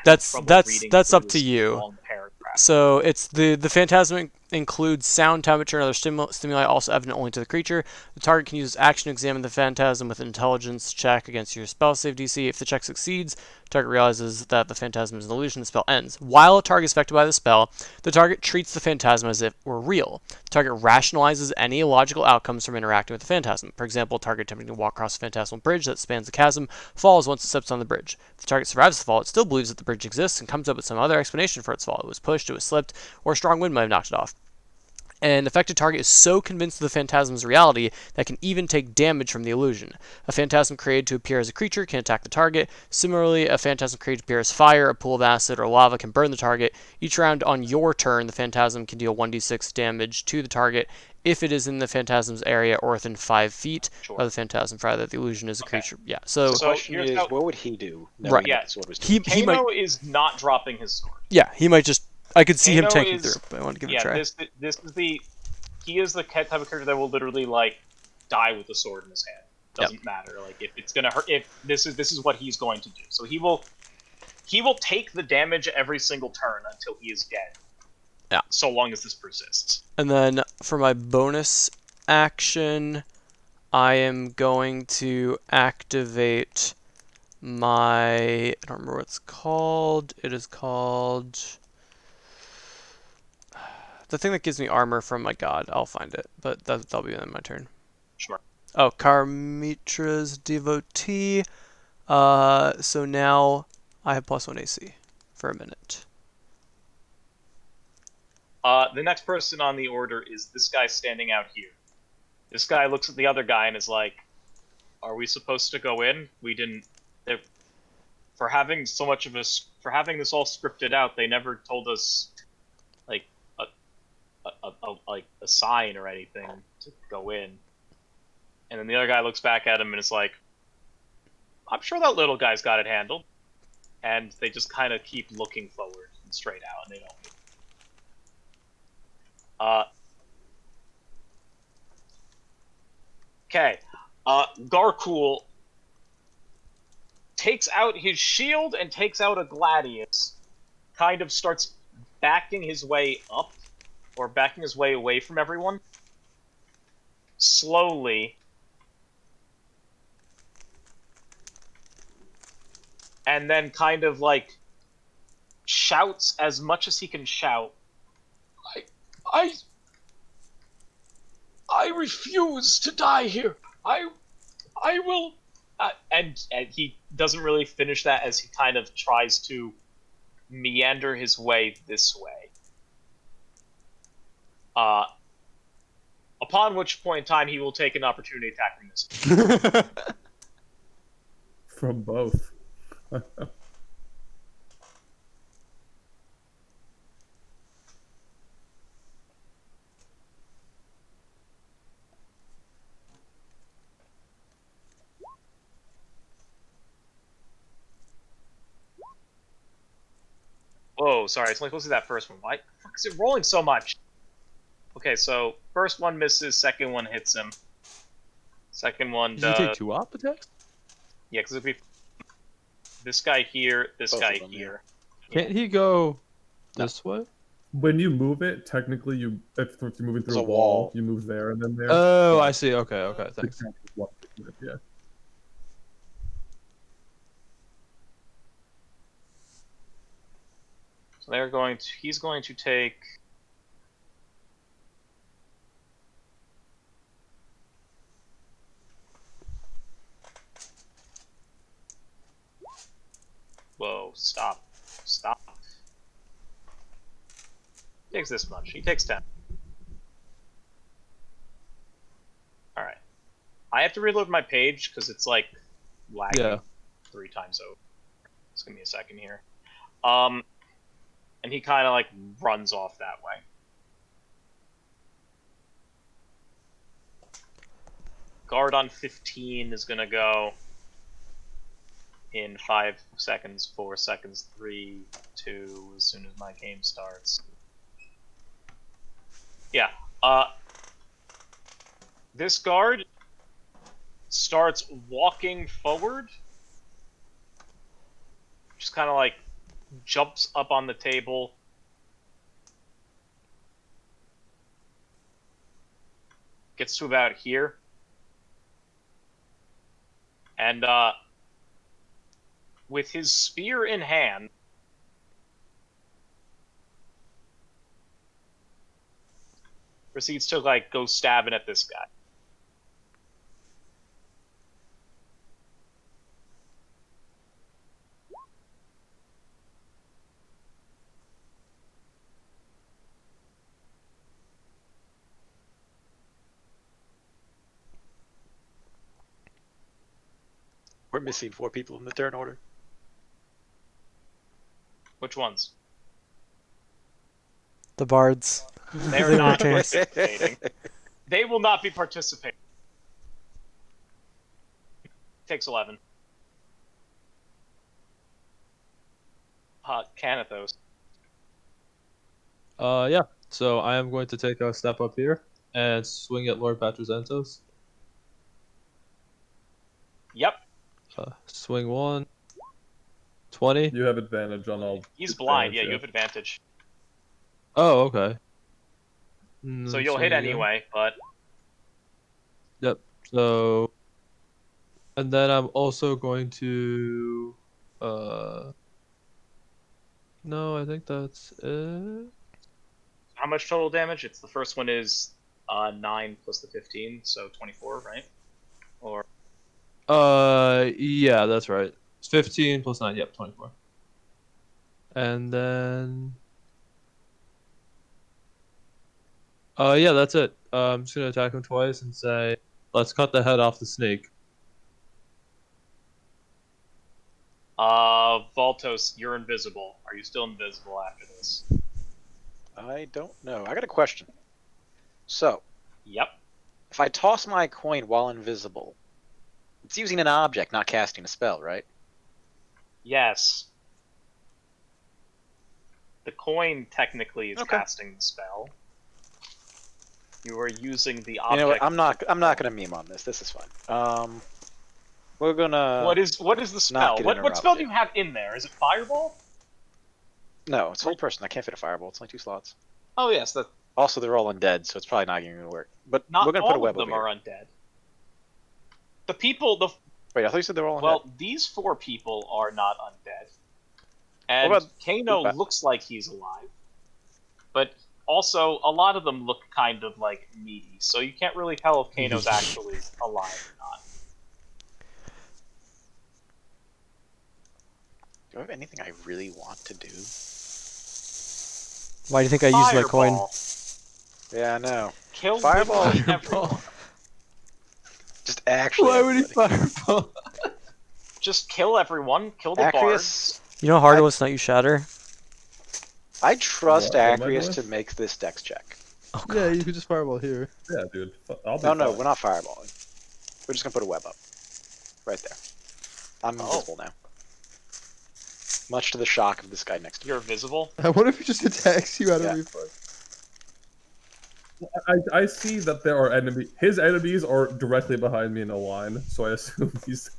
That's trouble reading that's through up to this you. long paragraph. So it's the phantasm includes sound, temperature, and other stimuli also evident only to the creature. The target can use action to examine the phantasm with an intelligence check against your spell save DC. If the check succeeds, the target realizes that the phantasm is an illusion. The spell ends. While a target is affected by the spell, the target treats the phantasm as if it were real. The target rationalizes any illogical outcomes from interacting with the phantasm. For example, a target attempting to walk across a phantasmal bridge that spans the chasm falls once it steps on the bridge. If the target survives the fall, it still believes that the bridge exists and comes up with some other explanation for its fall. It was pushed, it was slipped, or a strong wind might have knocked it off. An affected target is so convinced of the phantasm's reality that can even take damage from the illusion. A phantasm created to appear as a creature can attack the target. Similarly, a phantasm created to appear as fire, a pool of acid, or lava can burn the target. Each round on your turn, the phantasm can deal 1d6 damage to the target if it is in the phantasm's area or within 5 feet Sure. of the phantasm, provided that the illusion is a Okay. creature. Yeah, So the so question here's is, how- what would he do? Right. Knowing Yeah. that the sword was doing he might, Kano is not dropping his sword. yeah, he might just, I could see him Kano tanking is- through, but I want to give it a Yeah, try. this is the he is the type of character that will literally like die with a sword in his hand. Doesn't matter. Like if it's gonna hurt, if this is what he's going to do. So he will take the damage every single turn until he is dead. Yeah. So long as this persists. And then for my bonus action, I am going to activate my, I don't remember what it's called. It is called the thing that gives me armor from my god. I'll find it, but that'll be in my turn. Sure. Oh, Karmitra's Devotee. So now I have +1 AC for a minute. The next person on the order is this guy standing out here. This guy looks at the other guy and is like, "Are we supposed to go in? We didn't. For having so much of for having this all scripted out, they never told us like a sign or anything to go in." And then the other guy looks back at him and is like, "I'm sure that little guy's got it handled." And they just kind of keep looking forward and straight out, and they don't move. Okay. Garcool takes out his shield and takes out a gladius. Kind of starts backing his way up, or backing his way away from everyone. Slowly. And then kind of like shouts as much as he can shout. I refuse to die here. I will. And he doesn't really finish that as he kind of tries to meander his way this way. Upon which point in time he will take an opportunity attack from this. From both. Whoa, sorry, it's only supposed to be that first one. Why the fuck is it rolling so much? Okay, so first one misses, second one hits him. Second one Does he take 2 op attacks? Yeah, because it'd be this guy here, this Both guy of them, here. Can't he go this way? When you move it, technically, if you're moving through There's a a wall, wall. you move there and then there. Oh, Yeah. I see. Okay, thanks. Yeah. So he's going to take. Whoa, stop. He takes this much. He takes 10. Alright. I have to reload my page because it's like lagging Yeah. 3 times over. Just give me a second here. And he kind of like runs off that way. Guard on 15 is gonna go in 5 seconds, 4 seconds, 3, 2, as soon as my game starts. Yeah, this guard starts walking forward. Just kind of like jumps up on the table. Gets to about here. And, with his spear in hand, proceeds to, like, go stabbing at this guy. We're missing 4 people in the turn order. Which ones? The bards. They're They not were changed. participating. They will not be participating. Takes 11. Canathos. Yeah. So I am going to take a step up here and swing at Lord Patrazentos. Yep. Swing 1. 20. You have advantage on all. He's blind. damage, Yeah, you have advantage. Oh, okay. So you'll hit Swing again. anyway, but Yep. So, and then I'm also going to. No, I think that's it. how much total damage? It's the first one is 9 plus the 15, so 24, right? Or Yeah, that's right. It's 15 plus 9. Yep, 24. And then. Yeah, that's it. I'm just gonna attack him twice and say, "Let's cut the head off the snake." Voltos, you're invisible. Are you still invisible after this? I don't know. I got a question. So, Yep. if I toss my coin while invisible, it's using an object, not casting a spell, right? Yes. The coin technically is Okay. casting the spell. You are using the You object. know what? I'm not gonna meme on this. This is fine. We're gonna. What is the spell? get What spell do interrupted. you have in there? Is it Fireball? No, it's hold person. I can't fit a fireball. It's only 2 slots. Oh yes, that Also, they're all undead, so it's probably not even gonna work. But not we're gonna all put a web of them over are here. undead. The people, Wait, I thought you said they're all undead. well, these 4 people are not undead, and What about- Kano what- looks like he's alive, but also a lot of them look kind of like meaty, so you can't really tell if Kano's actually alive or not. Do I have anything I really want to do? Why do you think I used my coin? Fireball. Yeah, I know. Kill Fireball. literally everyone. Just actually. Why would he everybody. fireball? Just kill everyone. Kill the bards. Acreus. You know how hard it was to not use Shatter? I trust What am I Acreus doing? to make this dex check. Oh god. Yeah, you could just fireball here. Yeah, dude. I'll be No, no, fine. we're not fireballing. We're just gonna put a web up. Right there. I'm invisible now. Much to the shock of this guy next to me. You're visible. I wonder if he just attacks you out Yeah. of reflex. I see that there are enemies. His enemies are directly behind me in a line, so I assume he's.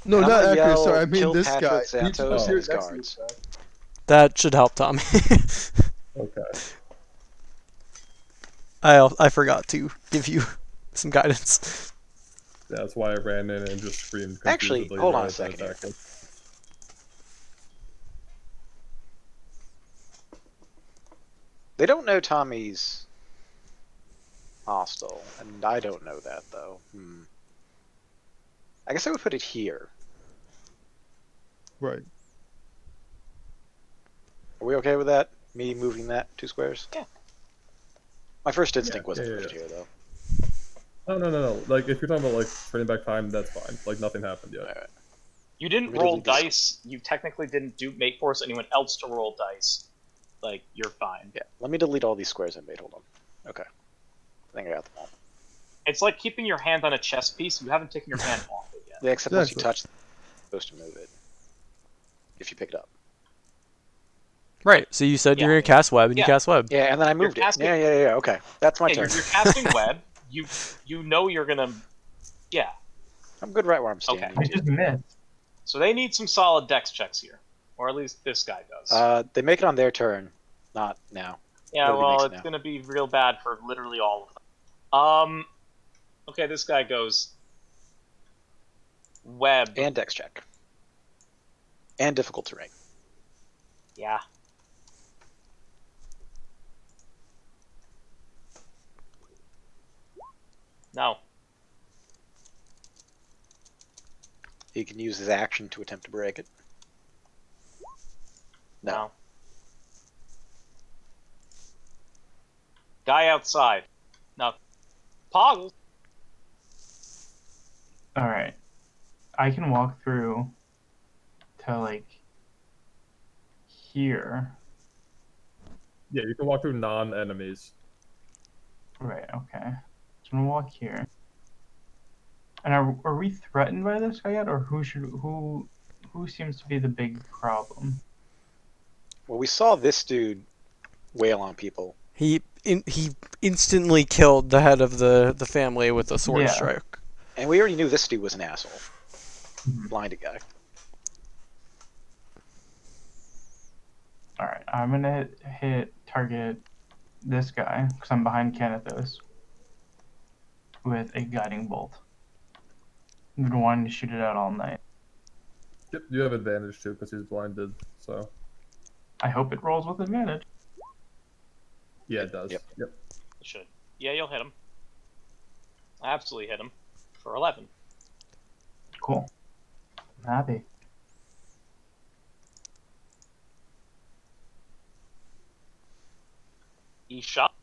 No, I'm not gonna Acris. yell, Sorry, I mean "Kill this guy. Patrick He Santos just was and here his next to guards." you, Zach. That should help, Tommy. Okay. I forgot to give you some guidance. Yeah, that's why I ran in and just screamed. Actually, confusedly hold on a right second here. attack him. They don't know Tommy's hostile, and I don't know that though. I guess I would put it here. Right. Are we okay with that? Me moving that 2 squares? Yeah. My first instinct Yeah, wasn't yeah, to put it yeah. here though. Oh no. Like if you're talking about like turning back time, that's fine. Like nothing happened yet. Alright. You didn't Let me roll delete this. dice. You technically didn't force anyone else to roll dice. Like, you're fine. Yeah. Let me delete all these squares I made. Hold on. Okay. I think I got them all. It's like keeping your hand on a chess piece. You haven't taken your hand off it yet. Yeah, except once you Exactly. touch, you're supposed to move it. If you pick it up. Right. So you said you're Yeah. gonna cast web, and you Yeah. cast web. Yeah, and then I moved it. casting- Yeah. Okay, that's my Yeah, turn. you're casting web. You know you're gonna. Yeah. I'm good right where I'm Okay. standing. I just missed. So they need some solid dex checks here, or at least this guy does. They make it on their turn, not now. yeah. nobody Well, makes it it's now. gonna be real bad for literally all of them. Okay, this guy goes. Web. And dex check. And difficult terrain. Yeah. No. He can use his action to attempt to break it. No. Guy outside. No. Poggle. All right. I can walk through to like here. Yeah, you can walk through non-enemies. Right. Okay. So I'm gonna walk here. And are we threatened by this guy yet, or who seems to be the big problem? Well, we saw this dude wail on people. He instantly killed the head of the family with a sword Yeah. strike. And we already knew this dude was an asshole. Mhm. Blinded guy. All right. I'm gonna hit target this guy because I'm behind Canathos with a guiding bolt. I've been wanting to shoot it out all night. Yep, you have advantage too because he's blinded. So I hope it rolls with advantage. yeah, it does. Yep. Yep. It should. Yeah, you'll hit him. Absolutely hit him for 11. Cool. I'm happy. He shot.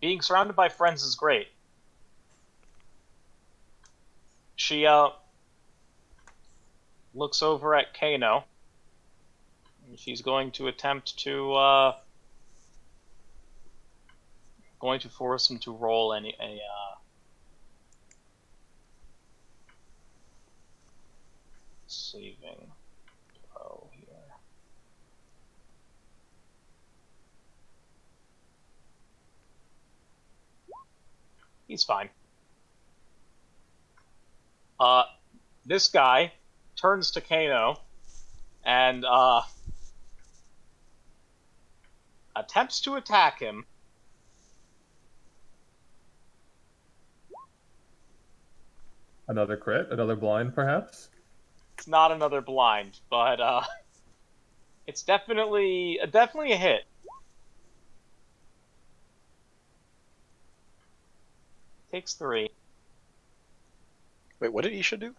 Being surrounded by friends is great. She looks over at Kano. She's going to attempt to going to force him to roll a saving throw here. He's fine. This guy turns to Kano and attempts to attack him. Another crit, another blind, perhaps. It's not another blind, but it's definitely a hit. Takes 3. Wait, what did Isha do?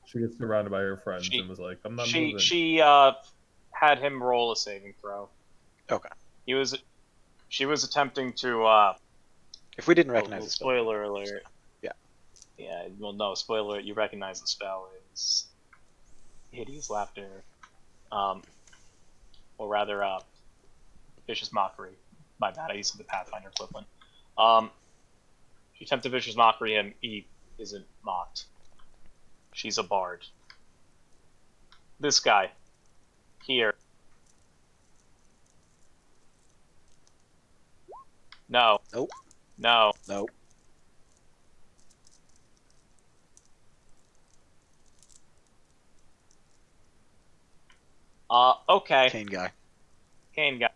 She gets surrounded by her friends She- and was like, "I'm not She moving." she had him roll a saving throw. Okay. She was attempting to If we didn't recognize the spell. spoiler alert. Yeah. Yeah, well no, spoiler, you recognize the spell is hideous laughter. Or rather vicious mockery. My bad, I used the Pathfinder equivalent. She attempted vicious mockery him, he isn't mocked. She's a bard. This guy. Here. No. Nope. No. Nope. Okay. Kane guy. Kane guy.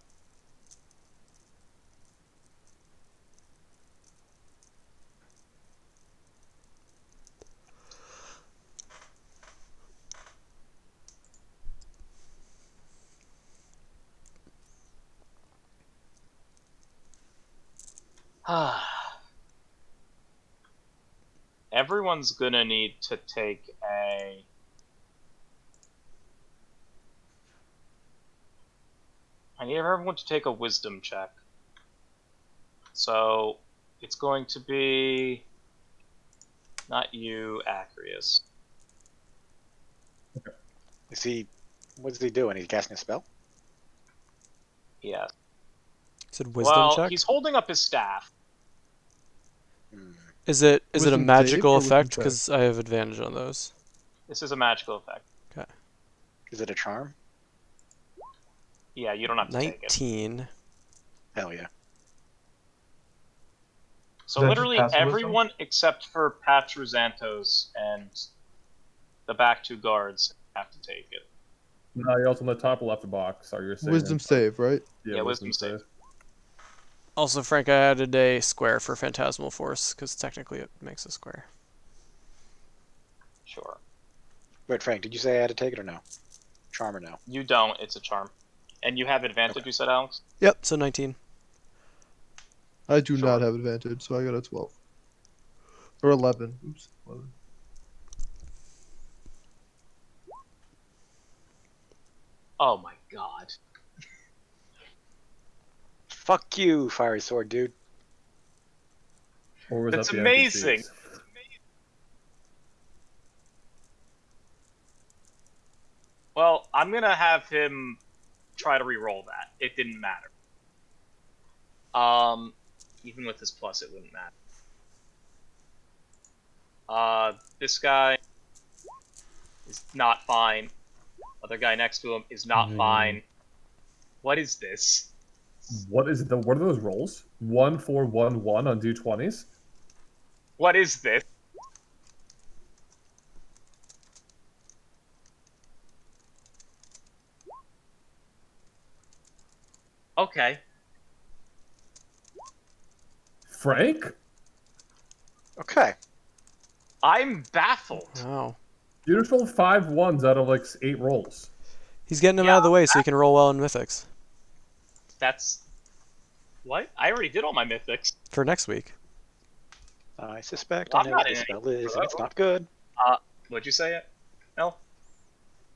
Everyone's gonna need to take a... I need everyone to take a wisdom check. So, it's going to be... Not you, Acrius. Is he? What's he doing? He's casting a spell? Yeah. Said wisdom Well, check. he's holding up his staff. Hmm. Is it a Wisdom save magical or wisdom effect? check? Because I have advantage on those. This is a magical effect. Is it a charm? Yeah, you don't have to take it. 19. Hell yeah. So Is that just literally passive wisdom? everyone except for Patruzantos and the back 2 guards have to take it. No, you also in the top left box are your saving Wisdom throws. save, right? Yeah, wisdom save. Also, Frank, I added a square for Phantasmal Force, because technically it makes a square. Sure. Wait, Frank, did you say I had to take it or no? Charm or no? You don't, it's a charm. And you have advantage, Okay. you said, Alex? Yep, so 19. I do Sure. not have advantage, so I got a 12. Or 11. Oops. 11. Oh my god. Fuck you, fiery sword dude. Or was That's that the amazing. NPCs? Well, I'm gonna have him try to re-roll that. It didn't matter. Even with this plus, it wouldn't matter. This guy is not fine. Other guy next to him is not fine. What is this? What are those rolls? 1, 4, 1, 1 on d20s? What is this? Okay. Frank? Okay. I'm baffled. Wow. You just rolled 5 1s out of like 8 rolls. He's getting them Yeah, out of the way so he can roll well in Mythics That's... What? I already did all my mythics. for next week. I suspect Well, I I'm know what not this in spell any is, and it's row. not good. What'd you say? No?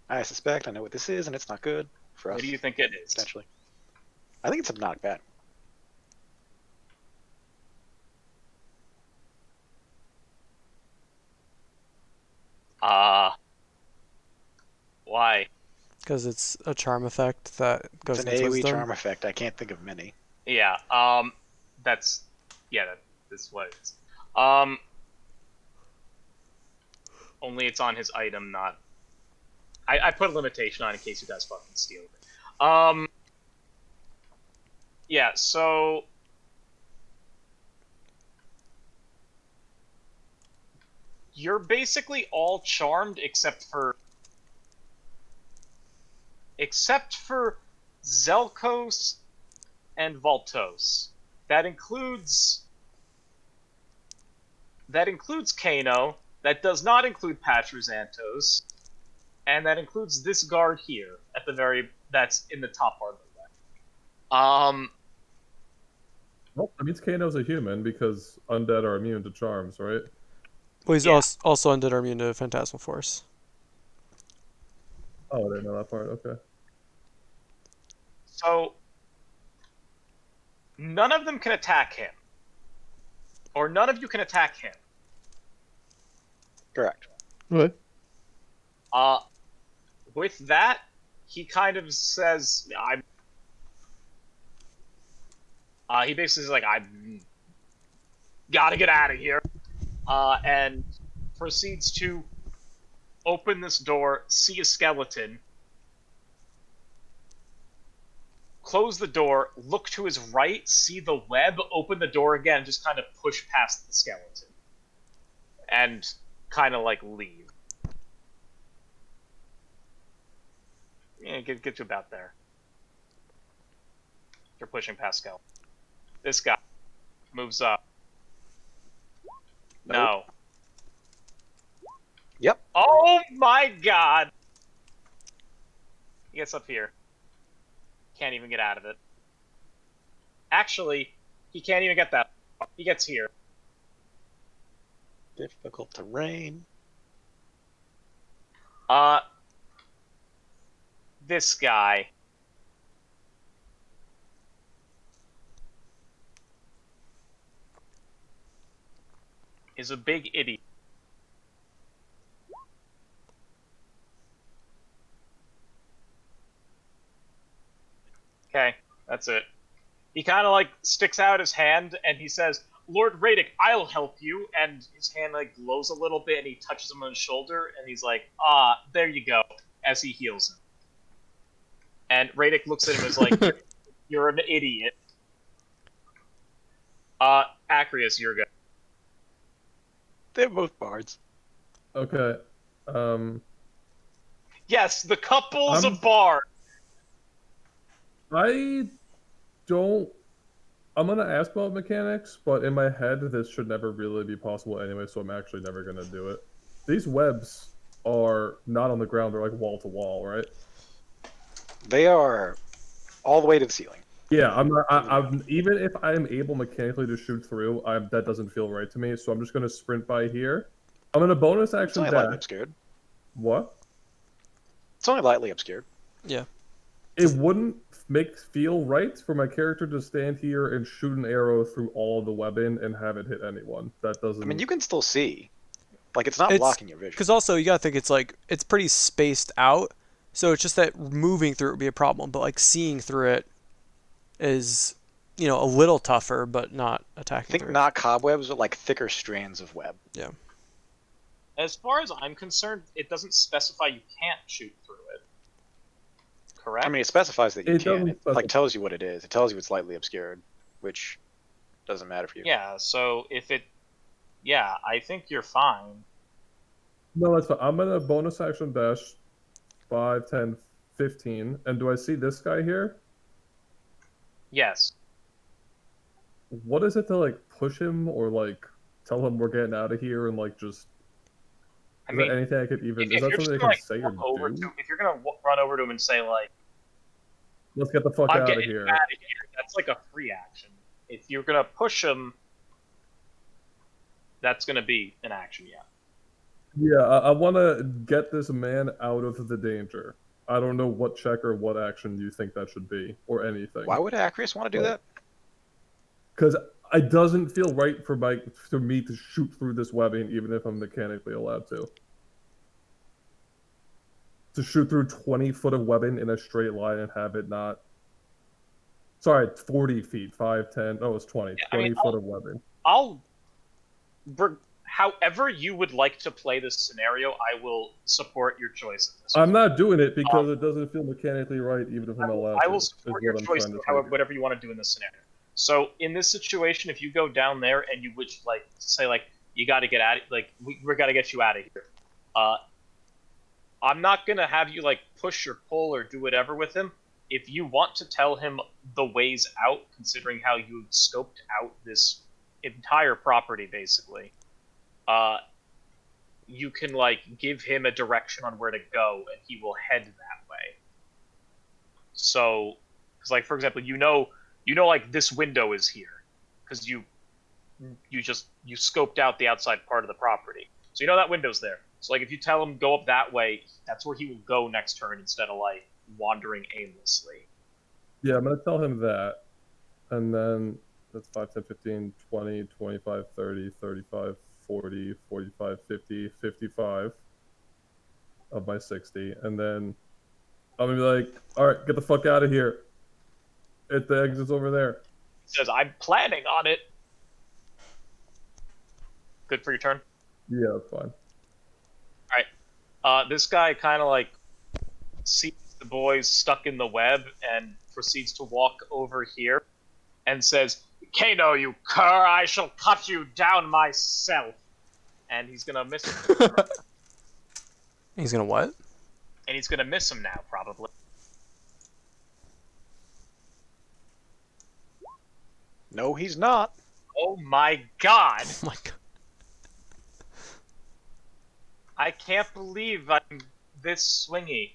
I suspect I know what this is, and it's not good for us. What do you think it is? Potentially. I think it's a knockback. Why? Because it's a charm effect that goes It's an against AoE wisdom. charm effect. I can't think of many. Yeah, that's... Yeah, that's what it is. Only it's on his item, not... I put a limitation on in case you guys fucking steal it. Yeah, so... You're basically all charmed except for Zelkos and Voltos. That includes Kano. That does not include Patruzantos, and that includes this guard here at the that's in the top part of the way. Well, that means Kano's a human because undead are immune to charms, right? Well, he's Yeah. also undead or immune to Phantasmal Force. Oh, I didn't know that part. Okay. So none of them can attack him, or none of you can attack him. Correct. Okay. With that, he kind of says, he basically says, like, I'm gotta get out of here, and proceeds to open this door, see a skeleton, close the door, look to his right, see the web, open the door again, and just kind of push past the skeleton. And kind of, like, leave. Yeah, get to about there. You're pushing past skeleton. This guy moves up. No. Yep. Oh my god! He gets up here. Can't even get out of it. Actually, he can't even get that. He gets here. Difficult terrain. This guy. Is a big idiot. Okay, that's it. He kind of like sticks out his hand and he says, Lord Radic, I'll help you. And his hand like glows a little bit and he touches him on his shoulder and he's like, there you go, as he heals him. And Radic looks at him as like, you're an idiot. Acrius, you're good. They're both bards. Okay. Yes, the couple's I'm- a bard. I'm gonna ask about mechanics, but in my head, this should never really be possible anyway, so I'm actually never gonna do it. These webs are not on the ground; they're like wall to wall, right? They are all the way to the ceiling. Yeah, I'm not. I'm even if I'm able mechanically to shoot through, that doesn't feel right to me. So I'm just gonna sprint by here. I'm gonna bonus It's action only lightly dash. obscured. What? It's only lightly obscured. It wouldn't feel right for my character to stand here and shoot an arrow through all of the webbing and have it hit anyone. That doesn't. I mean, you can still see. Like, it's not It's- blocking your vision. Because also, you gotta think it's pretty spaced out. So it's just that moving through it would be a problem, but like seeing through it is, a little tougher, but not I attacking think through it. not cobwebs, but like thicker strands of web. Yeah. As far as I'm concerned, it doesn't specify you can't shoot through it. Correct? I mean, it specifies that you It can. doesn't It specify. like tells you what it is. It tells you it's lightly obscured, which doesn't matter for you. Yeah, so if it... Yeah, I think you're fine. No, that's fine. I'm gonna bonus action dash 5, 10, 15. And do I see this guy here? Yes. What is it to like push him or like tell him we're getting out of here and like just? I Is mean, there anything I could even? if Is that you're just something I gonna, can say or walk over do? to... If you're gonna run over to him and say, like, Let's get the fuck I'm out of getting here. out of here, that's like a free action. If you're gonna push him, that's gonna be an action, yeah. Yeah, I want to get this man out of the danger. I don't know what check or what action you think that should be, or anything. Why would Acrius want to do that? Because it doesn't feel right for me to shoot through this webbing, even if I'm mechanically allowed to. To shoot through 20 foot of webbing in a straight line and have it not. Sorry, 40 feet, 5, 10. Oh, it's 20. Yeah, 20 foot of webbing. However you would like to play this scenario, I will support your choice in this. I'm not doing it because it doesn't feel mechanically right, even if I'm allowed to. I will support your choice, whatever you want to do in this scenario. So in this situation, if you go down there and you would like say like you got to get out, like we got to get you out of here. I'm not gonna have you like push or pull or do whatever with him. If you want to tell him the ways out, considering how you scoped out this entire property, basically, you can like give him a direction on where to go, and he will head that way. So, because like for example, you know, like this window is here, because you scoped out the outside part of the property, so you know that window's there. So like if you tell him go up that way, that's where he will go next turn instead of like wandering aimlessly. Yeah, I'm going to tell him that. And then that's 5, 10, 15, 20, 25, 30, 35, 40, 45, 50, 55 of my 60. And then I'm going to be like, all right, get the fuck out of here. The exit's over there. He says, I'm planning on it. Good for your turn? Yeah, that's fine. This guy kind of like sees the boys stuck in the web and proceeds to walk over here and says, Kano, you cur, I shall cut you down myself. And he's gonna miss him. He's gonna what? And he's gonna miss him now, probably. No, he's not. Oh my god! Oh my god. I can't believe I'm this swingy.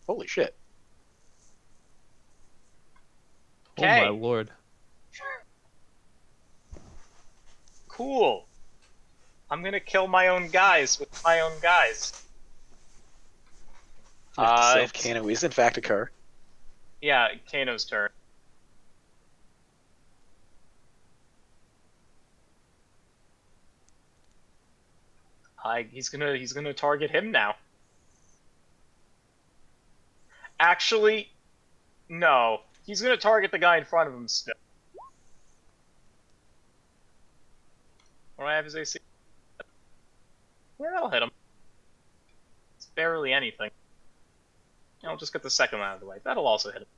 Holy shit. Oh Okay. my lord. Cool. I'm gonna kill my own guys with my own guys. Self-Kano is in fact occur. Yeah, Kano's turn. He's gonna target him now. Actually, no. He's gonna target the guy in front of him still. What do I have his AC? Yeah, that'll hit him. It's barely anything. I'll just get the second one out of the way. That'll also hit him.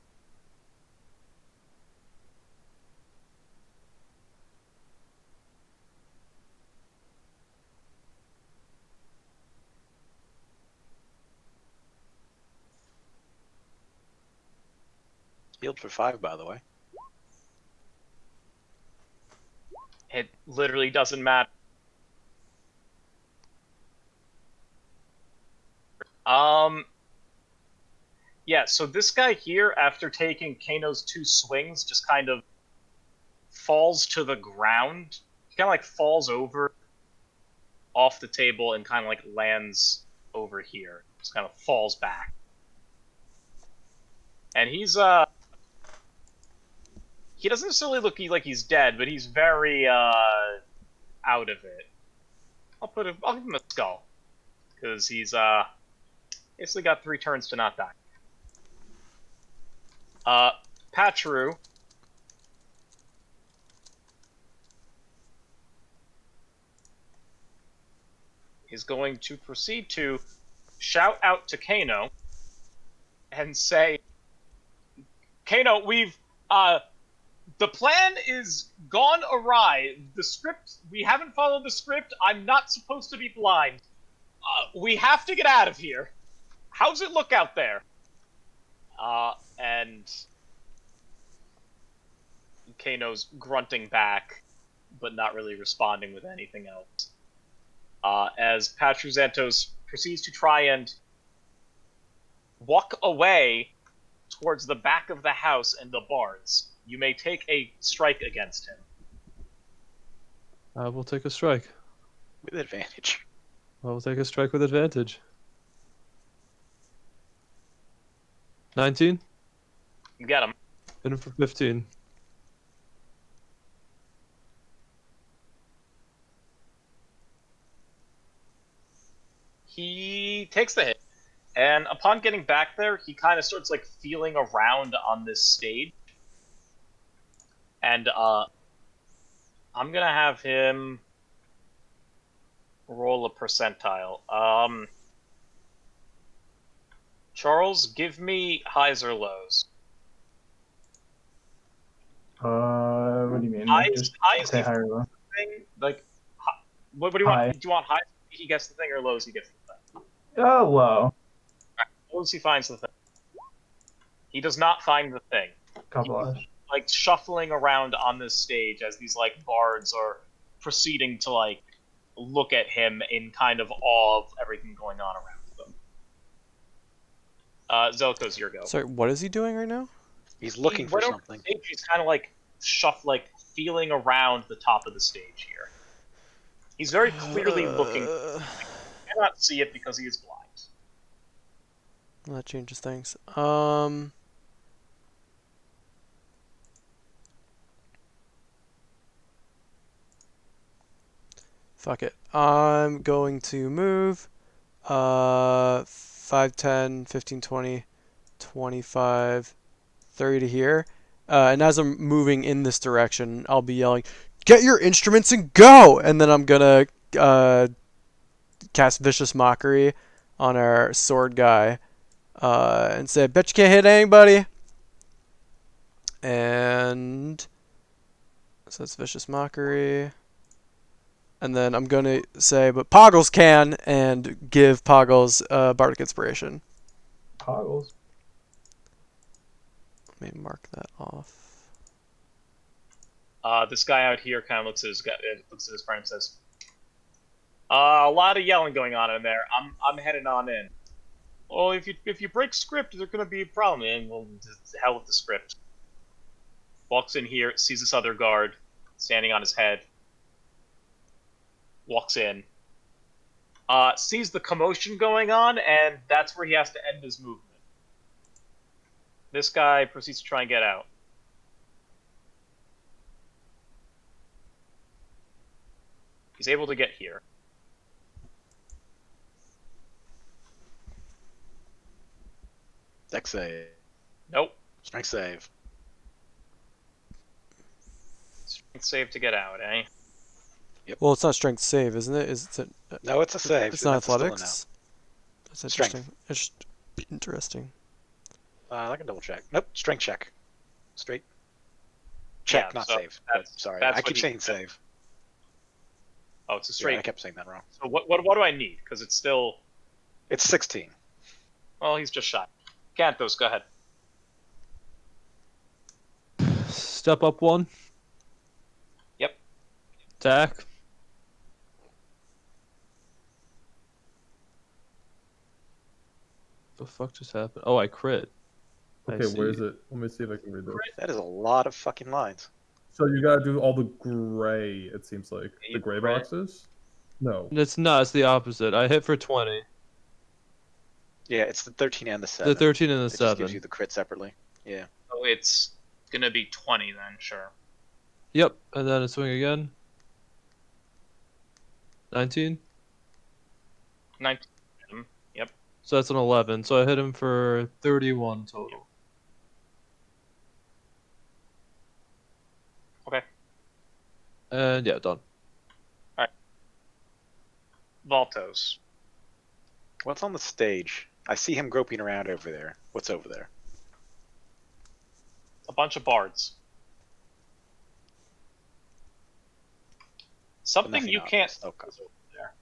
Healed for 5, by the way. It literally doesn't matter. Yeah, so this guy here, after taking Kano's 2 swings, just kind of falls to the ground. He kind of like falls over off the table and kind of like lands over here. Just kind of falls back. and he doesn't necessarily look like he's dead, but he's very out of it. I'll give him a skull because he's basically got 3 turns to not die. Patru is going to proceed to shout out to Kano and say, Kano, the plan is gone awry. The script, we haven't followed the script. I'm not supposed to be blind. We have to get out of here. How's it look out there? And Kano's grunting back, but not really responding with anything else. As Patruzantos proceeds to try and walk away towards the back of the house and the barns. You may take a strike against him. I will take a strike. With advantage. I will take a strike with advantage. 19? You get him. Hit him for 15. He takes the hit, and upon getting back there, he kind of starts like feeling around on this stage. And I'm gonna have him roll a percentile. Charles, give me highs or lows. What do you mean? Highs Say he high or low. thing? Like, what do you want? High. Do you want highs? He gets the thing, or lows? He gets the thing. Oh, low. Lows, he finds the thing. He does not find the thing. Couple of. Like shuffling around on this stage as these like bards are proceeding to like look at him in kind of awe of everything going on around them. Zelko's your go. Sorry, what is he doing right now? He's looking for right over something. the stage, he's kind of like feeling around the top of the stage here. He's very clearly looking. You cannot see it because he is blind. Well, that changes things. Fuck it. I'm going to move 5, 10, 15, 20, 25, 30 to here. And as I'm moving in this direction, I'll be yelling, "Get your instruments and go!" And then I'm going to cast Vicious Mockery on our sword guy and say, "Bet you can't hit anybody." And so that's Vicious Mockery. And then I'm going to say, "But Poggles can," and give Poggles Bardic Inspiration. Toggles. Let me mark that off. This guy out here kind of looks at his friend and says, "A lot of yelling going on in there. I'm heading on in." "Well, if you break script, there's gonna be a problem." And well, to hell with the script. Walks in here, sees this other guard standing on his head. Walks in. Sees the commotion going on, and that's where he has to end his movement. This guy proceeds to try and get out. He's able to get here. Dex save. Nope. Strength save. Strength save to get out, eh? Well, it's not strength save, isn't it? Is it? No, it's a save. It's so not that's still a no. athletics. That's Strength. interesting. It's interesting. I can double check. Nope, strength check. Straight. Check, Yeah, not so save. Sorry, that's I what keep he saying said. save. Oh, it's a Yeah, straight. I kept saying that wrong. So what do I need? Because it's still. It's 16. Well, he's just shot. Cantos, go ahead. Step up 1. Yep. Attack. The fuck just happened? Oh, I crit. I Okay, where see. is it? Let me see if I can read this. That is a lot of fucking lines. So you gotta do all the gray, it seems like. The gray Gray. boxes? No. It's not. It's the opposite. I hit for 20. Yeah, it's the 13 and the 7. The 13 and the It just 7. gives you the crit separately. Yeah. So it's gonna be 20 then, sure. Yep, and then a swing again. 19. 19. Yep. So that's an 11. So I hit him for 31 total. Okay. And yeah, done. Valtos. What's on the stage? I see him groping around over there. What's over there? A bunch of bards. But Something nothing you can't. obvious. Okay. is over there.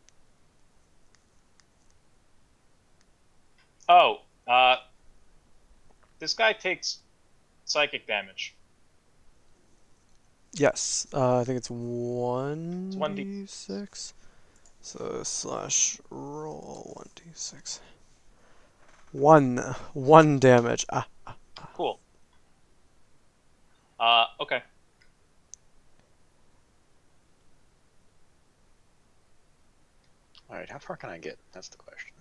Oh, this guy takes psychic damage. Yes. I think it's It's 1d. 1d6. So slash roll 1d6. One damage. Ah. Cool. Okay. All right. How far can I get? That's the question.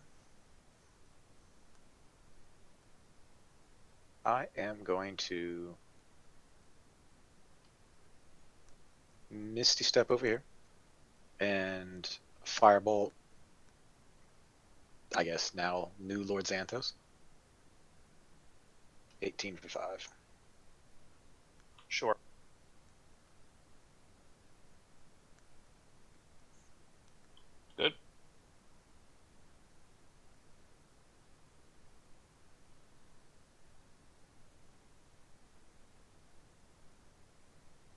I am going to Misty Step over here and Firebolt. I guess now new Lord Xanthos. 18 for 5. Sure. Good.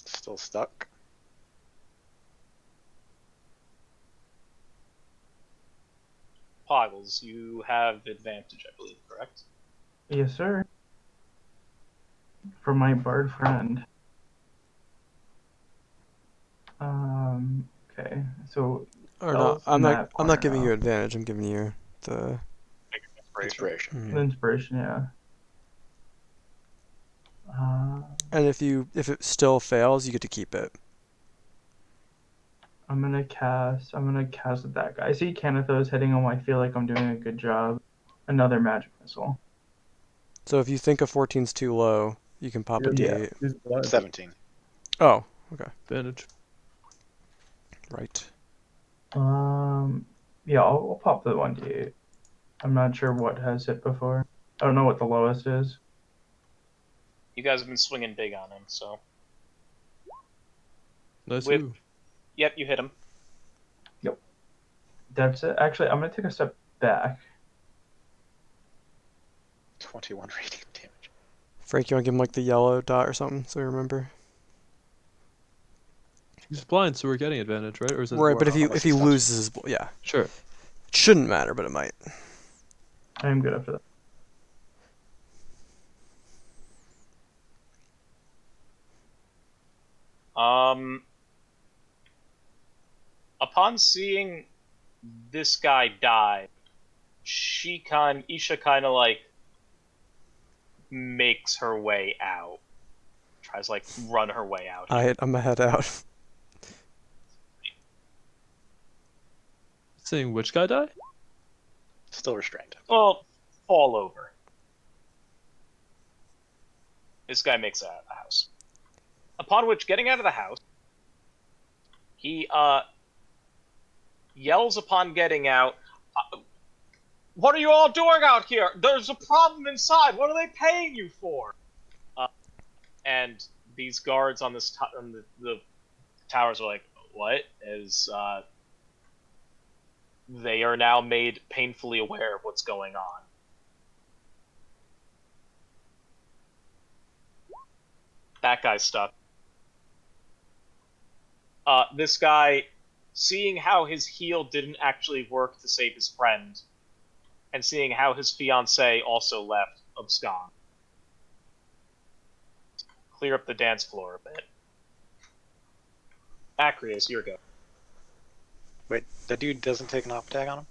Still stuck. Poggles, you have advantage, I believe, correct? Yes, sir. For my bard friend. Okay. So Or not. El's I'm in not. that I'm not corner giving now. you advantage. I'm giving you the. Inspiration. Inspiration. The inspiration, yeah. And if it still fails, you get to keep it. I'm gonna cast with that guy. I see Canathos hitting him. I feel like I'm doing a good job. Another magic missile. So if you think a 14's too low, you can pop a Yeah. D8. He's blind. 17. Oh, okay. Advantage. Right. Yeah, I'll pop the 1d8. I'm not sure what has hit before. I don't know what the lowest is. You guys have been swinging big on him, so. Nice. With- Ooh. Yep, you hit him. That's it. Actually, I'm gonna take a step back. 21 radiant damage. Frank, you want to give him like the yellow dot or something so we remember? He's blind, so we're getting advantage, right? Or is it Right, more but if off? he Unless he's touching. loses his yeah, Sure. it shouldn't matter, but it might. I am good after that. Upon seeing this guy die, Isha kind of like makes her way out. Tries like run her way out. I'm gonna head out. Saying which guy die? Still restrained. Well, fall over. This guy makes a house. Upon which, getting out of the house, he yells upon getting out, "What are you all doing out here? There's a problem inside. What are they paying you for?" And these guards on this on the towers are like, "What?" As they are now made painfully aware of what's going on. That guy's stuck. This guy, seeing how his heal didn't actually work to save his friend, and seeing how his fiancée also left, abscond. Clear up the dance floor a bit. Acreus, your go. Wait, that dude doesn't take an op attack on him?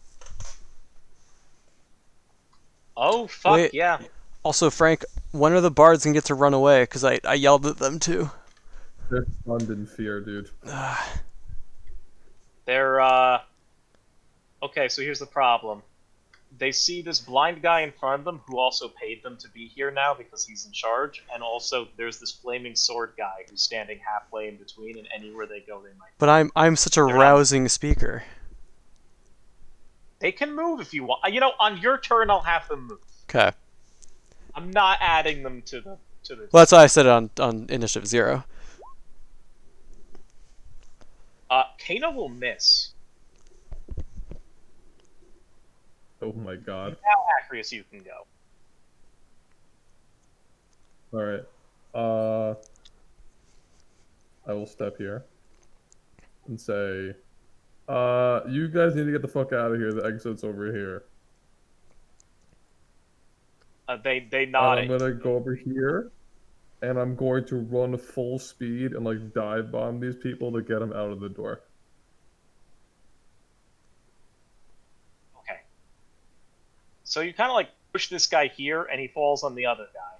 Oh, fuck, Wait. yeah. Also, Frank, when are the bards gonna get to run away? Because I yelled at them too. They're stunned in fear, dude. They're, okay, so here's the problem. they see this blind guy in front of them who also paid them to be here now because he's in charge, and also there's this flaming sword guy who's standing halfway in between, and anywhere they go, they might. But I'm such a They're not- rousing speaker. They can move if you want. You know, on your turn, I'll have them move. Okay. I'm not adding them to the. Well, that's why I said it on initiative 0. Kano will miss. Oh my god. How accuracy you can go. Alright. I will step here and say, you guys need to get the fuck out of here. The exit's over here. They nod. I'm gonna go over here, and I'm going to run full speed and like dive bomb these people to get them out of the door. Okay. So you kind of like push this guy here, and he falls on the other guy.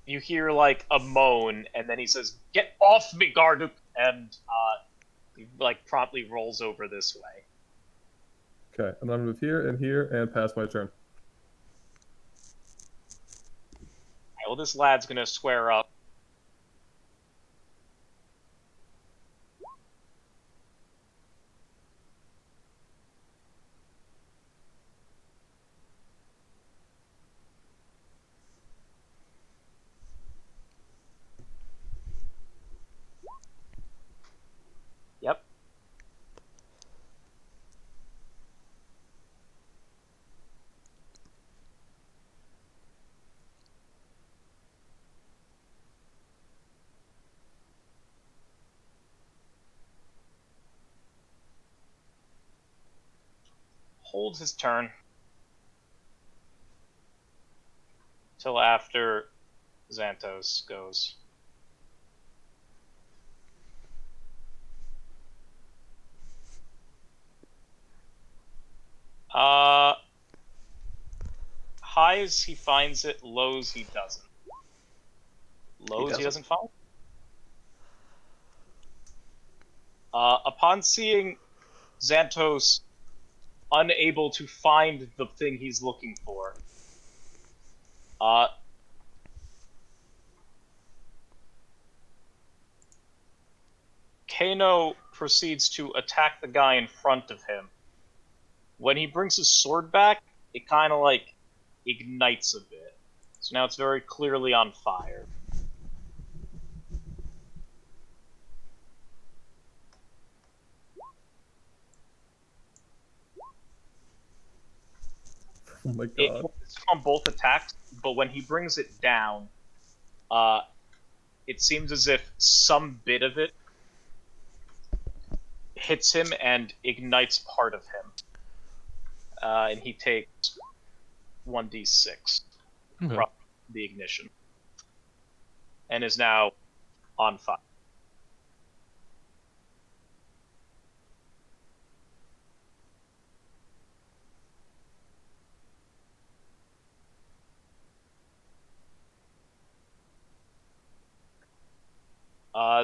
You hear like a moan, and then he says, "Get off me, Garduk!" And he like promptly rolls over this way. Okay, and I'm move here and pass my turn. Well, this lad's gonna square up. Yep. Holds his turn till after Xanthos goes. Highs he finds it, lows he doesn't. Lows he doesn't find. Upon seeing Xanthos unable to find the thing he's looking for, Kano proceeds to attack the guy in front of him. When he brings his sword back, it kind of like ignites a bit. So now it's very clearly on fire. Oh my It god. hits on both attacks, but when he brings it down, it seems as if some bit of it hits him and ignites part of him. And he takes 1d6 from the ignition. And is now on fire.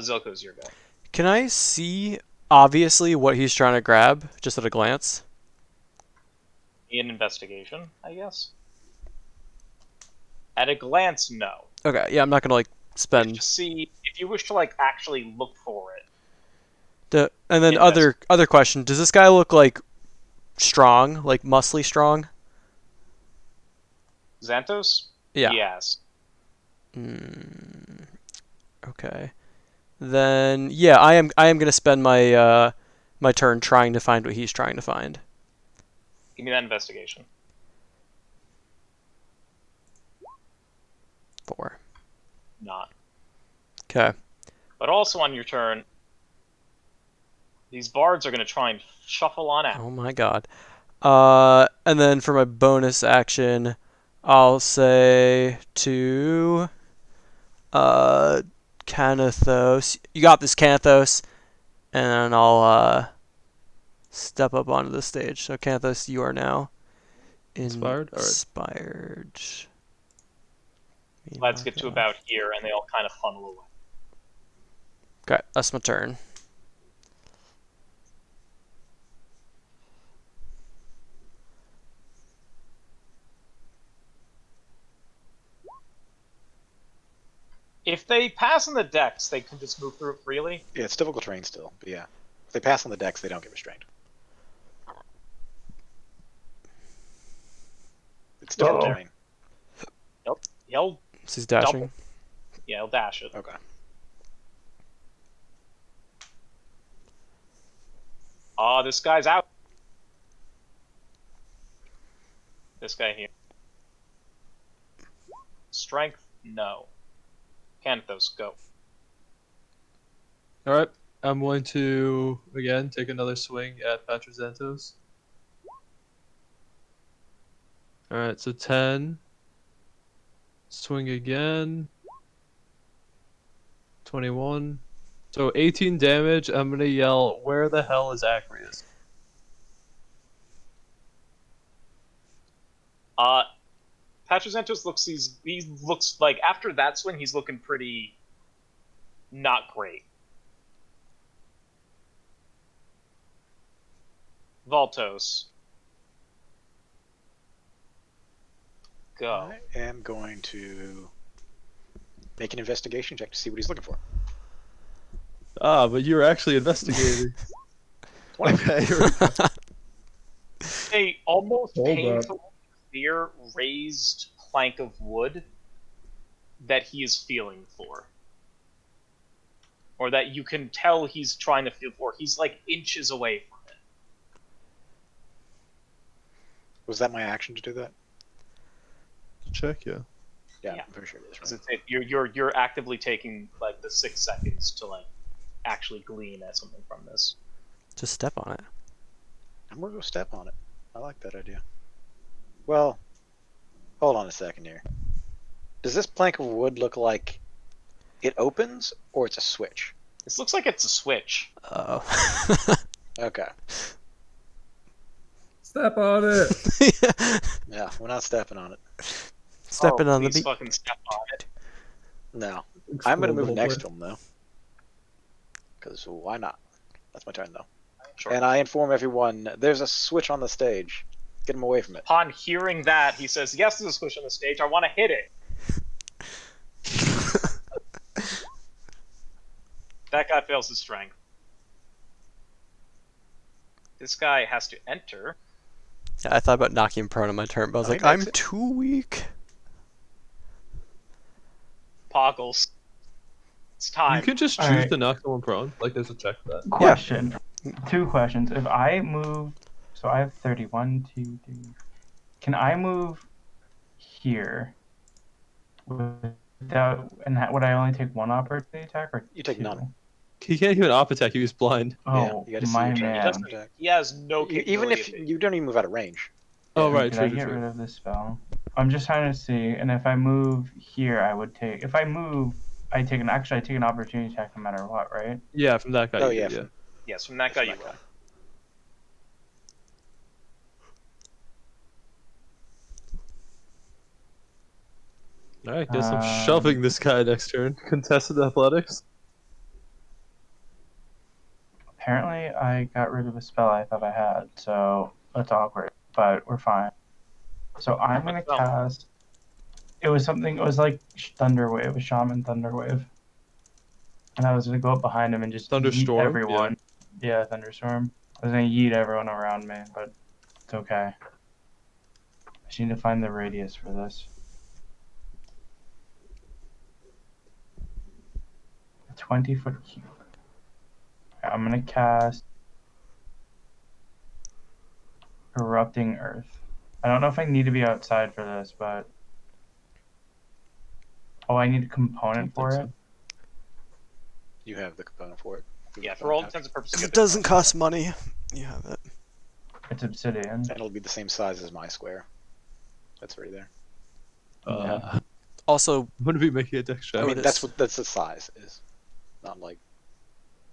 Zelko's your guy. Can I see obviously what he's trying to grab just at a glance? An investigation, I guess. At a glance, no. Okay, yeah, I'm not gonna like spend. Just see if you wish to like actually look for it. And then other question: does this guy look like strong, like muscly strong? Xanthos? Yeah. Yes. Okay. Then yeah, I am gonna spend my my turn trying to find what he's trying to find. Give me that investigation. 4. Not. Okay. But also on your turn, these bards are going to try and shuffle on out. Oh my god. And then for my bonus action, I'll say to Canathos, you got this, Canathos, and then I'll step up onto the stage. So Canathos, you are now Inspired? All right. inspired. Let's get to about here, and they all kind of funnel away. Okay, that's my turn. If they pass on the decks, they can just move through it freely. Yeah, it's difficult terrain still, but yeah. If they pass on the decks, they don't get restrained. It's difficult Uh-oh. terrain. He'll So he's dashing. Double. he'll dash it. Okay. Oh, this guy's out. This guy here. Strength? No. Canthos, go. All right, I'm going to again take another swing at Patrazentos. All right, so 10. Swing again. 21. So 18 damage. I'm gonna yell, "Where the hell is Acreus?" Patrazentos looks he looks like after that swing he's looking pretty not great. Valtos. Go. I am going to make an investigation check to see what he's looking for. Ah, but you're actually investigating. 20. Okay, here we go. A almost Hold painful clear raised plank of wood that he is feeling for. Or that you can tell he's trying to feel for. He's like inches away from it. Was that my action to do that? Check, yeah. Yeah, Yeah. I'm pretty sure it is. 'Cause Right? you're actively taking like the 6 seconds to like actually glean at something from this. Just step on it. I'm gonna go step on it. I like that idea. Well, hold on a second here. Does this plank of wood look like it opens or it's a switch? This looks like it's a switch. Oh. Okay. Step on it. Yeah, we're not stepping on it. Stepping on the please beat. fucking step on it. No. I'm gonna move Explode the next whole to him though. Because why not? That's my turn though. Sure. And I inform everyone there's a switch on the stage. Get him away from it. Upon hearing that, he says, "Yes, there's a switch on the stage. I want to hit it." That guy fails his strength. This guy has to enter. Yeah, I thought about knocking him prone on my turn, but I was Oh, he like, I'm makes it. too weak. Poggles. It's time. You can just choose Alright. to knock someone prone. Like, there's a check for that. Question. 2 questions. If I move, so I have 31, 2, 3. Can I move here without, and would I only take 1 opportunity attack or You take 2? none. He can't even op attack. He was blind. Oh, you gotta see my your turn. man. doesn't- Attack. He has no capability. Even if of it. you don't even move out of range. Oh, Wait, right. Did I True, get true. rid of this spell? I'm just trying to see, and if I move here, I would take. If I move, I take an opportunity attack no matter what, right? Yeah, from that guy. Oh you yeah. did, yeah. Yes, from that guy you will. All right, guess I'm shoving this guy next turn. Contested athletics. Apparently, I got rid of a spell I thought I had, so that's awkward, but we're fine. So I'm gonna What spell? cast. It was something. It was like Thunderwave, it was Shaman Thunderwave, and I was gonna go up behind him and just Thunderstorm, yeet everyone. Yeah, Thunderstorm. I was gonna yeet everyone around me, but it's okay. I just need to find the radius for this. 20-foot cube. I'm gonna cast Erupting Earth. I don't know if I need to be outside for this, but oh, I need a component Don't for think it. You have the component for it. Yeah, for all intents and purposes. Because you it have doesn't cost money. You have it. It's obsidian. And it'll be the same size as my square. That's already there. Yeah. Also, I'm gonna be making a dex check. I Oh, mean, it that's is. what the size is. Not like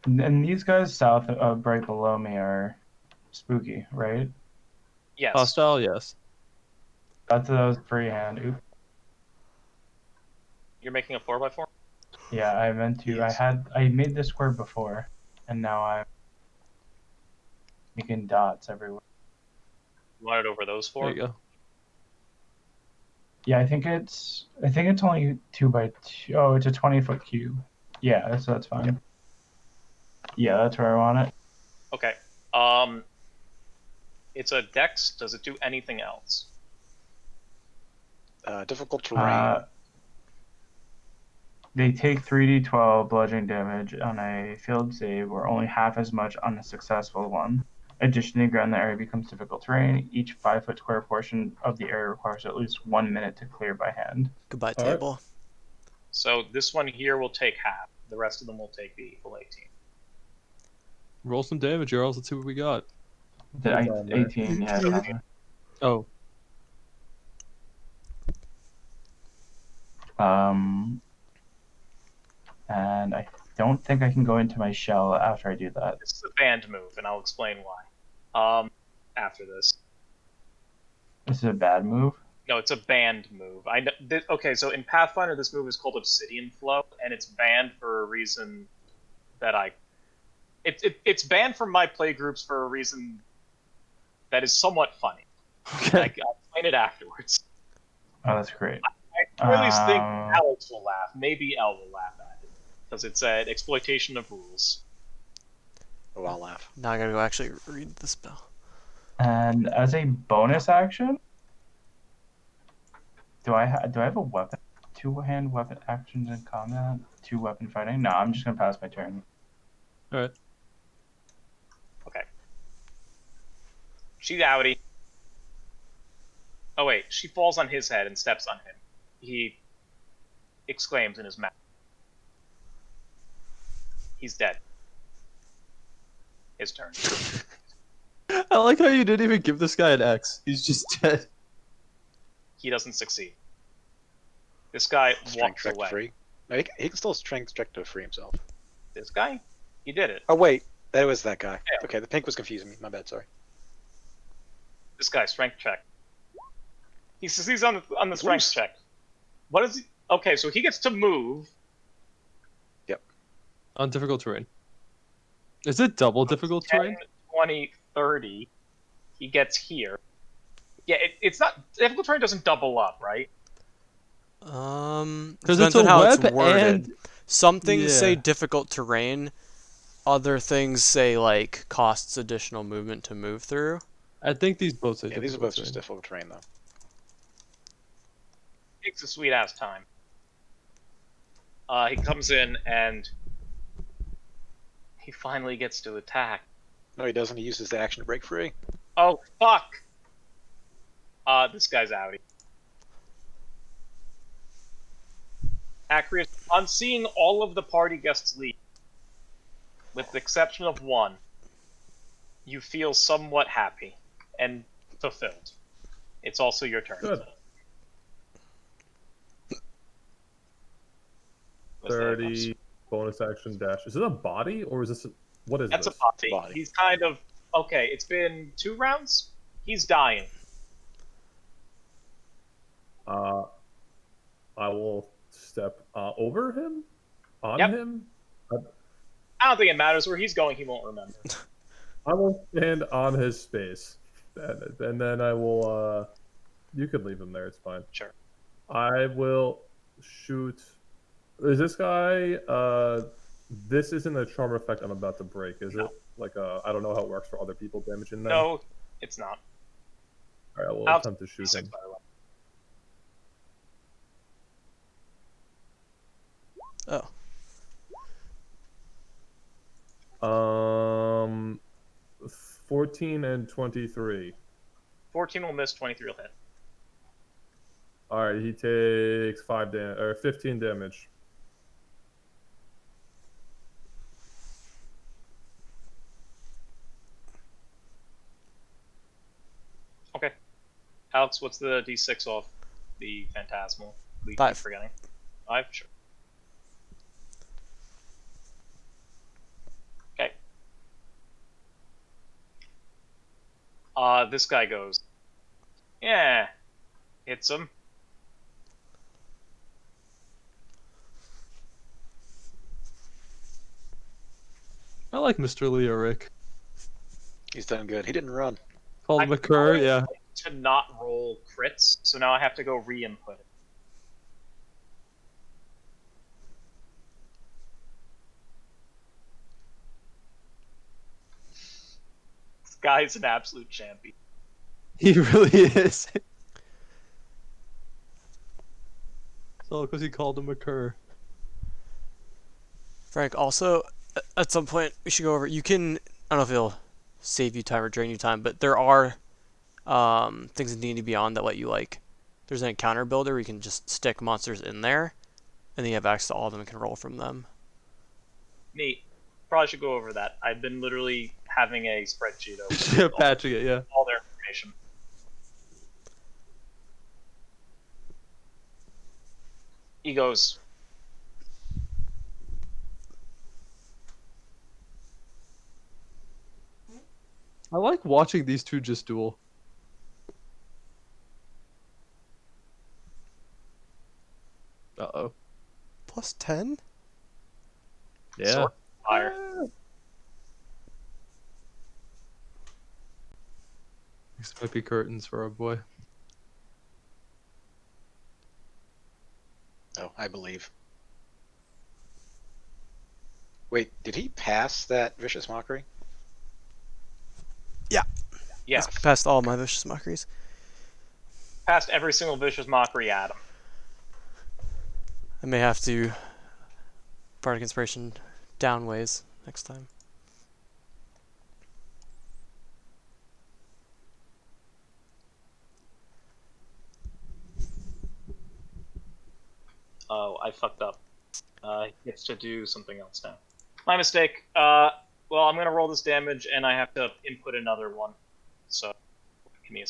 And these guys south of right below me are spooky, right? Yes. Hostile, yes. That's those freehand. Oop. You're making a 4x4? Yeah, I meant to. Yes. I made this square before, and now I'm making dots everywhere. You want it over those There 4? you go. Yeah, I think it's only 2 by 2. Oh, it's a 20-foot cube. Yeah, so that's fine. Yeah, that's where I want it. Okay. It's a dex. Does it do anything else? Difficult terrain. They take 3d12 bludgeoning damage on a failed save, or only half as much on a successful one. Additionally, ground in the area becomes difficult terrain. Each 5-foot square portion of the area requires at least 1 minute to clear by hand. Goodbye, All right. table. So this one here will take half. The rest of them will take the equal 18. Roll some damage, Earls. Let's see what we got. The It's on there. 18, yeah. It's on there. Oh, And I don't think I can go into my shell after I do that. This is a band move, and I'll explain why. After this. This is a bad move. No, it's a banned move. Okay, so in Pathfinder, this move is called Obsidian Flow, and it's banned for a reason that it's banned from my play groups for a reason that is somewhat funny. okay. I'll explain it afterwards. Oh, that's great. I really think Alex will laugh. Maybe Elle will laugh at it, because it's an exploitation of rules. Oh, I'll laugh. Now I gotta go actually read the spell. And as a bonus action, do I have a weapon? 2-hand weapon actions in combat? 2-weapon fighting? No, I'm just gonna pass my turn. All right. Okay. She's outie. Oh wait, she falls on his head and steps on him. He exclaims in his mouth. He's dead. His turn. I like how you didn't even give this guy an X. He's just dead. He doesn't succeed. This guy Strength walks check to away. free. No, he can still strength check to free himself. This guy? He did it. Oh wait, that was that guy. Yeah. Okay, the pink was confusing me. My bad. Sorry. This guy, strength check. He's on the strength Loose. check. What is he? Okay, so he gets to move. On difficult terrain. Is it double difficult 10, terrain? 20, 30. He gets here. Yeah, it's not... Difficult terrain doesn't double up, right? Because Depends it's a on how web it's worded. and Some things say Yeah. difficult terrain. Other things say like costs additional movement to move through. I think these both say Yeah, these are difficult both just terrain. difficult terrain though. Takes a sweet ass time. He comes in and he finally gets to attack. No, he doesn't. He uses the action to break free. Oh fuck! This guy's outie. Acrius, on seeing all of the party guests leave, with the exception of one, you feel somewhat happy and fulfilled. It's also your turn. Good. What's that? 30 bonus action dash. Is it a body or is this? What is That's this? a body. Body. He's kind of okay. It's been 2 rounds. He's dying. I will step over him, on Yep. him. I don't think it matters where he's going. He won't remember. I will stand on his space, and then I will. You could leave him there. It's fine. Sure. I will shoot. Is this guy? This isn't a charm effect I'm about to break, is No. it? Like I don't know how it works for other people damaging them. No, it's not. All right, I will I'll attempt to shoot D6, him. by the way. Oh. 14 and 23. 14 will miss. 23 will hit. All right, he takes 15 damage. Okay. Alex, what's the D6 off the Phantasmal? We keep 5. forgetting. 5? Sure. Okay. This guy goes. Yeah. Hits him. I like Mr. Leo Rick. He's done good. He didn't run. Called I- McCurr, yeah. to not roll crits, so now I have to go re-input it. This guy's an absolute champion. He really is. It's all because he called him a cur. Frank, also, at some point, we should go over. You can, I don't know if it'll save you time or drain you time, but there are things in D&D Beyond that let you, like, there's an encounter builder where you can just stick monsters in there, and then you have access to all of them and can roll from them. Neat. Probably should go over that. I've been literally having a spreadsheet open. Yeah, patching it, yeah. All their information. He goes, I like watching these two just duel. Uh-oh. Plus 10? Yeah. Sword fire. This might be curtains for our boy. Oh, I believe. Wait, did he pass that vicious mockery? Yeah, That's past all my vicious mockeries. past every single vicious mockery at him. I may have to Bardic Inspiration downways next time. Oh, I fucked up. He gets to do something else now. My mistake. Well, I'm gonna roll this damage, and I have to input another one. So, give me a.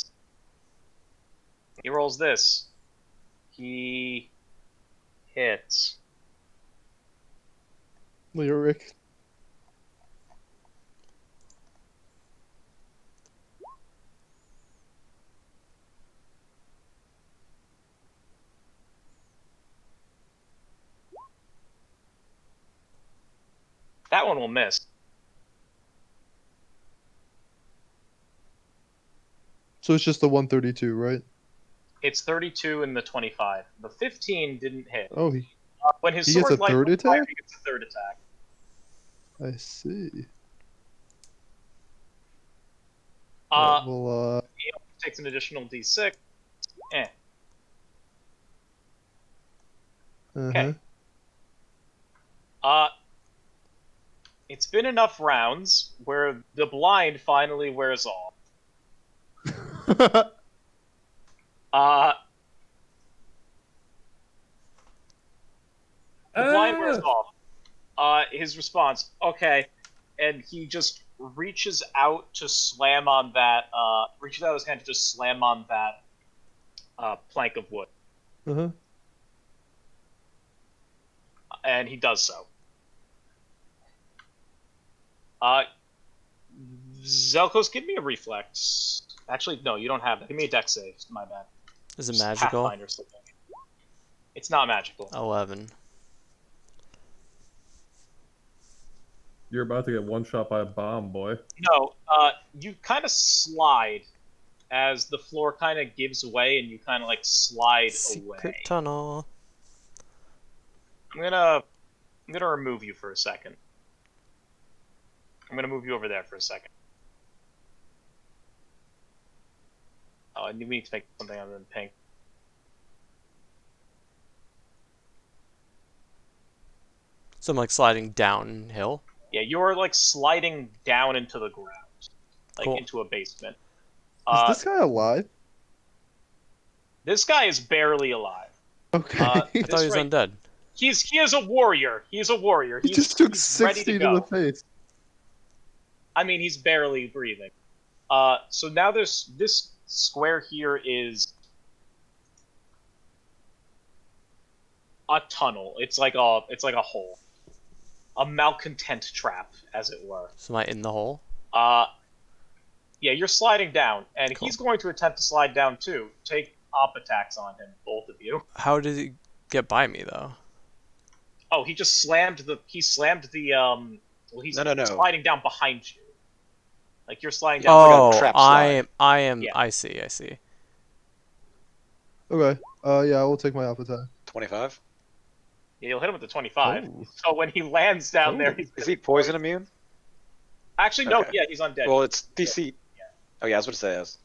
He rolls this. He hits. Lyric. That one will miss. So it's just the 132, right? It's 32 and the 25. The 15 didn't hit. Oh, When his he gets sword a lights third on fire, attack? he gets a third attack. I see. Uh, Well, he takes an additional d6. Eh. uh-huh. It's been enough rounds where the blind finally wears off. The blind wears off. His response, okay, and he just reaches out to slam on that. Reaches out his hand to just slam on that plank of wood, Uh-huh. and he does so. Zelkos, give me a reflex. Actually, no, you don't have that. Give me a dex save. My bad. Is it Just magical? Pathfinder slipping. It's not magical. 11. You're about to get one shot by a bomb, boy. No, you kind of slide as the floor kind of gives away, and you kind of like slide Secret away. tunnel. I'm gonna remove you for a second. I'm gonna move you over there for a second. Oh, I need to make something other than pink. So I'm like sliding downhill. Yeah, you're like sliding down into the ground, like Cool. into a basement. Is this guy alive? This guy is barely alive. Okay. I thought he was undead. He is a warrior. He's a warrior. He just took he's ready 60 to to go. the face. I mean, he's barely breathing. So now this square here is a tunnel. It's like a hole, a malcontent trap, as it were. So am I in the hole? Yeah, you're sliding down, and Cool. he's going to attempt to slide down too. Take op attacks on him, both of you. How did he get by me though? Oh, he just slammed the. He slammed the. Well, he's No. sliding down behind you. Like you're sliding down. Like Oh, trap I slide. am. Yeah. I see. Okay. Yeah, I will take my alpha attack. 25. you'll hit him with the 25. Oh. So when he lands down there, Oh. he's Is he poison immune? actually no. Okay. Yeah, he's undead. Well, it's DC. Oh yeah, I was going to say it's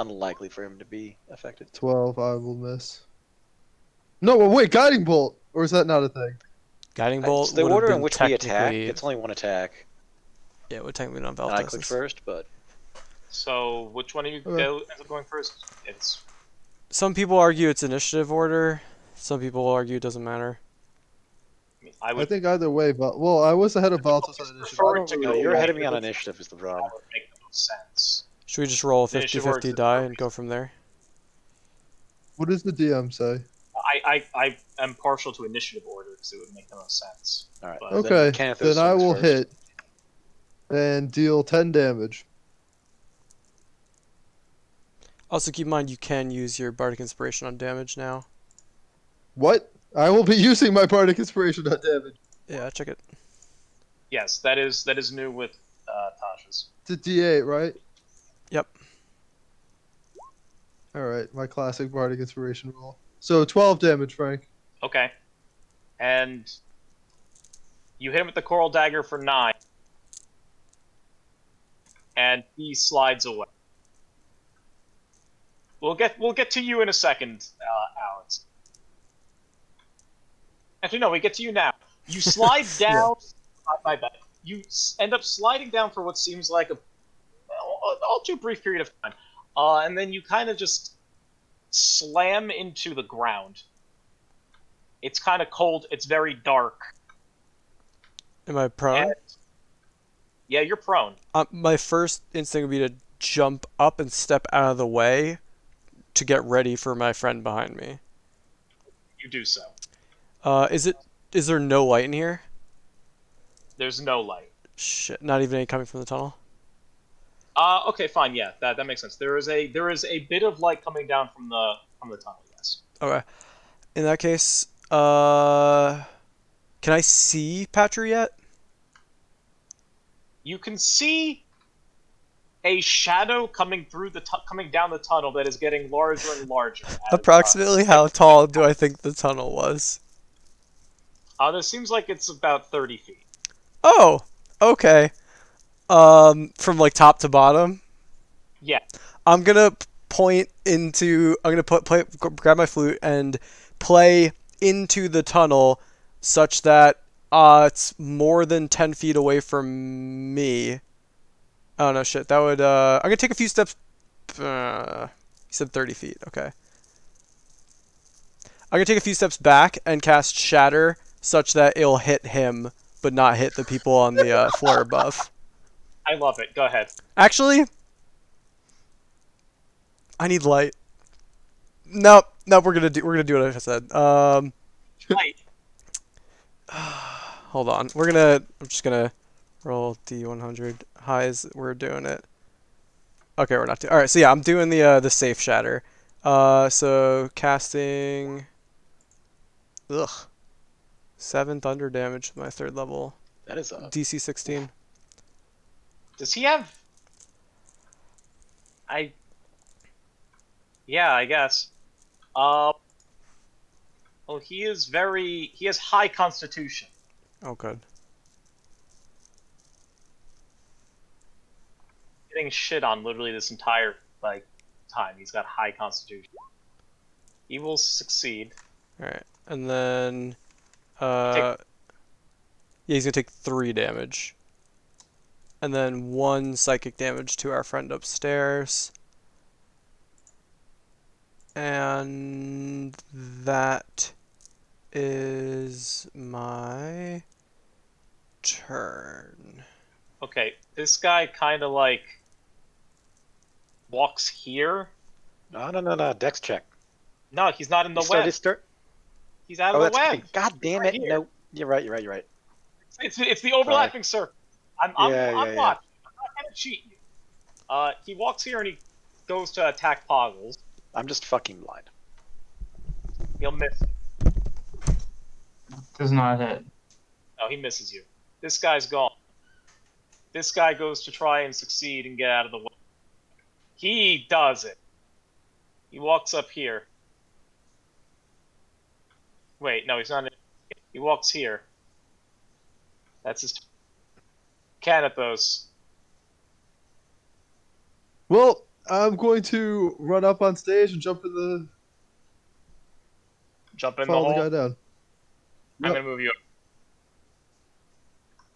unlikely for him to be affected. 12, I will miss. No, well, wait, guiding bolt, or is that not a thing? Guiding bolt It's the would have order in been which we attack. technically. It's only one attack. Yeah, it would technically not And I clicked Valtosis. first, but So which one of you Okay. ends up going first? It's Some people argue it's initiative order. Some people argue it doesn't matter. I I would think either way, but well, I was ahead of Baltus on initiative. I don't to really no, go you're know. ahead of me on which- initiative is the that problem. would make the most sense. Should we just roll a Initiative 50-50 works at die the and go from there? What does the DM say? I am partial to initiative order because it would make the most sense. All right. But- Okay, Kenneth then I swings will first. hit and deal 10 damage. Also, keep in mind you can use your Bardic Inspiration on damage now. What? I will be using my Bardic Inspiration on damage. Yeah, check it. Yes, that is new with Tasha's. It's a D8, right? Yep. Alright, my classic Bardic Inspiration roll. So 12 damage, Frank. Okay, and you hit him with the coral dagger for 9, and he slides away. We'll get to you in a second, Alex. Actually, no, we get to you now. You slide down. My bad. You end up sliding down for what seems like a all too brief period of time, and then you kind of just slam into the ground. It's kind of cold. It's very dark. Am I prone? And- yeah, you're prone. My first instinct would be to jump up and step out of the way to get ready for my friend behind me. You do so. Is there no light in here? There's no light. Shit, not even any coming from the tunnel? Okay, fine. Yeah, that makes sense. There is a bit of light coming down from the tunnel. Yes. Okay. In that case, can I see Patra yet? You can see a shadow coming through coming down the tunnel that is getting larger and larger. Approximately how tall do I think the tunnel was? This seems like it's about 30 feet. Oh, okay. From like top to bottom. Yeah. I'm gonna point into. I'm gonna grab my flute and play into the tunnel, such that it's more than 10 feet away from me. Oh no, shit. That would. I'm gonna take a few steps. You said 30 feet. Okay. I'm gonna take a few steps back and cast Shatter, such that it'll hit him, but not hit the people on the floor above. I love it. Go ahead. Actually, I need light. Nope. We're gonna do what I said. Light. Hold on. I'm just gonna roll D100 highs. We're doing it. Okay, we're not doing. All right. So yeah, I'm doing the safe shatter. So casting. 7 thunder damage with my 3rd level. That is a DC 16. Does he have? Yeah, I guess. Well, he has high constitution. Oh, good. Getting shit on literally this entire time. He's got high constitution. He will succeed. All right, and then yeah, he's gonna take 3 damage, and then 1 psychic damage to our friend upstairs, and that is my turn. Okay, this guy kind of walks here. no. Dex check. No, he's not in the web. He's out Oh, of that's the web. right. God damn Right it! here. No, you're right. It's the overlapping circle. I'm Yeah. watching. I'm not gonna cheat you. He walks here and he goes to attack Poggles. I'm just fucking blind. He'll miss. Does not hit. No, he misses you. This guy's gone. this guy goes to try and succeed and get out of the way. He does it. He walks up here. Wait, no, he's not. He walks here. That's his. Canathos. Well, I'm going to run up on stage and jump in the Jump in the follow the hole. guy down. I'm Yep. gonna move you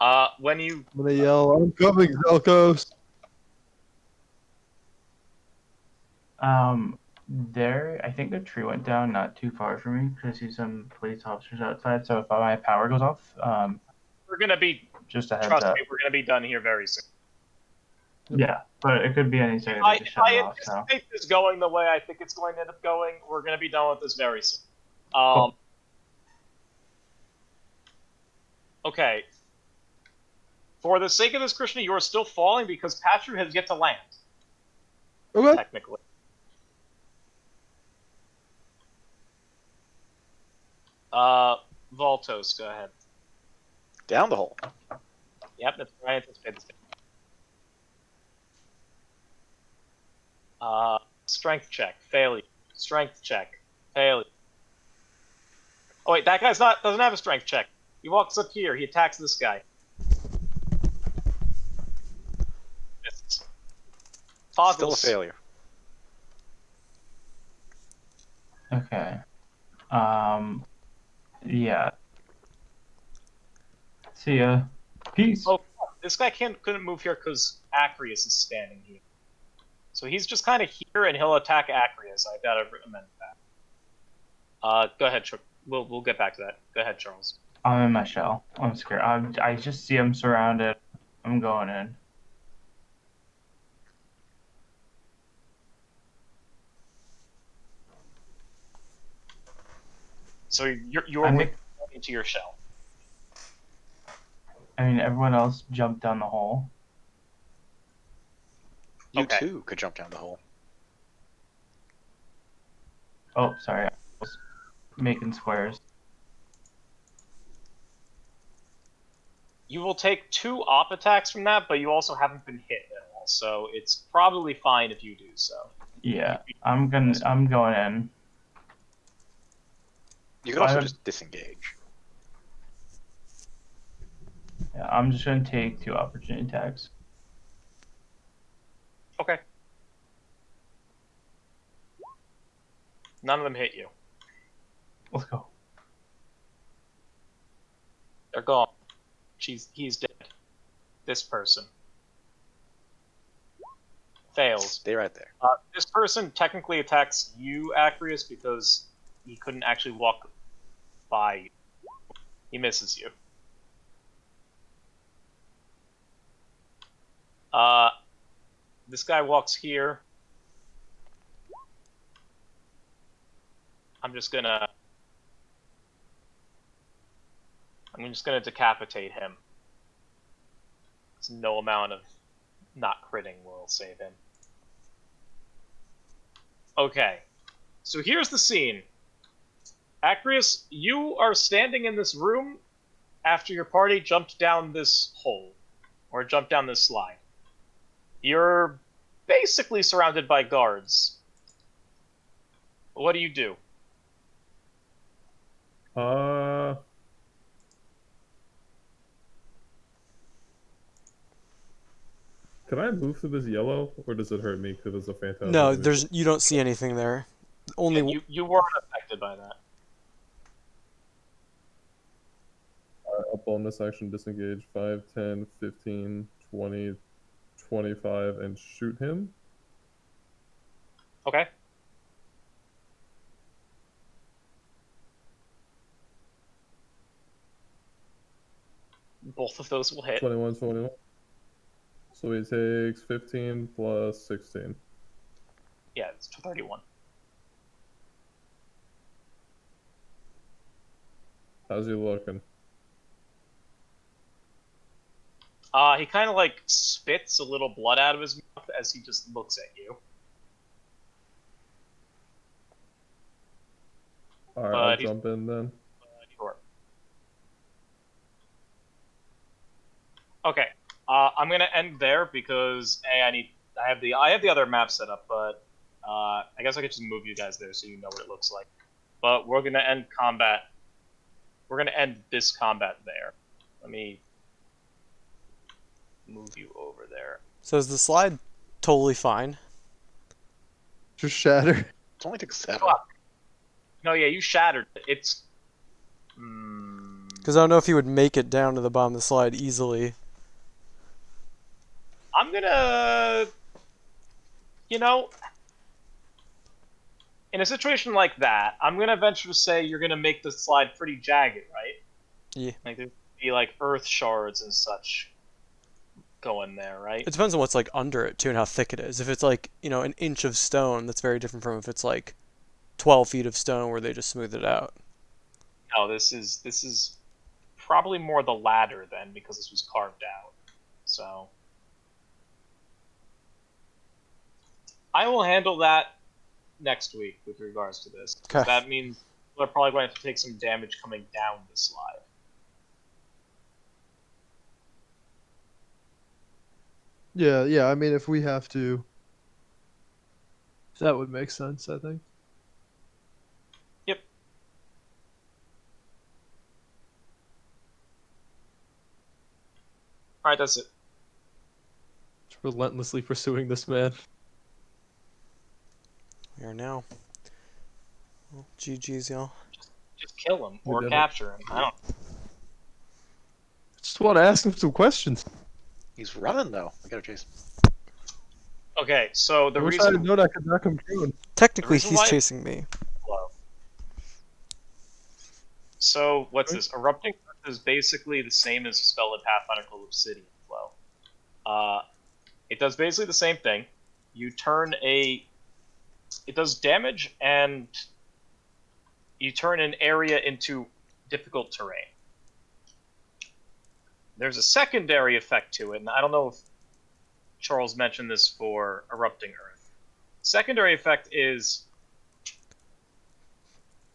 up. When you I'm gonna yell, "I'm coming, Zelkos!" I think the tree went down not too far from me because I see some police officers outside. So if my power goes off, we're gonna be. just a heads Trust up. me, we're gonna be done here very soon. Yeah, but it could be any second. They If just shut I it off. So anticipate this going the way I think it's going to end up going, we're gonna be done with this very soon. Cool. Okay. For the sake of this, Krishna, you are still falling because Patru has yet to land. Okay. Technically. Voltos, go ahead. Down the hole. Yep, that's what I anticipated. Strength check, failure. Strength check, failure. Oh wait, that guy's doesn't have a strength check. He walks up here, he attacks this guy. Misses. Toggles. Still a failure. okay. Yeah. See ya. Peace. Oh, this guy couldn't move here because Acreus is standing here. So he's just kind of here, and he'll attack Acreus. I've got to amend that. Go ahead, we'll get back to that. Go ahead, Charles. I'm in my shell. I'm scared. I just see him surrounded. I'm going in. So you're into your shell. I mean, everyone else jumped down the hole. You Okay. too could jump down the hole. Oh, sorry. I was making squares. You will take 2 op attacks from that, but you also haven't been hit at all, so it's probably fine if you do so. Yeah, I'm going in. You can also just disengage. Yeah, I'm just gonna take 2 opportunity attacks. Okay. None of them hit you. Let's go. They're gone. He's dead. This person fails. Stay right there. This person technically attacks you, Acreus, because he couldn't actually walk by you. He misses you. This guy walks here. I'm just gonna decapitate him. There's no amount of not critting will save him. Okay, so here's the scene. Acreus, you are standing in this room after your party jumped down this hole, or jumped down this slide. You're basically surrounded by guards. What do you do? Can I move through this yellow, or does it hurt me because it's a phantasm? No, you don't see anything there. Only Yeah, you weren't affected by that. A bonus action, disengage 5, 10, 15, 20, 25, and shoot him. Okay. Both of those will hit. 21, 21. So he takes 15 plus 16. Yeah, it's 31. How's he looking? He kind of like spits a little blood out of his mouth as he just looks at you. Alright, I'll jump in then. Sure. Okay. I'm gonna end there because I have the other map set up, but I guess I could just move you guys there so you know what it looks like. But we're gonna end combat. We're gonna end this combat there. Let me move you over there. So is the slide totally fine? Just shatter. It's only took 7. No, yeah, you shattered it. It's. Because I don't know if you would make it down to the bottom of the slide easily. I'm gonna. You know, in a situation like that, I'm gonna venture to say you're gonna make the slide pretty jagged, right? Yeah. Like there'd be like earth shards and such going there, right? It depends on what's like under it too and how thick it is. If it's like, you know, an inch of stone, that's very different from if it's like 12 feet of stone where they just smooth it out. No, this is probably more the latter then because this was carved out. So I will handle that next week with regards to this. 'Cause Okay. that means we're probably going to have to take some damage coming down the slide. Yeah. I mean, if we have to, that would make sense. I think. Yep. All right, that's it. Just relentlessly pursuing this man. We are now. Well, GG's, y'all. Just kill him We or did it. capture him. I don't. Just want to ask him some questions. He's running though. We gotta chase him. Okay, so the I wish I had reason. known I could knock him down. Technically, reason he's why- chasing me. So what's Okay. this? Erupting Earth is basically the same as a spell in Pathfinder called Obsidian Flow. It does basically the same thing. You turn a. It does damage and you turn an area into difficult terrain. There's a secondary effect to it, and I don't know if Charles mentioned this for Erupting Earth. Secondary effect is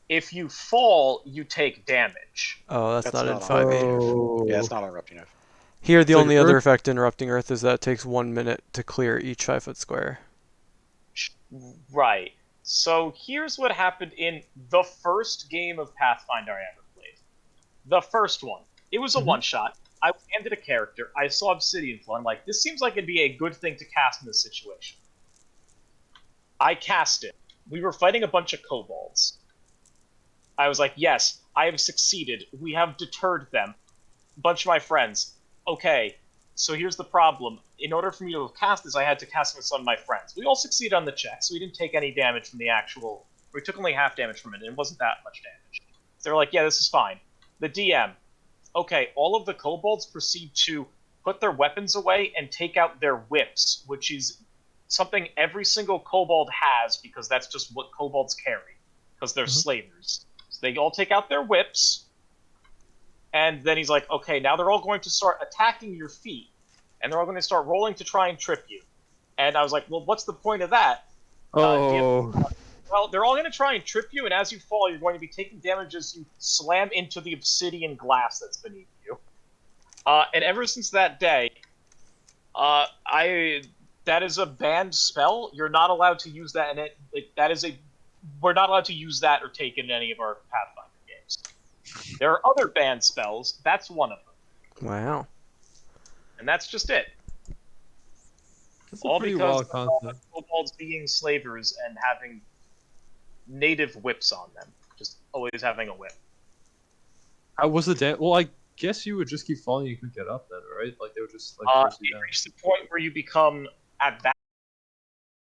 if you fall, you take damage. Oh, that's That's not in not on 5e. Oh. Yeah, it's not interrupting enough. Here, the It's like only other Earth- effect in Erupting Earth is that it takes 1 minute to clear each 5-foot square. Right. So here's what happened in the first game of Pathfinder I ever played. The first one. It was a one-shot. I landed a character. I saw Obsidian Flow. I'm like, this seems like it'd be a good thing to cast in this situation. I cast it. We were fighting a bunch of kobolds. I was like, yes, I have succeeded. We have deterred them. A bunch of my friends. Okay, so here's the problem. In order for me to cast this, I had to cast it with some of my friends. We all succeeded on the check, so we didn't take any damage from the actual... We took only half damage from it, and it wasn't that much damage. So they were like, yeah, this is fine. The DM. Okay, all of the kobolds proceed to put their weapons away and take out their whips, which is something every single kobold has, because that's just what kobolds carry, because they're slavers. So they all take out their whips, and then he's like, okay, now they're all going to start attacking your feet, and they're all going to start rolling to try and trip you. And I was like, well, what's the point of that? Oh. Well, they're all going to try and trip you, and as you fall, you're going to be taking damage as you slam into the obsidian glass that's beneath you. And ever since that day, that is a banned spell. You're not allowed to use that, and we're not allowed to use that or take it in any of our Pathfinder games. There are other banned spells. That's one of them, Wow. and that's just it. That's a All pretty because wild concept. of kobolds being slavers and having native whips on them. Just always having a whip. How was the damn? Well, I guess you would just keep falling. You could get up then, right? Like they would just like. force you It down. reaches the point where you become, at that